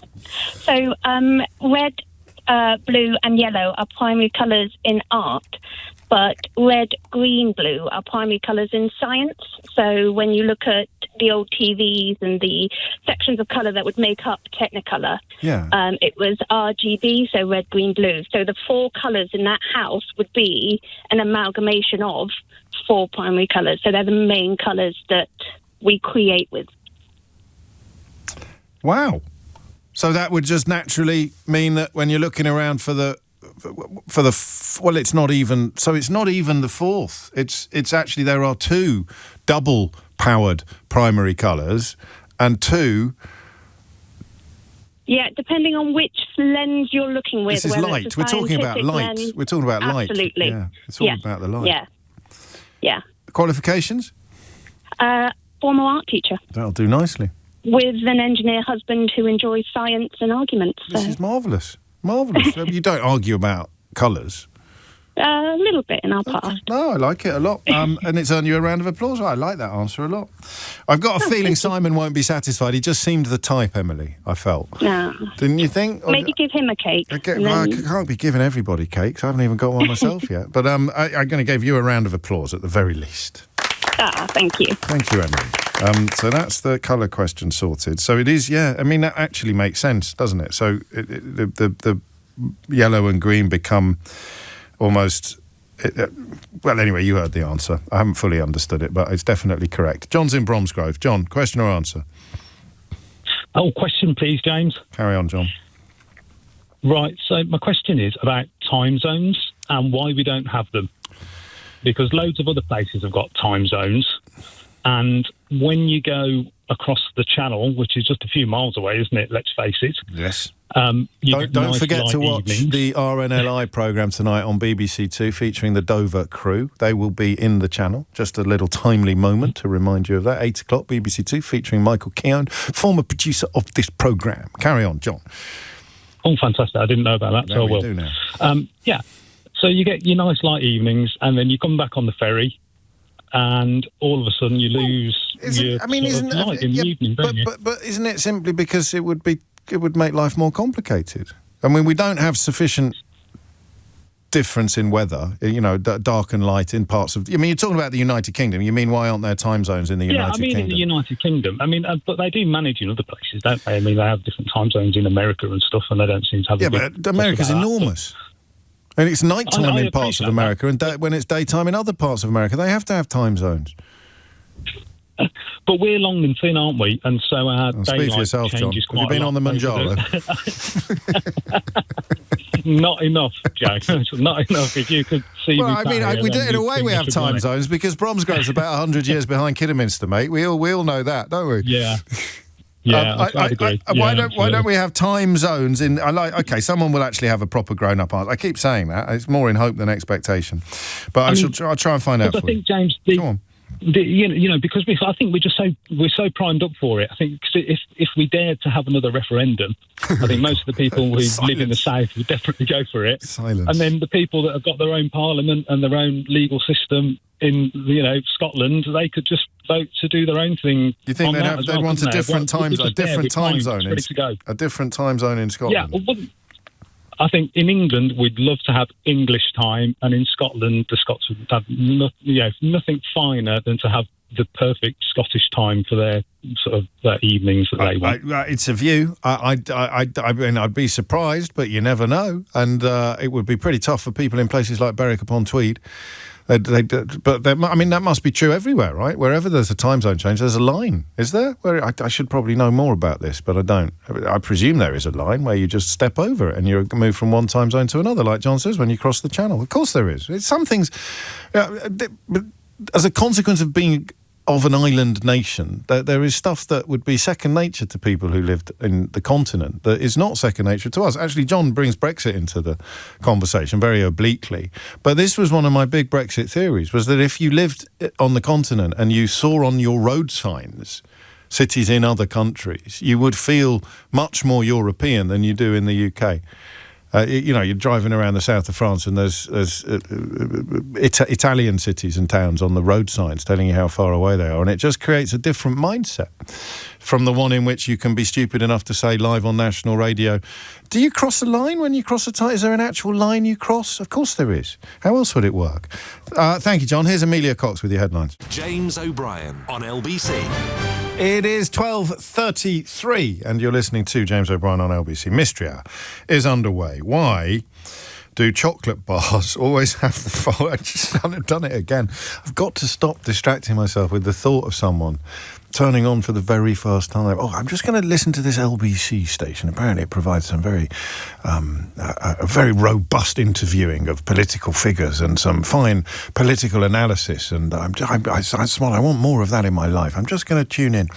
So, red, blue and yellow are primary colours in art, but red, green, blue are primary colours in science. So when you look at the old TVs and the sections of colour that would make up Technicolor, it was RGB, so red, green, blue. So the 4 colours in that house would be an amalgamation of 4 primary colours. So they're the main colours that we create with. Wow. So that would just naturally mean that when you're looking around for the it's not even the fourth. It's actually there are two double powered primary colours and two. Yeah, depending on which lens you're looking with. This is light. We're talking about light. Lens. We're talking about light. Absolutely. Yeah, it's all about the light. Yeah. Yeah. Qualifications? Former art teacher. That'll do nicely. With an engineer husband who enjoys science and arguments. So. This is marvellous. Marvellous. You don't argue about colours. A little bit in our past. No, I like it a lot. And it's earned you a round of applause. I like that answer a lot. I've got a feeling Simon won't be satisfied. He just seemed the type, Emily, I felt. No. Didn't you think? Maybe give him a cake. I can't be giving everybody cakes. I haven't even got one myself yet. But I'm going to give you a round of applause at the very least. Thank you. Thank you, Emily. So that's the colour question sorted. So it is, yeah. I mean, that actually makes sense, doesn't it? So the yellow and green become almost... well, anyway, you heard the answer. I haven't fully understood it, but it's definitely correct. John's in Bromsgrove. John, question or answer? Oh, question, please, James. Carry on, John. Right, so my question is about time zones and why we don't have them. Because loads of other places have got time zones, and when you go across the channel, which is just a few miles away, isn't it? Let's face it. Yes. Don't forget to watch the RNLI programme tonight on BBC Two featuring the Dover crew. They will be in the channel. Just a little timely moment to remind you of that. 8 o'clock, BBC Two, featuring Michael Keown, former producer of this programme. Carry on, John. Oh, fantastic. I didn't know about that, so I will. Do now. Yeah. So you get your nice light evenings, and then you come back on the ferry, and all of a sudden you lose your light in the evening, don't you? But isn't it simply because it would make life more complicated? I mean, we don't have sufficient difference in weather, dark and light in parts of... I mean, you're talking about the United Kingdom. You mean, why aren't there time zones in the United Kingdom? In the United Kingdom. I mean, but they do manage in other places, don't they? I mean, they have different time zones in America and stuff, and they don't seem to have... Yeah, but America's enormous. And it's nighttime in parts of America, and when it's daytime in other parts of America, they have to have time zones. But we're long and thin, aren't we? And so our daylight speak for yourself, John. changes quite Have you been on the Manjaro? Not enough, Jack. Not enough. If you could see well, me. I mean, in a way we have time zones because Bromsgrove's about 100 years behind Kidderminster, mate. We all know that, don't we? Yeah. Yeah, I agree. Why don't we have time zones in? Someone will actually have a proper grown-up answer. I keep saying that. It's more in hope than expectation, but I'll try and find out. I think, James, go on. Because I think we're so primed up for it. I think if we dared to have another referendum, I think most of the people who live in the south would definitely go for it. Silence. And then the people that have got their own parliament and their own legal system in Scotland, they could just vote to do their own thing. You think they'd want a different time zone in Scotland? Yeah. Well, I think in England we'd love to have English time, and in Scotland the Scots would have nothing finer than to have the perfect Scottish time for their sort of their evenings that they want. It's a view. I mean, I'd be surprised, but you never know. And it would be pretty tough for people in places like Berwick upon Tweed. That must be true everywhere, right? Wherever there's a time zone change, there's a line, is there? I should probably know more about this, but I don't. I presume there is a line where you just step over it and you move from one time zone to another, like John says, when you cross the channel. Of course there is. Some things, as a consequence of being of an island nation, there is stuff that would be second nature to people who lived in the continent that is not second nature to us. Actually, John brings Brexit into the conversation very obliquely. But this was one of my big Brexit theories, was that if you lived on the continent and you saw on your road signs cities in other countries, you would feel much more European than you do in the UK. You're driving around the south of France and there's Italian cities and towns on the road signs telling you how far away they are, and it just creates a different mindset from the one in which you can be stupid enough to say live on national radio, do you cross a line when you cross a time? Is there an actual line you cross? Of course there is. How else would it work? Thank you, John. Here's Amelia Cox with your headlines. James O'Brien on LBC. It is 12:33 and you're listening to James O'Brien on LBC. Mystery Hour is underway. Why do chocolate bars always have the fold? I just haven't done it again. I've got to stop distracting myself with the thought of someone turning on for the very first time. Oh, I'm just going to listen to this LBC station. Apparently it provides some very a very robust interviewing of political figures and some fine political analysis, and I want more of that in my life. I'm just going to tune in.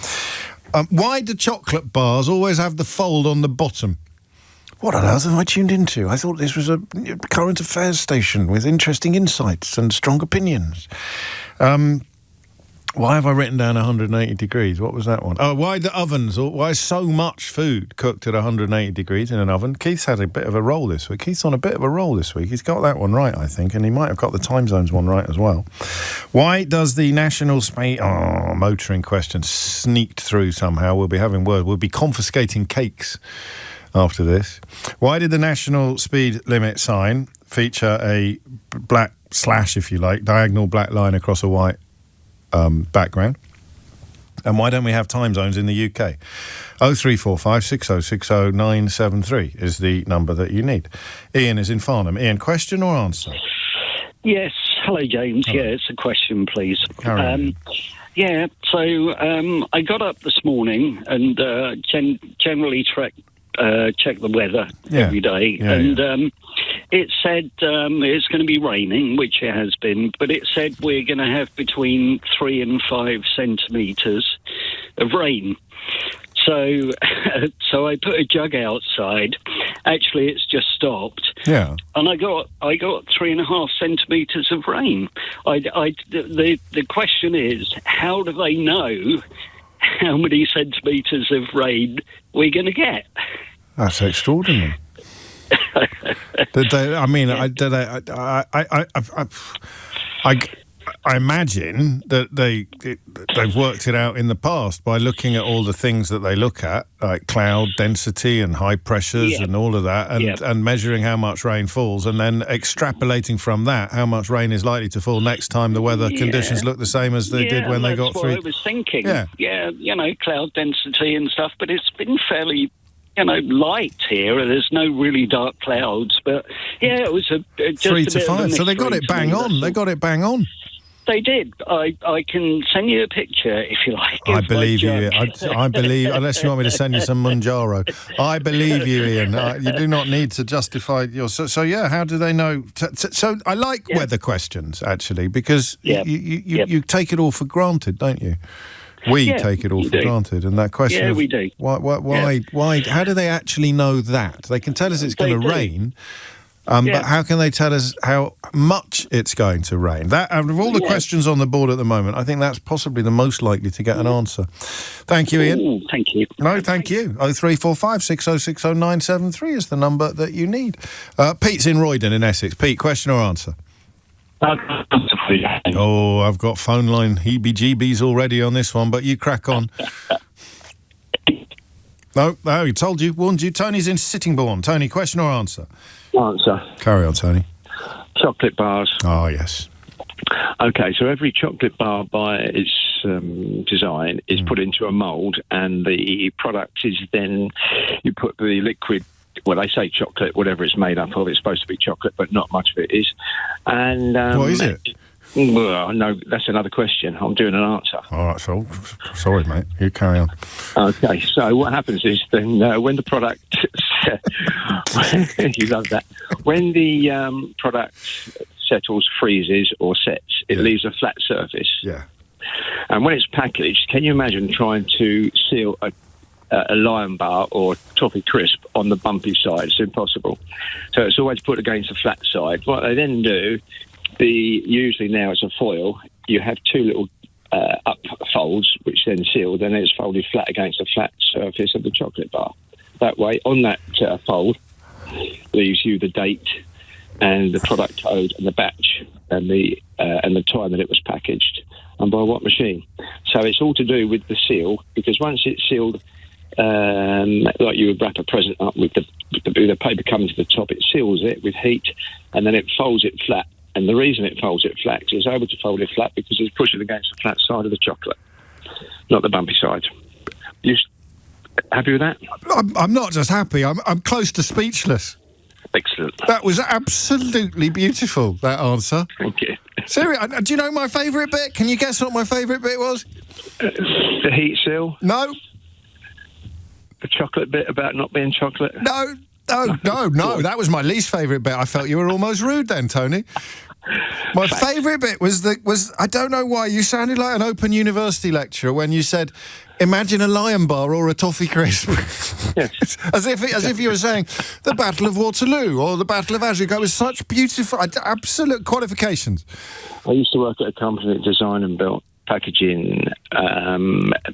Why do chocolate bars always have the fold on the bottom? What on earth have I tuned into? I thought this was a current affairs station with interesting insights and strong opinions. Why have I written down 180 degrees? What was that one? Oh, why the ovens? Why so much food cooked at 180 degrees in an oven? Keith's had a bit of a roll this week. Keith's on a bit of a roll this week. He's got that one right, I think, and he might have got the time zones one right as well. Why does the national motoring question sneaked through somehow? We'll be having words. We'll be confiscating cakes after this. Why did the national speed limit sign feature a black slash, if you like, diagonal black line across a white background? And why don't we have time zones in the UK? 0345 6060 973 is the number that you need. Ian is in Farnham. Ian, question or answer? Yes. Hello, James. Hello. Yeah, it's a question, please. Yeah, so I got up this morning and generally check the weather every day. It said it's going to be raining, which it has been, but it said we're going to have between 3 and 5 centimetres of rain. So I put a jug outside. Actually, it's just stopped. Yeah. And I got 3.5 centimetres of rain. The question is, how do they know how many centimetres of rain we're going to get? That's extraordinary. I imagine that they've worked it out in the past by looking at all the things that they look at, like cloud density and high pressures and all of that, and measuring how much rain falls, and then extrapolating from that how much rain is likely to fall next time the weather conditions look the same as they did when they got through. That's what I was thinking. Yeah, cloud density and stuff, but it's been fairly light here. There's no really dark clouds, but it was just 3 to 5. So they got it bang on. They got it bang on. They did. I can send you a picture if you like. I believe you. I believe, unless you want me to send you some Manjaro. I believe you, Ian. You do not need to justify your. So how do they know? So I like weather questions actually, because you take it all for granted, don't you? We take it all for granted, and that question of we do. Why? How do they actually know that? They can tell us it's going to rain, but how can they tell us how much it's going to rain? That, out of all the questions on the board at the moment, I think that's possibly the most likely to get an answer. Thank you, Ian. Ooh, thank you. No, thank you. 0345 6060 973 is the number that you need. Pete's in Roydon in Essex. Pete, question or answer? Oh, I've got phone line heebie-jeebies already on this one, but you crack on. No, he told you, warned you. Tony's in Sittingbourne. Tony, question or answer? Answer. Carry on, Tony. Chocolate bars. Oh, yes. Okay, so every chocolate bar by its design is put into a mould, and the product is then, you put the liquid, well, they say chocolate, whatever it's made up of, it's supposed to be chocolate, but not much of it is. And what is it? Well, no, that's another question. I'm doing an answer. All right, so sorry, mate. You carry on. Okay, so what happens is then when the product, you love that, when the product settles, freezes, or sets, it leaves a flat surface. Yeah. And when it's packaged, can you imagine trying to seal a Lion Bar or Toffee Crisp on the bumpy side? It's impossible. So it's always put against the flat side. What they then do, usually now it's a foil, you have two little up folds which then seal, then it's folded flat against the flat surface of the chocolate bar. That way, on that fold, leaves you the date and the product code and the batch and the time that it was packaged and by what machine. So it's all to do with the seal, because once it's sealed, like you would wrap a present up with the paper coming to the top, it seals it with heat and then it folds it flat. And the reason it folds it flat is it's able to fold it flat because it's pushing against the flat side of the chocolate, not the bumpy side. You happy with that? I'm not just happy. I'm close to speechless. Excellent. That was absolutely beautiful, that answer. Thank you. Seriously, do you know my favourite bit? Can you guess what my favourite bit was? The heat seal? No. The chocolate bit about not being chocolate? No. That was my least favourite bit. I felt you were almost rude then, Tony. My favourite bit was I don't know why, you sounded like an Open University lecturer when you said, imagine a Lion Bar or a Toffee Crisp. Yes. as if you were saying the Battle of Waterloo or the Battle of Azric. It was such beautiful, absolute qualifications. I used to work at a company that designed and built packaging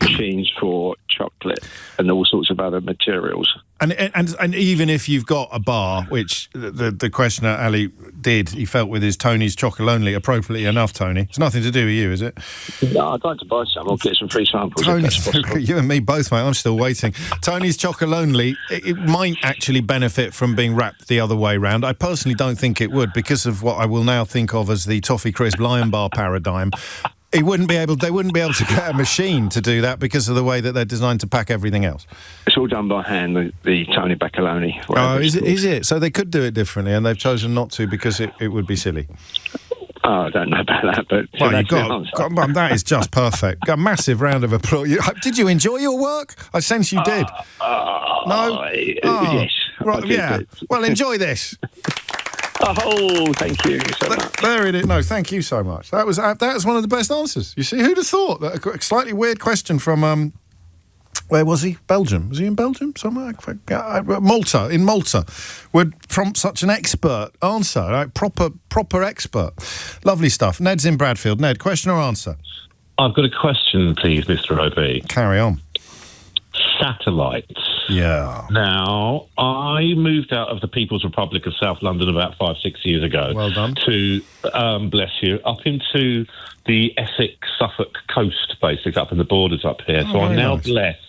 machines for chocolate and all sorts of other materials. And even if you've got a bar, which the questioner Ali did, he felt with his Tony's Chocolonely appropriately enough, Tony. It's nothing to do with you, is it? No, I'd like to buy some or get some free samples. Tony's, you and me both, mate. I'm still waiting. Tony's Chocolonely, it might actually benefit from being wrapped the other way round. I personally don't think it would because of what I will now think of as the Toffee Crisp Lion Bar paradigm. They wouldn't be able to get a machine to do that because of the way that they're designed to pack everything else. It's all done by hand, the Tony Bacaloni. Oh, is it? So they could do it differently and they've chosen not to because it would be silly. Oh, I don't know about that, but... Well, that is just perfect. Got a massive round of applause. Did you enjoy your work? I sense you did. No? Yes. Right, yeah. Well, enjoy this. Oh, thank you so much. There it is. No, thank you so much. That was one of the best answers. You see, who'd have thought that a slightly weird question from where was he? Belgium. Was he in Belgium somewhere? Malta. In Malta, would prompt such an expert answer. Right? Proper expert. Lovely stuff. Ned's in Bradfield. Ned, question or answer? I've got a question, please, Mr. OB. Carry on. Satellites. Yeah. Now, I moved out of the People's Republic of South London about 5-6 years ago. Well done. To, bless you, up into the Essex, Suffolk coast, basically, up in the borders up here. So I'm now blessed.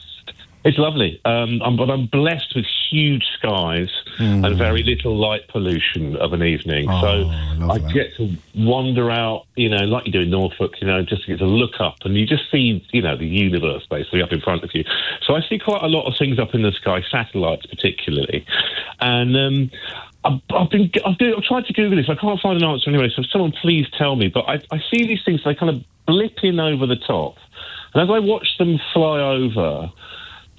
It's lovely. But I'm blessed with huge skies and very little light pollution of an evening. So I get to wander out, like you do in Norfolk, just to get to look up and you just see, the universe basically up in front of you. So I see quite a lot of things up in the sky, satellites particularly. And I've tried to Google this. I can't find an answer anyway, so someone please tell me. But I see these things, they kind of blip in over the top. And as I watch them fly over,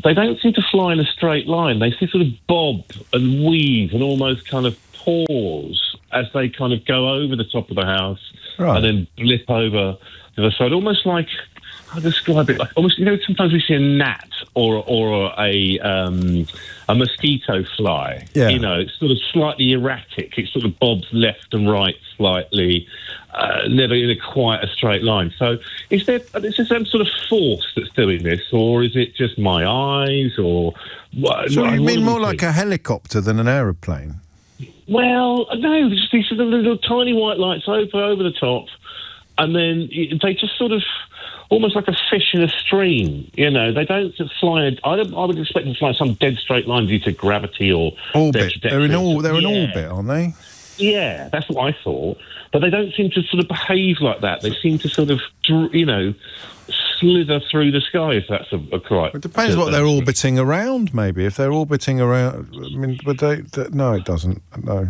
they don't seem to fly in a straight line. They seem to sort of bob and weave and almost kind of pause as they kind of go over the top of the house and then blip over the other side. Almost like, I'll describe it like almost, sometimes we see a gnat or a mosquito fly. Yeah. It's sort of slightly erratic. It sort of bobs left and right slightly, never in quite a straight line. So is there some sort of force that's doing this, or is it just my eyes, or... So you mean more like a helicopter than an aeroplane? Well, no, just these sort of little tiny white lights over the top, and then they just sort of... almost like a fish in a stream, They don't fly. I would expect them to fly some dead straight line due to gravity or orbit. They're in orbit, aren't they? Yeah, that's what I thought. But they don't seem to sort of behave like that. They seem to sort of, slither through the sky. If that's a correct. It depends what they're orbiting around. Maybe if they're orbiting around. I mean, would they? No, it doesn't. No.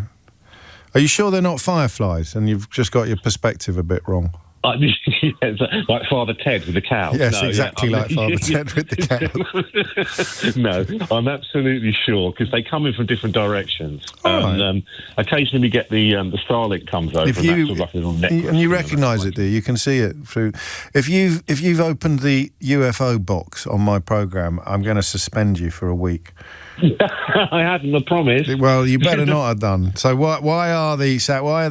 Are you sure they're not fireflies? And you've just got your perspective a bit wrong. Like Father Ted with the cow. Yes, exactly like Father Ted with the cow. No, I'm absolutely sure, because they come in from different directions. Occasionally we get the Starlink comes over, and you recognise it, do you? You can see it through. If you've opened the UFO box on my programme, I'm going to suspend you for a week. I hadn't, I promise. Well, you better not have done. So why are the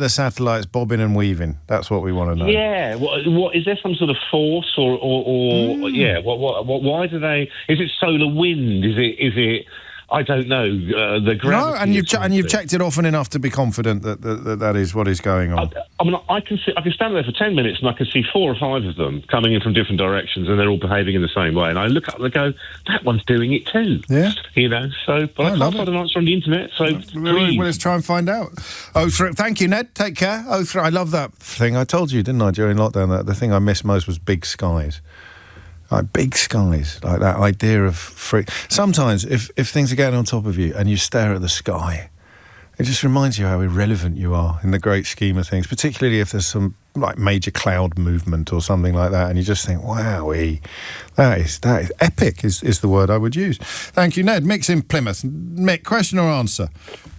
satellites bobbing and weaving? That's what we want to know. Yeah. What is there some sort of force or yeah? Why do they? Is it solar wind? Is it? I don't know. The gravity. No, and you've checked it often enough to be confident that is what is going on. I mean, I can stand there for 10 minutes and I can see 4 or 5 of them coming in from different directions, and they're all behaving in the same way. And I look up and I go, that one's doing it too. Yeah. So, but I can't find an answer on the internet. So let's try and find out. Thank you, Ned. Take care. I love that thing. I told you, didn't I, during lockdown, that the thing I missed most was big skies. Like big skies, like that idea of free. Sometimes, if things are getting on top of you and you stare at the sky, It just reminds you how irrelevant you are in the great scheme of things, particularly if there's some like major cloud movement or something like that, and you just think, wowee, that is epic is the word I would use. Thank you, Ned. Mick's in Plymouth. Mick, question or answer?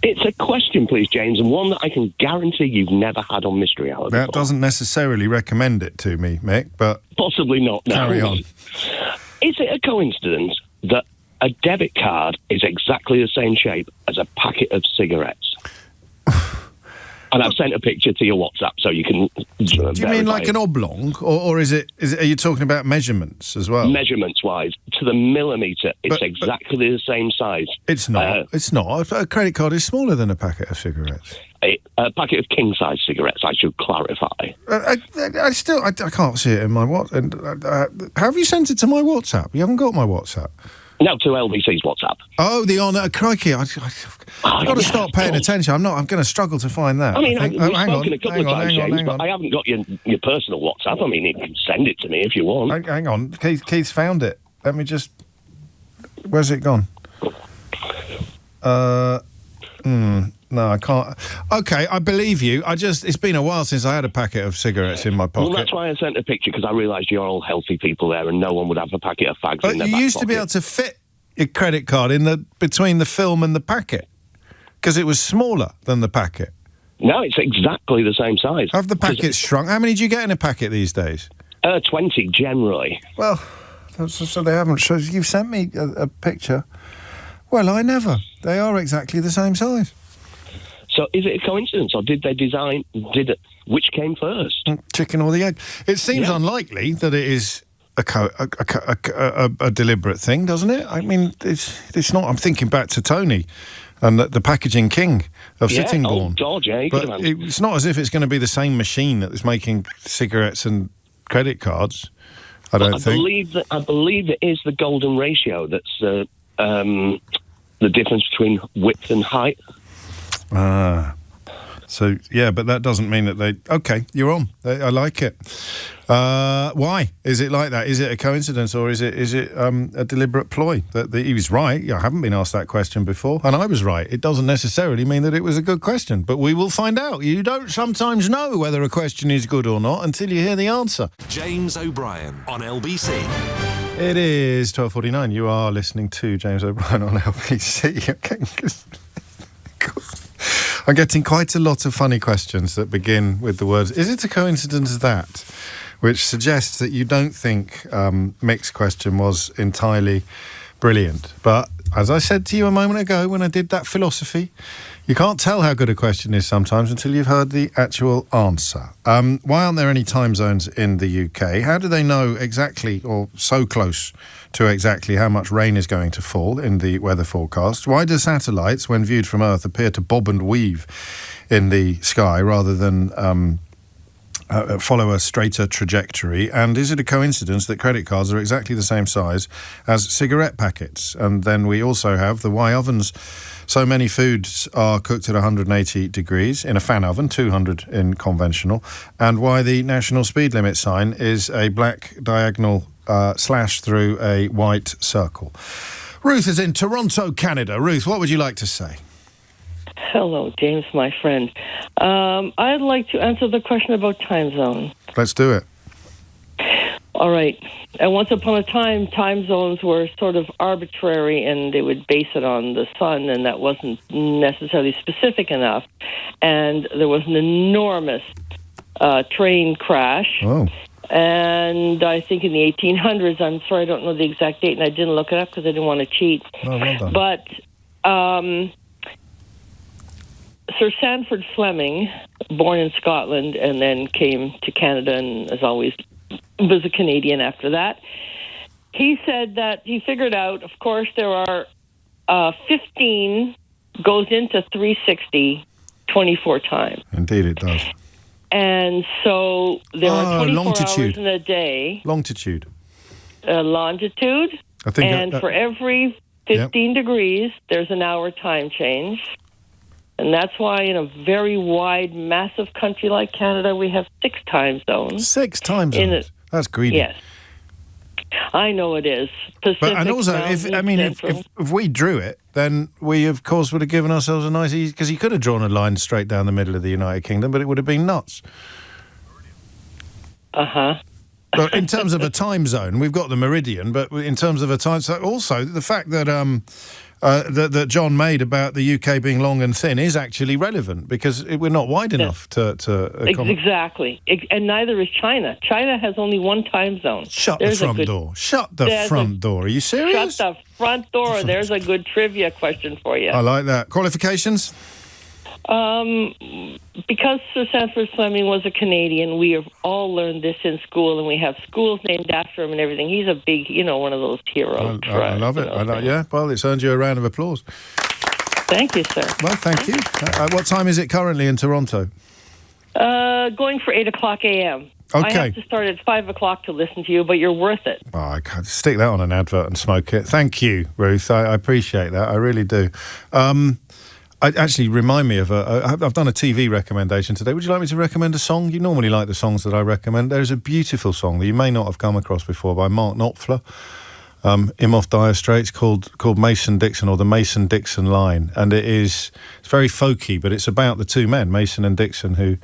It's a question, please, James, and one that I can guarantee you've never had on Mystery Hour before. That doesn't necessarily recommend it to me, Mick, but... Possibly not, no. Carry on. Is it a coincidence that a debit card is exactly the same shape as a packet of cigarettes? And I've sent a picture to your WhatsApp so you can... Do you mean like an oblong? Or are you talking about measurements as well? Measurements-wise, to the millimetre, it's exactly the same size. It's not. It's not. A credit card is smaller than a packet of cigarettes. A packet of king-size cigarettes, I should clarify. I can't see it in my WhatsApp. How have you sent it to my WhatsApp? You haven't got my WhatsApp? No, to LBC's WhatsApp. Oh, the honour. Crikey, I've got to start paying attention. I'm going to struggle to find that. I mean, we've hang spoken on, a couple of times, James, but I haven't got your personal WhatsApp. I mean, you can send it to me if you want. Hang on. Keith's found it. Let me just... Where's it gone? No, I can't. Okay, I believe you. It's been a while since I had a packet of cigarettes in my pocket. Well, that's why I sent a picture, because I realised you're all healthy people there and no one would have a packet of fags in their back you used to be able to fit your credit card between the film and the packet, because it was smaller than the packet. No, it's exactly the same size. Have the packets shrunk? How many do you get in a packet these days? 20, generally. Well, so they haven't... So you've sent me a picture. Well, I never. They are exactly the same size. So is it a coincidence, or did they design... Which came first? Chicken or the egg? It seems unlikely that it is a deliberate thing, doesn't it? I mean, it's not... I'm thinking back to Tony and the packaging king of Sittingbourne. Oh, God, yeah. But it's not as if it's going to be the same machine that is making cigarettes and credit cards, I think. I believe it is the golden ratio that's the difference between width and height. So, yeah, but that doesn't mean that they... Okay, you're on. I like it. Why is it like that? Is it a coincidence, or is it a deliberate ploy? That he was right. I haven't been asked that question before, and I was right. It doesn't necessarily mean that it was a good question, but we will find out. You don't sometimes know whether a question is good or not until you hear the answer. James O'Brien on LBC. It is 12:49. You are listening to James O'Brien on LBC. I'm getting quite a lot of funny questions that begin with the words, is it a coincidence that? Which suggests that you don't think Mick's question was entirely brilliant. But as I said to you a moment ago when I did that philosophy, you can't tell how good a question is sometimes until you've heard the actual answer. Why aren't there any time zones in the UK? How do they know exactly, or so close to exactly, how much rain is going to fall in the weather forecast? Why do satellites, when viewed from Earth, appear to bob and weave in the sky rather than follow a straighter trajectory? And is it a coincidence that credit cards are exactly the same size as cigarette packets? And then we also have the why ovens. So many foods are cooked at 180 degrees in a fan oven, 200 in conventional, and why the national speed limit sign is a black diagonal slash through a white circle. Ruth is in Toronto, Canada. Ruth, what would you like to say? Hello, James, my friend. I'd like to answer the question about time zone. Let's do it. All right. And once upon a time, time zones were sort of arbitrary, and they would base it on the sun, and that wasn't necessarily specific enough. And there was an enormous train crash. Oh. And I think in the 1800s, I'm sorry, I don't know the exact date, and I didn't look it up because I didn't want to cheat. Oh, well done. But Sir Sandford Fleming, born in Scotland and then came to Canada and, as always, was a Canadian after that. He said that he figured out, of course, there are 15 goes into 360 24 times. Indeed it does. And so there are 24 longitude. hours in a day. Longitude. Longitude. I think and for every 15 degrees, there's an hour time change. And that's why in a very wide, massive country like Canada, we have 6 time zones. 6 time zones? That's greedy. Yes. I know it is. Pacific, And also, Mountain, if we drew it, then we, of course, would have given ourselves a nice easy... Because he could have drawn a line straight down the middle of the United Kingdom, but it would have been nuts. But in terms of a time zone, we've got the meridian, but in terms of a time zone... Also, the fact that... that John made about the UK being long and thin is actually relevant because we're not wide enough to Exactly. And neither is China. China has only one time zone. Shut the front door. Shut the front door. Are you serious? Shut the front door. There's a good trivia question for you. I like that. Qualifications? Because Sir Sanford Fleming was a Canadian, we have all learned this in school, and we have schools named after him and everything. He's a big, one of those heroes. I love it. Well, it's earned you a round of applause. Thank you, sir. Well, thank you. What time is it currently in Toronto? Going for 8 o'clock a.m. Okay. I have to start at 5 o'clock to listen to you, but you're worth it. Oh, I can't stick that on an advert and smoke it. Thank you, Ruth. I appreciate that. I really do. Actually remind me of I've done a TV recommendation today. Would you like me to recommend a song? You normally like the songs that I recommend. There's a beautiful song that you may not have come across before by Mark Knopfler, him off Dire Straits, called Mason-Dixon, or the Mason-Dixon Line. And it's very folky, but it's about the two men, Mason and Dixon, who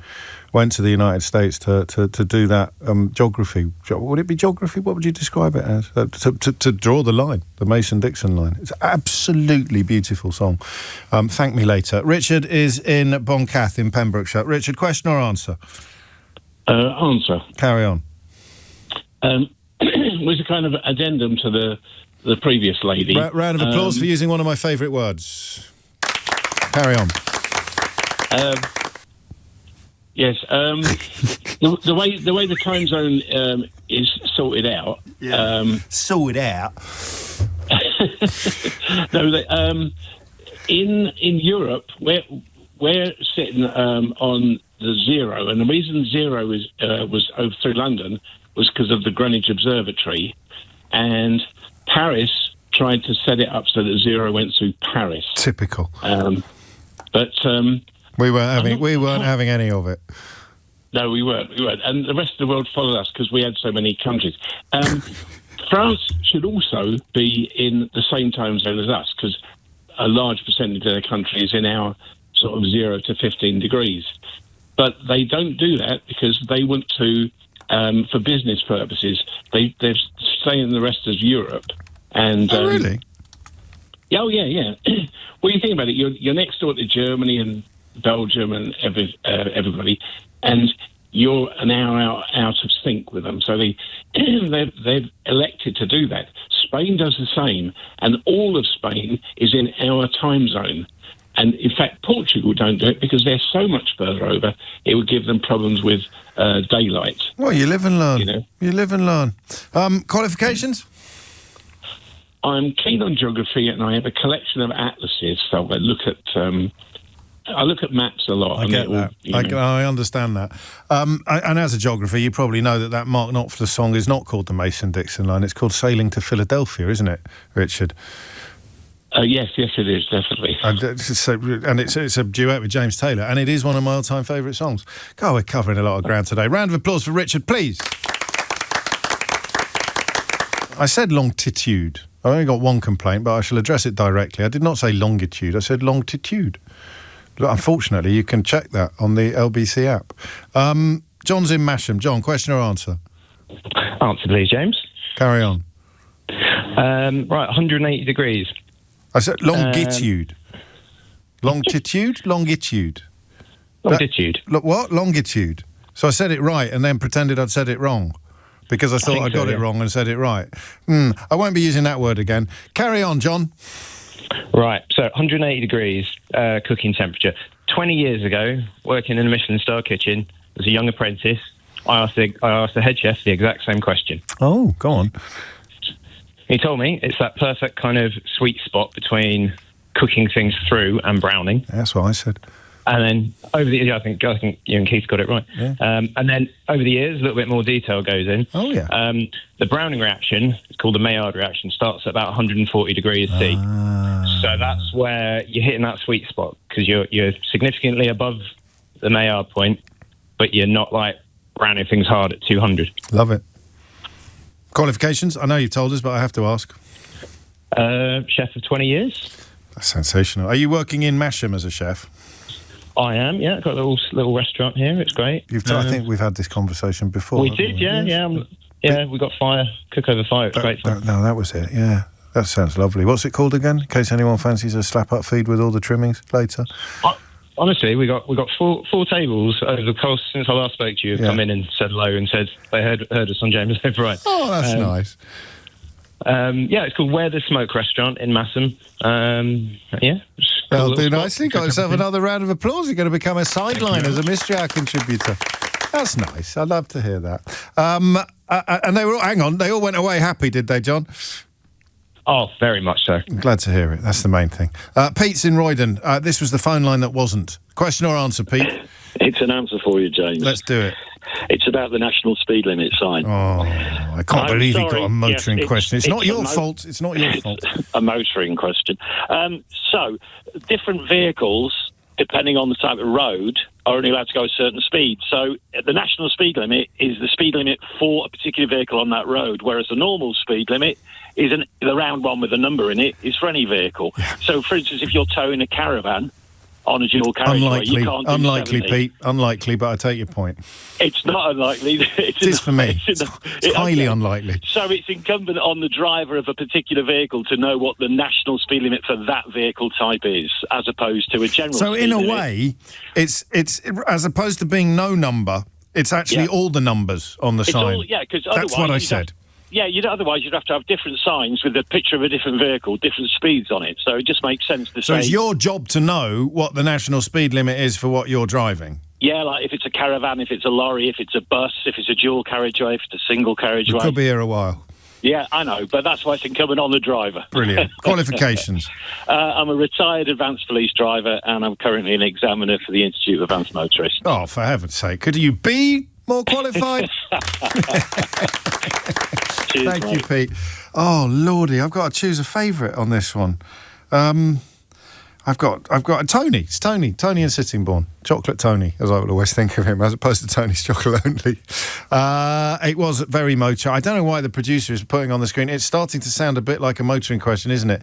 went to the United States to do that geography. Would it be geography? What would you describe it as? To draw the line, the Mason-Dixon line. It's an absolutely beautiful song. Thank me later. Richard is in Boncath in Pembrokeshire. Richard, question or answer? Answer. Carry on. Was a kind of addendum to the previous lady. Round of applause for using one of my favourite words. Carry on. Yes. The way the time zone is sorted out. Sorted out. No, in Europe, we're sitting on the zero, and the reason zero was over through London was because of the Greenwich Observatory, and Paris tried to set it up so that zero went through Paris. Typical. But we weren't having any of it. No, we weren't, and the rest of the world followed us because we had so many countries. France should also be in the same time zone as us because a large percentage of their country is in our sort of 0 to 15 degrees. But they don't do that because they want to, for business purposes, they're staying in the rest of Europe. And really? Oh, yeah. Well, you think about it, you're next door to Germany and Belgium and everybody, and you're an hour out of sync with them. So they've elected to do that. Spain does the same, and all of Spain is in our time zone. And in fact, Portugal don't do it because they're so much further over, it would give them problems with daylight. Well, you live and learn. You live and learn. Qualifications? I'm keen on geography, and I have a collection of atlases. So I look at maps a lot. I get that. I understand that. And as a geographer, you probably know that Mark Knopfler song is not called the Mason-Dixon Line. It's called Sailing to Philadelphia, isn't it, Richard? Yes, it is, definitely. And it's a duet with James Taylor, and it is one of my all-time favourite songs. God, we're covering a lot of ground today. Round of applause for Richard, please. I said longitude. I only got one complaint, but I shall address it directly. I did not say longitude. I said longitude. Unfortunately, you can check that on the LBC app. John's in Masham. John, question or answer? Answer, please, James. Carry on. Right, 180 degrees. I said longitude. Longitude? Longitude. Longitude. Look, what? Longitude. So I said it right and then pretended I'd said it wrong because I thought I got it wrong and said it right. I won't be using that word again. Carry on, John. Right, so 180 degrees cooking temperature. 20 years ago, working in a Michelin-star kitchen as a young apprentice, I asked the head chef the exact same question. Oh, go on. He told me it's that perfect kind of sweet spot between cooking things through and browning. That's what I said. And then over the years, I think you and Keith got it right. Yeah. And then over the years, a little bit more detail goes in. Oh, yeah. The browning reaction, it's called the Maillard reaction, starts at about 140 degrees C. So that's where you're hitting that sweet spot because you're significantly above the Maillard point, but you're not like browning things hard at 200. Love it. Qualifications? I know you've told us, but I have to ask. Chef of 20 years. That's sensational. Are you working in Masham as a chef? I am, yeah. I've got a little restaurant here. It's great. I think we've had this conversation before. We did, yeah. We got cook over fire. It's great fun. No, that was it, yeah. That sounds lovely. What's it called again, in case anyone fancies a slap-up feed with all the trimmings later? Honestly, we got four tables over the course since I last spoke to you. Have come in and said hello and said they heard us on James O'Brien. Oh, that's nice. It's called Where the Smoke Restaurant in Masham. Well, do nicely. Got yourself another round of applause. You're going to become a sideline as a mystery hour contributor. That's nice. I'd love to hear that. And they were they all went away happy, did they, John? Oh, very much so. Glad to hear it. That's the main thing. Pete's in Roydon. This was the phone line that wasn't. Question or answer, Pete? It's an answer for you, James. Let's do it. It's about the national speed limit sign. Oh, I can't believe you got a motoring question. It's not your fault. It's not your fault. A motoring question. So, different vehicles, depending on the type of road, are only allowed to go a certain speed. So, the national speed limit is the speed limit for a particular vehicle on that road, whereas the normal speed limit is the round one with a number in it is for any vehicle. So, for instance, if you're towing a caravan on a dual carriageway, you can't do unlikely, 70. Pete. Unlikely, but I take your point. It's not unlikely. It is for me. It's highly unlikely. So it's incumbent on the driver of a particular vehicle to know what the national speed limit for that vehicle type is, as opposed to a general So speed in a limit. way, it's as opposed to being no number, it's actually all the numbers on the sign. Because that's what I said. Otherwise you'd have to have different signs with a picture of a different vehicle, different speeds on it. So it just makes sense to say... So it's your job to know what the national speed limit is for what you're driving? Yeah, like if it's a caravan, if it's a lorry, if it's a bus, if it's a dual carriageway, if it's a single carriageway. We could be here a while. Yeah, I know, but that's why it's incumbent on the driver. Brilliant. Qualifications? I'm a retired advanced police driver and I'm currently an examiner for the Institute of Advanced Motorists. Oh, for heaven's sake. Could you be more qualified? Cheers, Thank mate. you, Pete. Oh, Lordy, I've got to choose a favourite on this one. I've got Tony. It's Tony and Sittingbourne. Chocolate Tony, as I would always think of him, as opposed to Tony's Chocolate Only. It was very motor. I don't know why the producer is putting on the screen. It's starting to sound a bit like a motoring question, isn't it?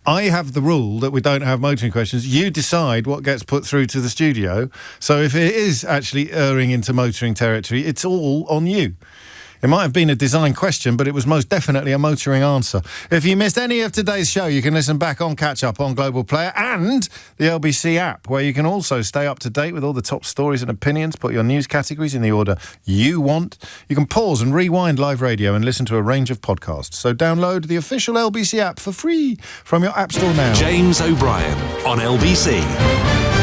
I have the rule that we don't have motoring questions. You decide what gets put through to the studio. So if it is actually erring into motoring territory, it's all on you. It might have been a design question, but it was most definitely a motoring answer. If you missed any of today's show, you can listen back on Catch Up on Global Player and the LBC app, where you can also stay up to date with all the top stories and opinions, put your news categories in the order you want. You can pause and rewind live radio and listen to a range of podcasts. So download the official LBC app for free from your app store now. James O'Brien on LBC.